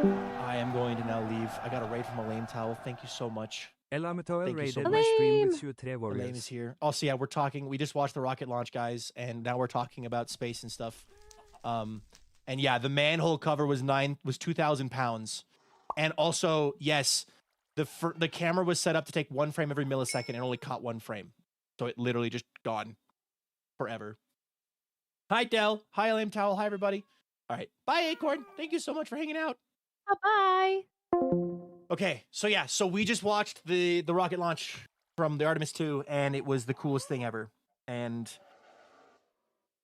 Speaker 1: I am going to now leave. I got a raid from Elaine Towel. Thank you so much.
Speaker 2: Elamatoil
Speaker 1: Thank you so
Speaker 2: raided
Speaker 1: much.
Speaker 2: my stream with you today,
Speaker 1: Elaine is
Speaker 2: warriors.
Speaker 1: here. Also, yeah, we're talking. We just watched the rocket launch, guys, and now we're talking about space and stuff. And yeah, the manhole cover was 2,000 pounds, and also yes, the camera was set up to take 1 frame every millisecond and only caught 1 frame, so it literally just gone forever. Hi Dell. Hi Elaine Towel. Hi everybody. All right, bye Acorn. Thank you so much for hanging out.
Speaker 12: Bye-bye.
Speaker 1: Okay, so yeah, so we just watched the rocket launch from the Artemis II, and it was the coolest thing ever. And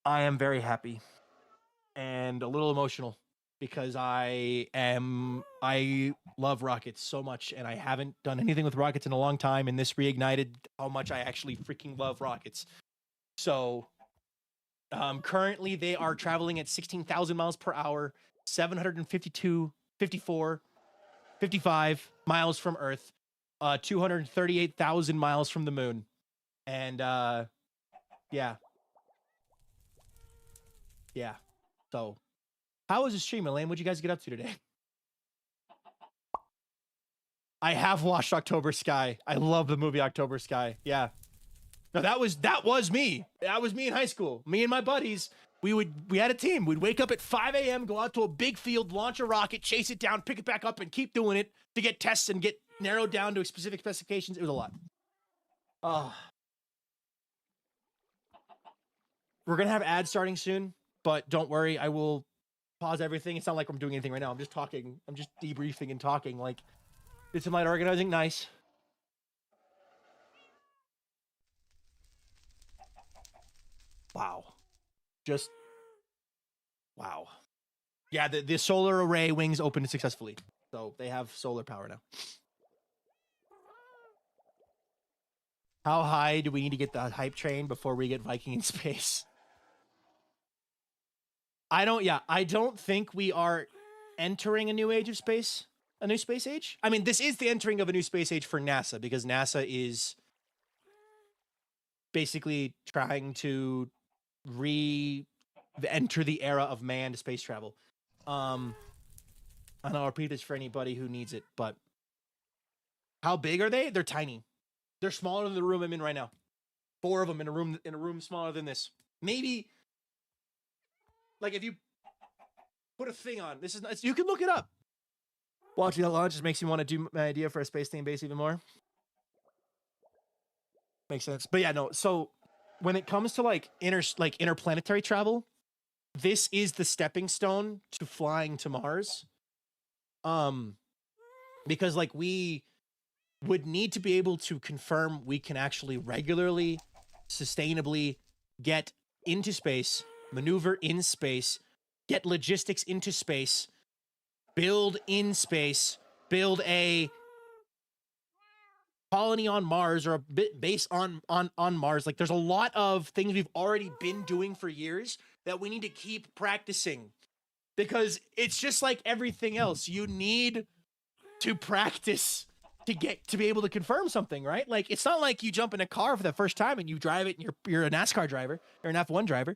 Speaker 1: I am very happy and a little emotional because I love rockets so much, and I haven't done anything with rockets in a long time, and this reignited how much I actually freaking love rockets. So currently they are traveling at 16,000 miles per hour, 55 miles from Earth, 238,000 miles from the moon. And yeah. So how was the stream, Elaine? What'd you guys get up to today? I have watched October Sky. I love the movie October Sky. Yeah. No, that was me. That was me in high school. Me and my buddies. We had a team. We'd wake up at 5 a.m., go out to a big field, launch a rocket, chase it down, pick it back up, and keep doing it to get tests and get narrowed down to specific specifications. It was a lot. We're going to have ads starting soon, but don't worry. I will pause everything. It's not like I'm doing anything right now. I'm just talking. I'm just debriefing and talking. Like, did some light organizing. Nice. Wow. Just wow. Yeah, the solar array wings opened successfully. So they have solar power now. How high do we need to get the hype train before we get Viking in space? I don't think we are entering a new age of space, a new space age. I mean, this is the entering of a new space age for NASA because NASA is basically trying to enter the era of manned space travel. And I'll repeat this for anybody who needs it, but how big are they? They're tiny. They're smaller than the room I'm in right now. 4 of them in a room smaller than this. Maybe, like, if you put a thing on, this is not, you can look it up. Watching that launch just makes me want to do my idea for a space theme base even more. Makes sense. But yeah, no. So when it comes to like interplanetary travel, this is the stepping stone to flying to Mars. Because like we would need to be able to confirm we can actually regularly, sustainably get into space, maneuver in space, get logistics into space, build in space, build a colony on Mars or a base on Mars. Like there's a lot of things we've already been doing for years that we need to keep practicing because it's just like everything else. You need to practice to be able to confirm something, right? Like it's not like you jump in a car for the first time and you drive it and you're a NASCAR driver or an F1 driver.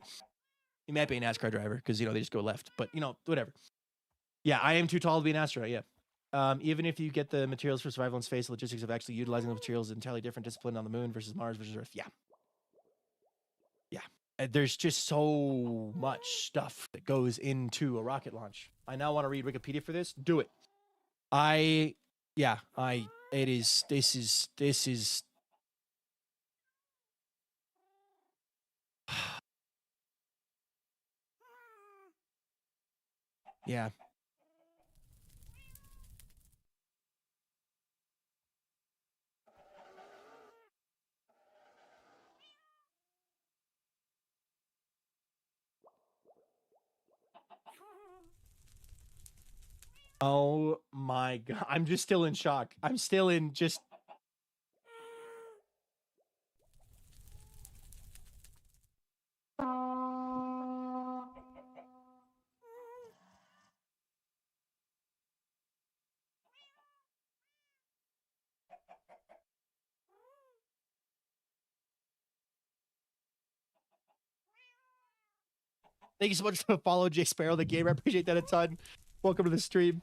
Speaker 1: You might be a NASCAR driver because, they just go left, but, whatever. Yeah, I am too tall to be an astronaut, yeah. Even if you get the materials for survival in space, the logistics of actually utilizing the materials is an entirely different discipline on the moon versus Mars versus Earth. Yeah. There's just so much stuff that goes into a rocket launch. I now want to read Wikipedia for this. Do it. This is Yeah. Oh my god. I'm just still in shock. I'm still in just... Thank you so much for the follow, Jay Sparrow, the gamer. I appreciate that a ton. Welcome to the stream.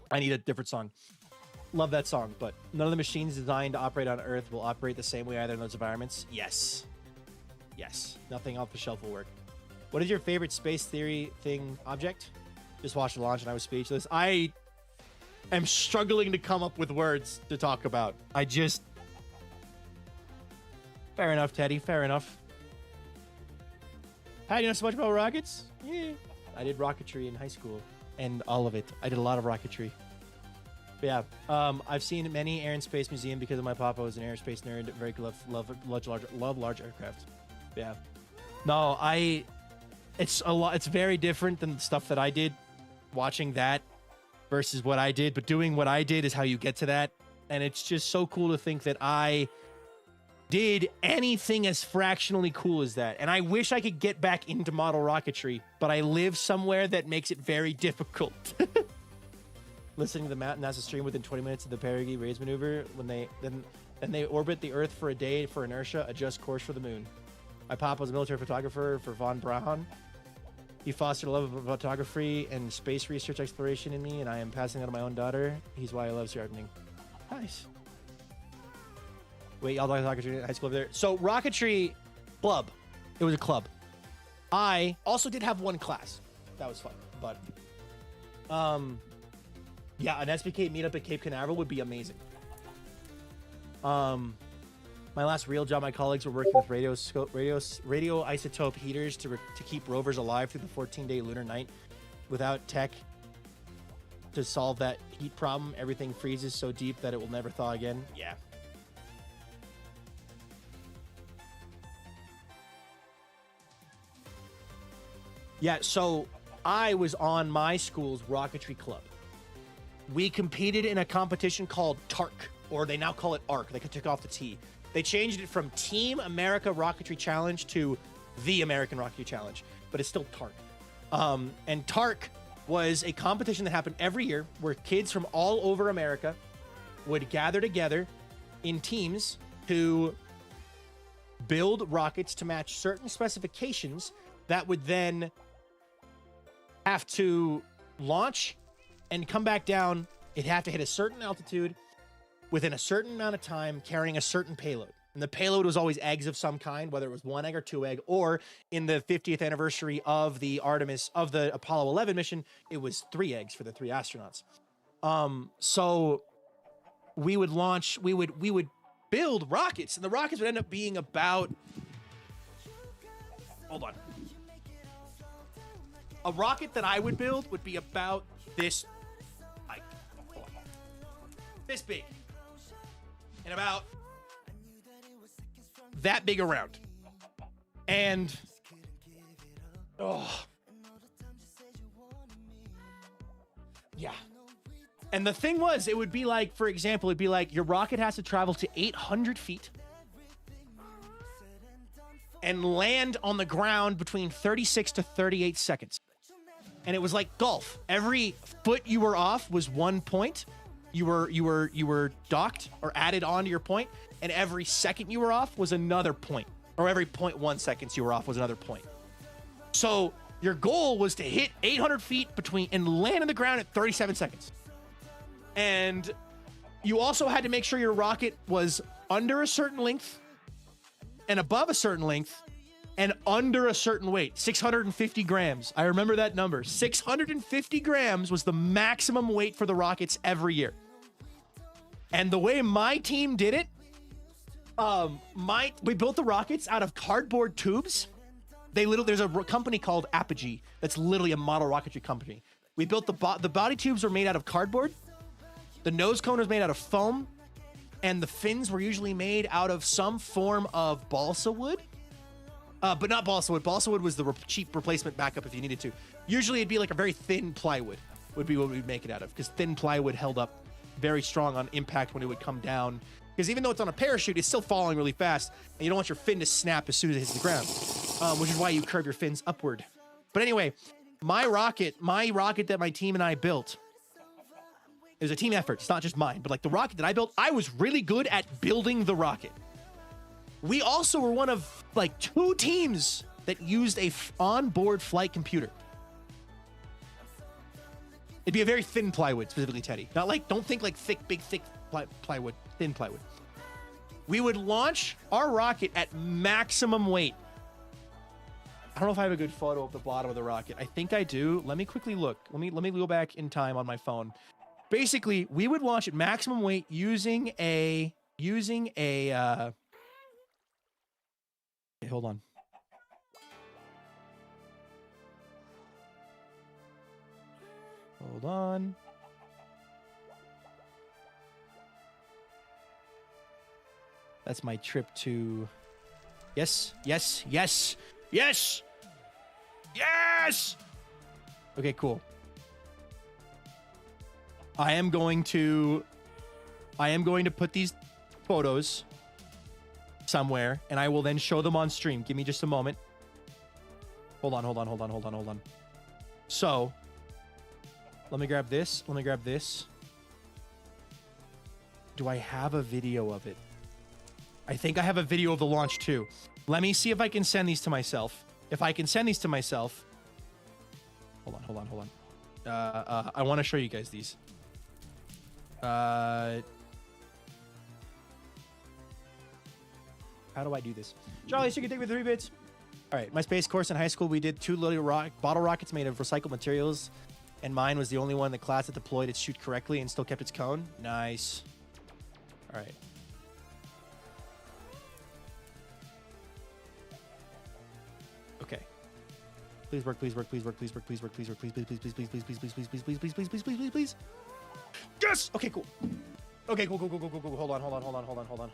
Speaker 1: I need a different song. Love that song, but none of the machines designed to operate on Earth will operate the same way either in those environments. Yes. Yes. Nothing off the shelf will work. What is your favorite space theory thing object? Just watched the launch and I was speechless. I am struggling to come up with words to talk about. I just... Fair enough, Teddy. Fair enough. How do you know so much about rockets? Yeah. I did rocketry in high school. And all of it. I did a lot of rocketry. But yeah. I've seen many Air and Space Museum because of my papa was an aerospace nerd. Very love large aircraft. But yeah. No, it's a lot. It's very different than the stuff that I did. Watching that versus what I did. But doing what I did is how you get to that. And it's just so cool to think that I did anything as fractionally cool as that. And I wish I could get back into model rocketry, but I live somewhere that makes it very difficult. Listening to the Matt and NASA stream within 20 minutes of the perigee raise maneuver, when they orbit the Earth for a day for inertia, adjust course for the moon. My papa was a military photographer for von Braun. He fostered a love of photography and space research exploration in me, and I am passing that on my own daughter. He's why I love gardening. Nice. Wait, y'all like rocketry at high school over there? So rocketry club. It was a club. I also did have one class. That was fun. But yeah, an SBK meetup at Cape Canaveral would be amazing. My last real job, my colleagues were working with radio isotope heaters to keep rovers alive through the 14-day lunar night. Without tech to solve that heat problem, everything freezes so deep that it will never thaw again. Yeah. Yeah, so I was on my school's rocketry club. We competed in a competition called TARC, or they now call it ARC. They took off the T. They changed it from Team America Rocketry Challenge to the American Rocketry Challenge, but it's still TARC. And TARC was a competition that happened every year where kids from all over America would gather together in teams to build rockets to match certain specifications that would then have to launch and come back down. It'd have to hit a certain altitude within a certain amount of time, carrying a certain payload. And the payload was always eggs of some kind, whether it was 1 egg or 2 egg, or in the 50th anniversary of the Apollo 11 mission, it was 3 eggs for the 3 astronauts. So we would launch, we would build rockets, and the rockets would end up being about, hold on. A rocket that I would build would be about this, like, this big, and about that big around. And, oh, yeah. And the thing was, it would be like, for example, it'd be like your rocket has to travel to 800 feet and land on the ground between 36 to 38 seconds. And it was like golf. Every foot you were off was 1 point. You were docked or added onto your point, and every second you were off was another point. Or every 0.1 seconds you were off was another point. So your goal was to hit 800 feet and land on the ground at 37 seconds. And you also had to make sure your rocket was under a certain length and above a certain length and under a certain weight, 650 grams. I remember that number. 650 grams was the maximum weight for the rockets every year. And the way my team did it, we built the rockets out of cardboard tubes There's a company called Apogee that's literally a model rocketry company. We built the body tubes were made out of cardboard. The nose cone was made out of foam. And the fins were usually made out of some form of balsa wood. But not balsa wood. Balsa wood was the cheap replacement backup if you needed to. Usually it'd be like a very thin plywood would be what we'd make it out of, because thin plywood held up very strong on impact when it would come down. Because even though it's on a parachute, it's still falling really fast, and you don't want your fin to snap as soon as it hits the ground, which is why you curve your fins upward. But anyway, my rocket that my team and I built, it was a team effort. It's not just mine, but like the rocket that I built, I was really good at building the rocket. We also were one of like 2 teams that used a onboard flight computer. It'd be a very thin plywood, specifically Teddy. Not like, don't think like thick, big, thick plywood, thin plywood. We would launch our rocket at maximum weight. I don't know if I have a good photo of the bottom of the rocket. I think I do. Let me quickly look. Let me go back in time on my phone. Basically, we would launch at maximum weight using a okay, hold on. Hold on. That's my trip to... Yes. Okay, cool. I am going to put these photos somewhere, and I will then show them on stream. Give me just a moment. Hold on. So, let me grab this. Do I have a video of it? I think I have a video of the launch too. Let me see if I can send these to myself. If I can send these to myself. Hold on. I want to show you guys these. How do I do this? Charlie, so you can take me 3 bits. All right, my space course in high school, we did 2 little bottle rockets made of recycled materials, and mine was the only one in the class that deployed its chute correctly and still kept its cone. Nice. All right. Okay. Please work. Please. Yes! Okay, cool. Okay, cool.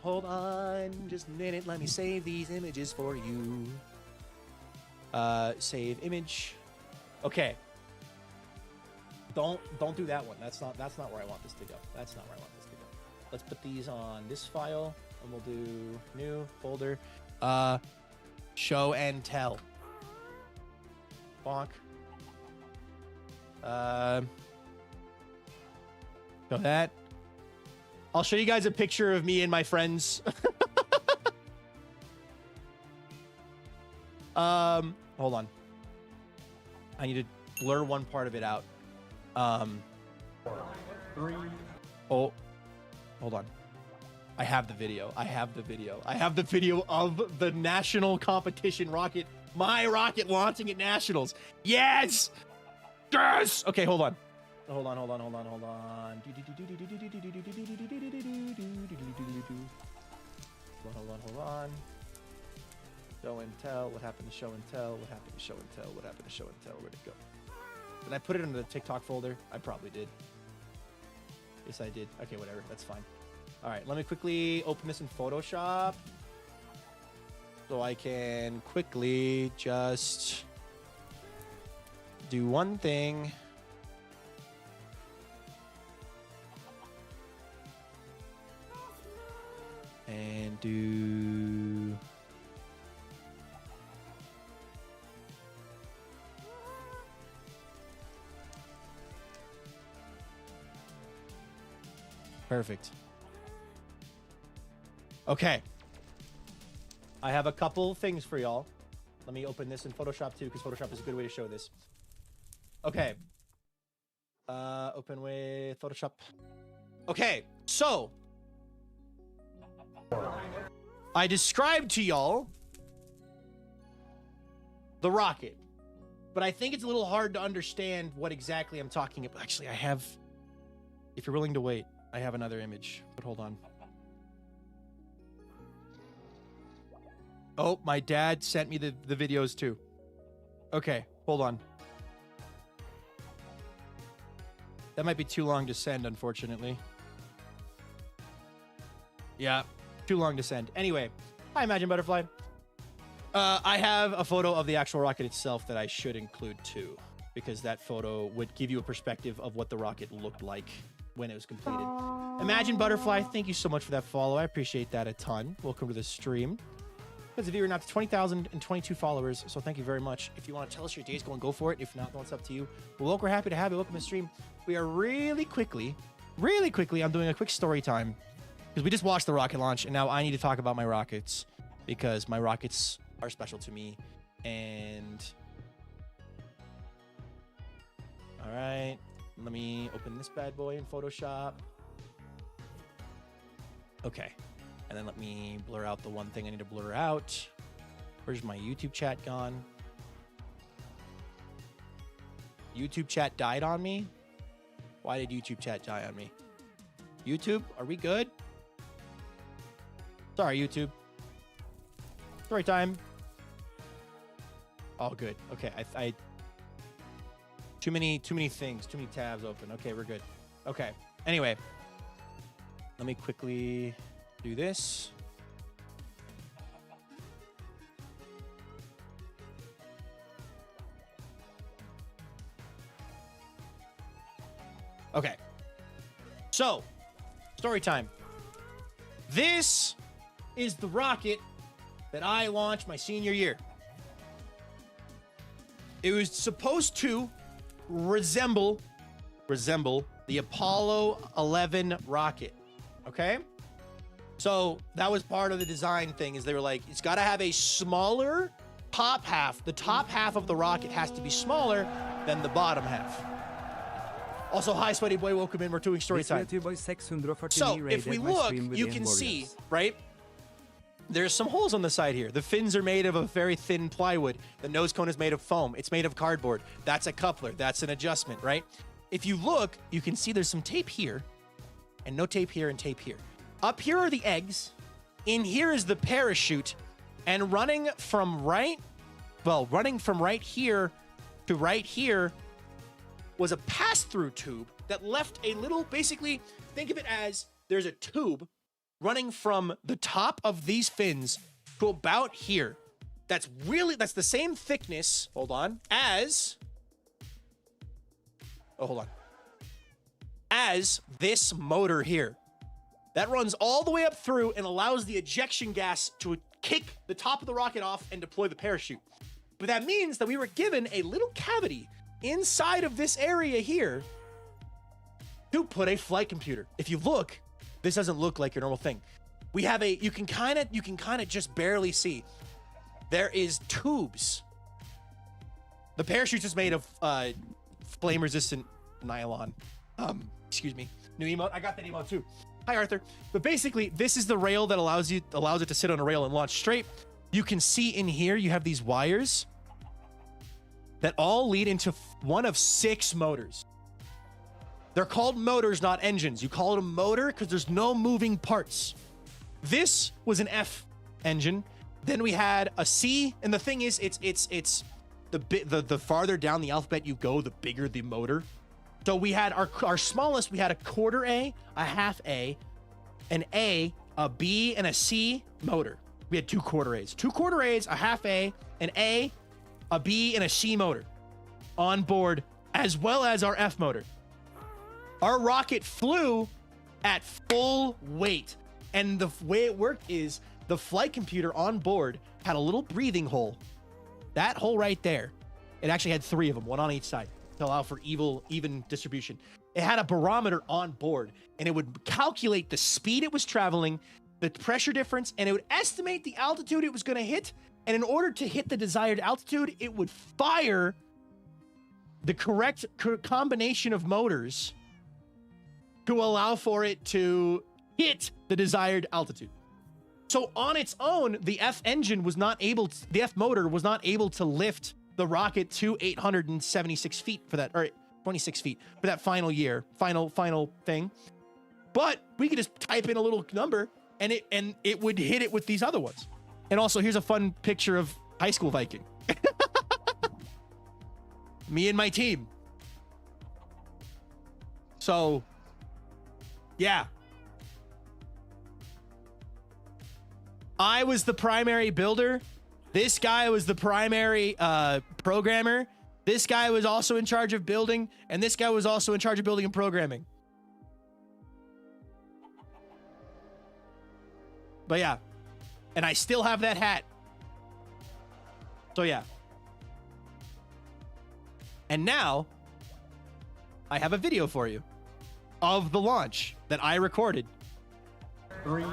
Speaker 1: Hold on. Just a minute. Let me save these images for you. Save image. Okay. Don't do that one. That's not where I want this to go. Let's put these on this file, and we'll do new folder. Show and tell. Bonk. Show that. I'll show you guys a picture of me and my friends. Hold on. I need to blur one part of it out. Oh, hold on. I have the video. I have the video of the national competition rocket. My rocket launching at nationals. Yes! Okay, hold on. Hold on. Show and tell. What happened to show and tell? Where'd it go? Did I put it into the TikTok folder? I probably did. Yes, I did. Okay, whatever. That's fine. All right, let me quickly open this in Photoshop so I can quickly just do one thing. And do... Perfect. Okay. I have a couple things for y'all. Let me open this in Photoshop too, because Photoshop is a good way to show this. Okay. Open with Photoshop. Okay, so I described to y'all the rocket, but I think it's a little hard to understand what exactly I'm talking about. Actually, I have, if you're willing to wait, I have another image, but hold on. Oh, my dad sent me the videos too. Okay, hold on. That might be too long to send, unfortunately. Yeah, too long to send. Anyway, hi, Imagine Butterfly. I have a photo of the actual rocket itself that I should include too, because that photo would give you a perspective of what the rocket looked like when it was completed. Imagine Butterfly, thank you so much for that follow. I appreciate that a ton. Welcome to the stream. Because if you're not to 20,022 followers, so thank you very much. If you want to tell us your day's going, go for it. If not, then it's up to you. Well, we're happy to have you. Welcome to the stream. We are really quickly, I'm doing a quick story time because we just watched the rocket launch, and now I need to talk about my rockets because my rockets are special to me. And all right, let me open this bad boy in Photoshop. Okay. And then let me blur out the one thing I need to blur out. Where's my YouTube chat gone? YouTube chat died on me? Why did YouTube chat die on me? YouTube, are we good? Sorry, YouTube. Story time. All good. Okay, I too many things, too many tabs open. Okay, we're good. Okay. Anyway, let me quickly do this. Okay. So, story time. This is the rocket that I launched my senior year. It was supposed to resemble the Apollo 11 rocket. Okay? So that was part of the design thing, is they were like, it's got to have a smaller top half. The top half of the rocket has to be smaller than the bottom half. Also, hi, Sweaty Boy, welcome in. We're doing story time. So if we look, you can see, right? There's some holes on the side here. The fins are made of a very thin plywood. The nose cone is made of foam. It's made of cardboard. That's a coupler. That's an adjustment, right? If you look, you can see there's some tape here and no tape here and tape here. Up here are the eggs. In here is the parachute. And running from right here to right here was a pass-through tube that left a little, basically, think of it as there's a tube running from the top of these fins to about here. That's the same thickness, as this motor here. That runs all the way up through and allows the ejection gas to kick the top of the rocket off and deploy the parachute. But that means that we were given a little cavity inside of this area here to put a flight computer. If you look, this doesn't look like your normal thing. We have you can kind of just barely see. There is tubes. The parachute is made of flame resistant nylon. Excuse me. New emote. I got that emote too. Hi, Arthur. But basically, this is the rail that allows it to sit on a rail and launch straight. You can see in here, you have these wires that all lead into one of 6 motors. They're called motors, not engines. You call it a motor because there's no moving parts. This was an F engine. Then we had a C, and the thing is, it's the farther down the alphabet you go, the bigger the motor. So we had our smallest, we had a quarter A, a half A, an A, a B, and a C motor. We had 2 quarter A's. 2 quarter A's, a half A, an A, a B, and a C motor on board, as well as our F motor. Our rocket flew at full weight. And the way it worked is the flight computer on board had a little breathing hole. That hole right there. It actually had 3 of them, one on each side, to allow for even distribution. It had a barometer on board, and it would calculate the speed it was traveling, the pressure difference, and it would estimate the altitude it was going to hit. And in order to hit the desired altitude, it would fire the correct combination of motors to allow for it to hit the desired altitude. So on its own, the F motor was not able to lift the rocket to 876 feet for that, or 26 feet for that final thing. But we could just type in a little number and it would hit it with these other ones. And also, here's a fun picture of High School Viking. Me and my team. So, yeah. I was the primary builder. This guy was the primary programmer. This guy was also in charge of building, and this guy was also in charge of building and programming. But yeah, and I still have that hat. So yeah. And now, I have a video for you of the launch that I recorded. 3.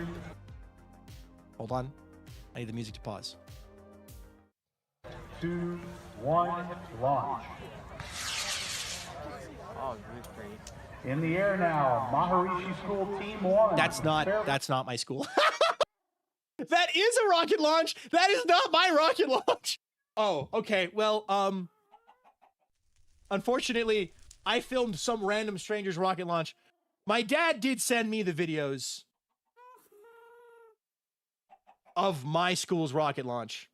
Speaker 1: Hold on. I need the music to pause.
Speaker 19: 2, 1, launch.
Speaker 18: Oh, great.
Speaker 19: In the air now, Maharishi School Team 1.
Speaker 1: That's not my school. That is a rocket launch. That is not my rocket launch. Oh, okay. Well, unfortunately, I filmed some random stranger's rocket launch. My dad did send me the videos of my school's rocket launch.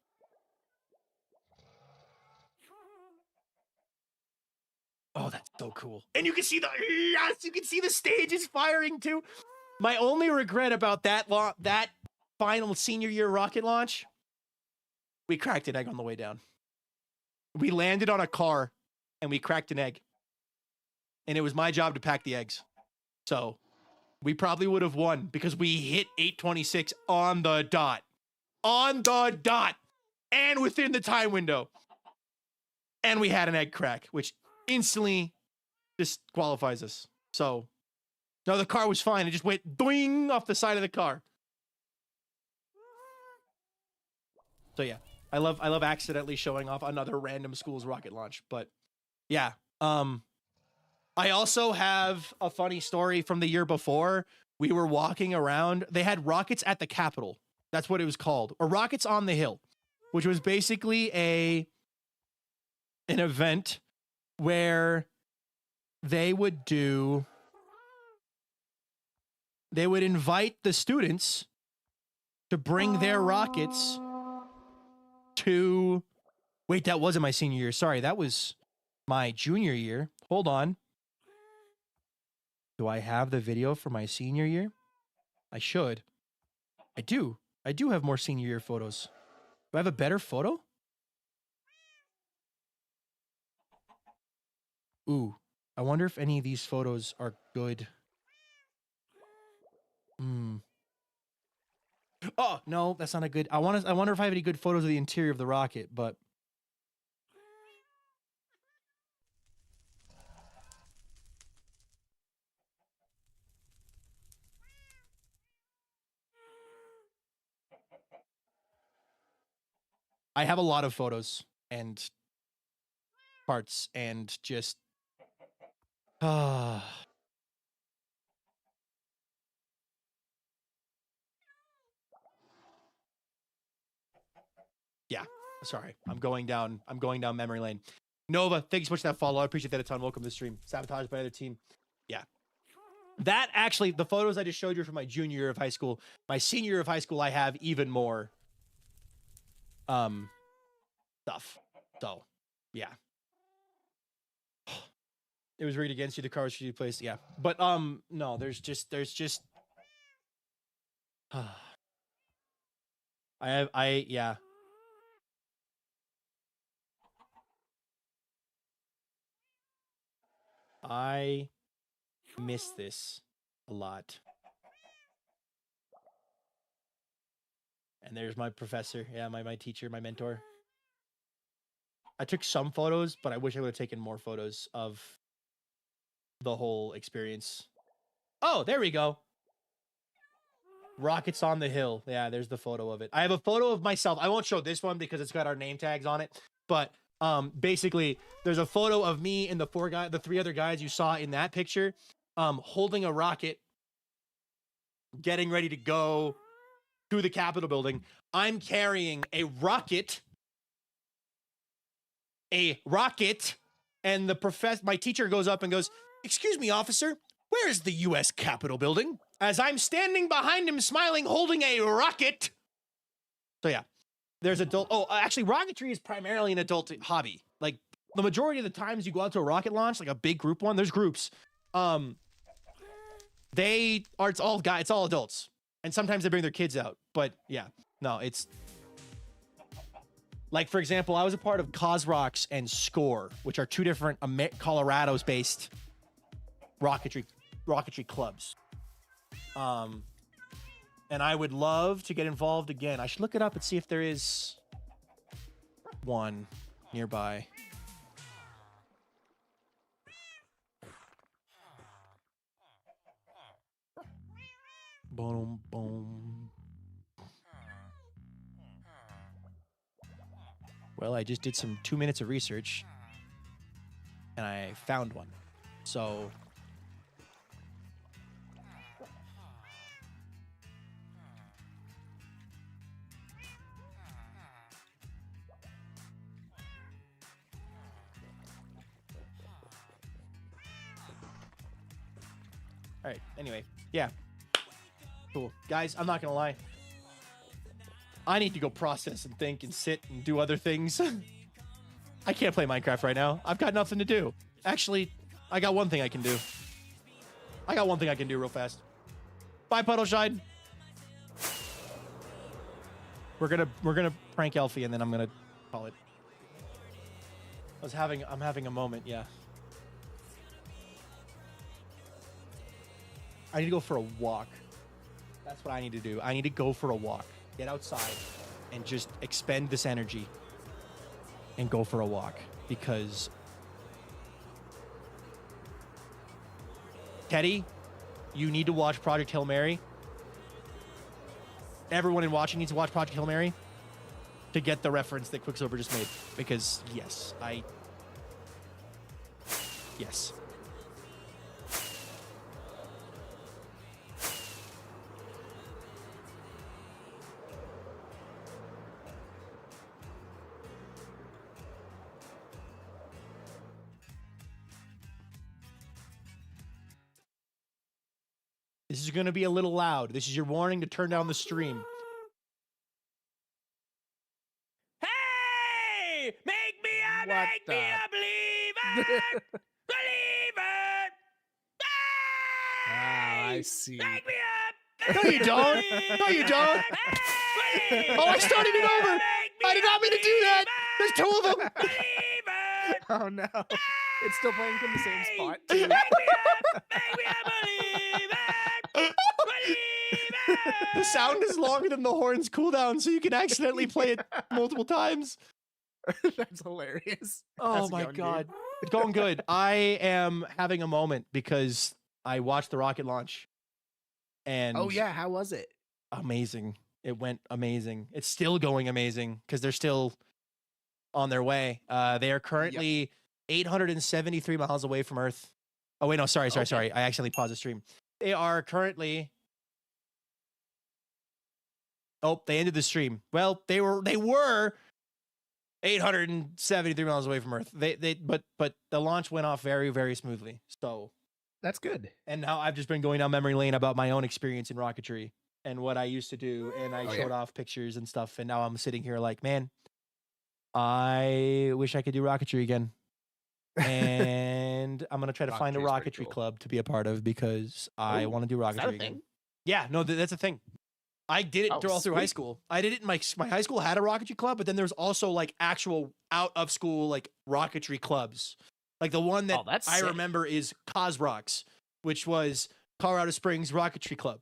Speaker 1: Oh, that's so cool. And you can see the stages firing too. My only regret about that final senior year rocket launch, we cracked an egg on the way down. We landed on a car and we cracked an egg. And it was my job to pack the eggs. So we probably would have won because we hit 8:26 on the dot. On the dot. And within the time window. And we had an egg crack, which instantly disqualifies us. So, no, the car was fine. It just went doing off the side of the car. So yeah, I love accidentally showing off another random school's rocket launch. But yeah, I also have a funny story from the year before. We were walking around. They had rockets at the Capitol. That's what it was called, or rockets on the hill, which was basically an event where they would invite the students to bring their rockets to, wait, that wasn't my senior year. Sorry, that was my junior year. Hold on. Do I have the video for my senior year? I should. I do. I do have more senior year photos. Do I have a better photo? Ooh, I wonder if any of these photos are good. Oh, no, that's not a good. I wonder if I have any good photos of the interior of the rocket, but I have a lot of photos and parts and just yeah, sorry. I'm going down memory lane. Nova, thank you so much for that follow. I appreciate that a ton. Welcome to the stream. Sabotaged by another team. Yeah. That actually, the photos I just showed you from my junior year of high school. My senior year of high school, I have even more stuff. So, yeah. It was rigged against you. The car should be placed. Yeah. But no, there's just yeah. I miss this a lot. And there's my professor. Yeah, my teacher, my mentor. I took some photos, but I wish I would have taken more photos of the whole experience. Oh, there we go. Rockets on the hill. Yeah, there's the photo of it. I have a photo of myself. I won't show this one because it's got our name tags on it. But basically, there's a photo of me and the three other guys you saw in that picture, holding a rocket, getting ready to go to the Capitol building. I'm carrying a rocket, and my teacher goes up and goes, "Excuse me, officer, where is the U.S. Capitol building?" As I'm standing behind him, smiling, holding a rocket. So yeah, there's adult. Oh, actually, rocketry is primarily an adult hobby. Like, the majority of the times you go out to a rocket launch, like a big group one, there's groups. It's all adults. And sometimes they bring their kids out. But yeah, no, it's like, for example, I was a part of Cosrocks and Score, which are two different Colorado's based rocketry clubs. And I would love to get involved again. I should look it up and see if there is one nearby. Boom, boom. Well, I just did some 2 minutes of research and I found one. So all right, anyway, yeah. Cool. Guys, I'm not gonna lie. I need to go process and think and sit and do other things. I can't play Minecraft right now. I've got nothing to do. Actually, I got one thing I can do. Real fast. Bye, Puddleshine. We're gonna prank Elfie and then I'm gonna call it. I'm having a moment, yeah. I need to go for a walk. That's what I need to do. I need to go for a walk. Get outside and just expend this energy and go for a walk. Because Teddy, you need to watch Project Hail Mary. Everyone in watching needs to watch Project Hail Mary to get the reference that Quicksilver just made. Because yes. This is going to be a little loud. This is your warning to turn down the stream. Hey! Make me a believer! Believer!
Speaker 20: I see.
Speaker 1: Make me up! No, you don't. No, you don't. Oh, I started it over. I did not mean to do that. There's two of them.
Speaker 20: Oh, no. It's still playing from the same spot, too.
Speaker 1: Make me a believer! The sound is longer than the horn's cooldown, so you can accidentally play it multiple times.
Speaker 20: That's hilarious.
Speaker 1: Oh
Speaker 20: How's it
Speaker 1: my
Speaker 20: going,
Speaker 1: god.
Speaker 20: dude?
Speaker 1: It's going good. I am having a moment because I watched the rocket launch. And
Speaker 20: oh yeah, how was it?
Speaker 1: Amazing. It went amazing. It's still going amazing because they're still on their way. They are currently 873 miles away from Earth. Oh wait, no, sorry. I accidentally paused the stream. They are currently. Oh, they ended the stream. Well, they were 873 miles away from Earth. But the launch went off very, very smoothly. So
Speaker 20: that's good.
Speaker 1: And now I've just been going down memory lane about my own experience in rocketry and what I used to do, and I showed off pictures and stuff, and now I'm sitting here like, man, I wish I could do rocketry again. And I'm gonna try to find a rocketry club to be a part of because I want to do rocketry again. Yeah, no, that's a thing. I did it all through high school. I did it in my high school had a rocketry club, but then there's also like actual out of school like rocketry clubs. Like the one that I remember is Cosrocks, which was Colorado Springs Rocketry Club.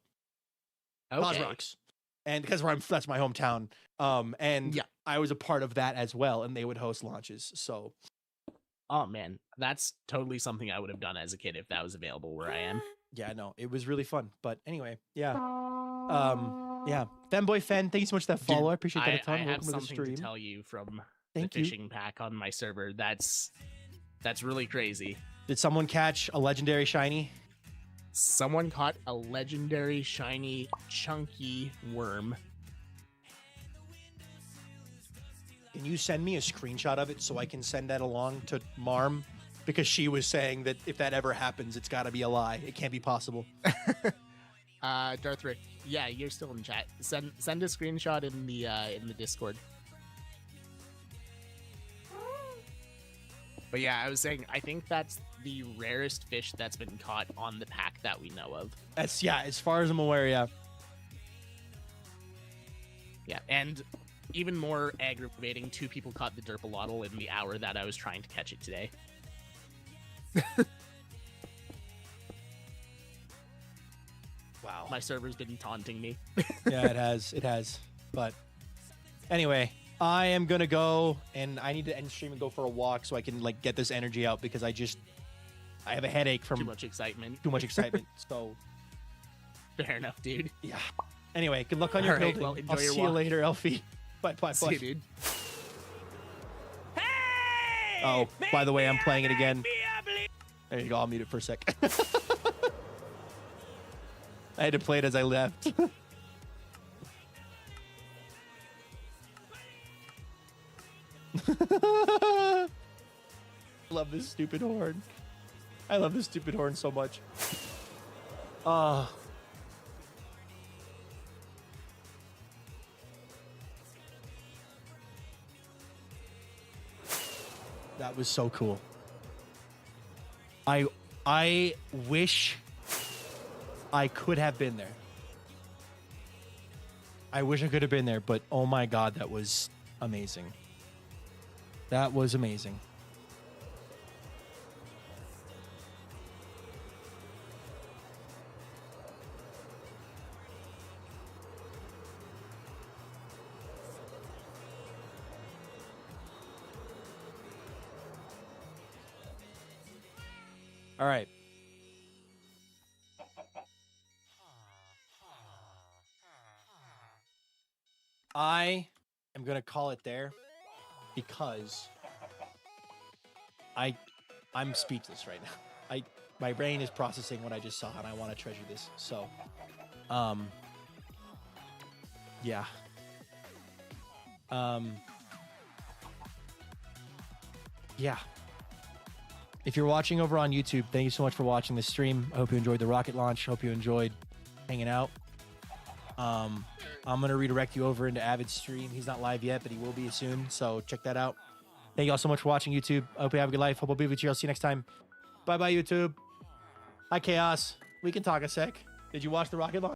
Speaker 1: Cosrocks. And because that's my hometown. And I was a part of that as well, and they would host launches. So
Speaker 20: oh man, that's totally something I would have done as a kid if that was available where I am.
Speaker 1: Yeah, no, it was really fun. But anyway, yeah. Yeah, Femboy Fen, thank you so much for that follow. I appreciate that a ton.
Speaker 20: I have
Speaker 1: Welcome
Speaker 20: something
Speaker 1: to the stream.
Speaker 20: to tell you from
Speaker 1: Thank
Speaker 20: the
Speaker 1: you.
Speaker 20: fishing pack on my server. That's really crazy.
Speaker 1: Did someone catch a legendary shiny?
Speaker 20: Someone caught a legendary shiny chunky worm.
Speaker 1: Can you send me a screenshot of it so I can send that along to Marm? Because she was saying that if that ever happens, it's got to be a lie. It can't be possible.
Speaker 20: Darth Rick, yeah, you're still in chat. Send a screenshot in the Discord. But yeah, I was saying, I think that's the rarest fish that's been caught on the pack that we know of.
Speaker 1: That's, yeah, as far as I'm aware, yeah.
Speaker 20: Yeah, and even more aggravating, 2 people caught the derpalotl in the hour that I was trying to catch it today.
Speaker 1: Wow.
Speaker 20: My server's been taunting me.
Speaker 1: Yeah, it has. But anyway, I am gonna go, and I need to end stream and go for a walk so I can like get this energy out, because I have a headache from
Speaker 20: too much excitement.
Speaker 1: So
Speaker 20: fair enough, dude.
Speaker 1: Yeah. Anyway, good luck on your building.
Speaker 20: Well, enjoy
Speaker 1: I'll
Speaker 20: your
Speaker 1: see
Speaker 20: walk.
Speaker 1: you later, Elfie. Bye.
Speaker 20: See you, dude.
Speaker 1: Oh, by the way, I'm playing it again. There you go. I'll mute it for a sec. I had to play it as I left. Love this stupid horn. I love this stupid horn so much. That was so cool. I wish I could have been there. I wish I could have been there, but oh my god, that was amazing. That was amazing. All right. I am going to call it there because I'm speechless right now. My brain is processing what I just saw, and I want to treasure this. So, yeah. Yeah. If you're watching over on YouTube, thank you so much for watching this stream. I hope you enjoyed the rocket launch. Hope you enjoyed hanging out. I'm going to redirect you over into Avid's stream. He's not live yet, but he will be soon, so check that out. Thank you all so much for watching, YouTube. I hope you have a good life. Hope I'll be with you. I'll see you next time. Bye-bye, YouTube. Hi, Chaos. We can talk a sec. Did you watch the rocket launch?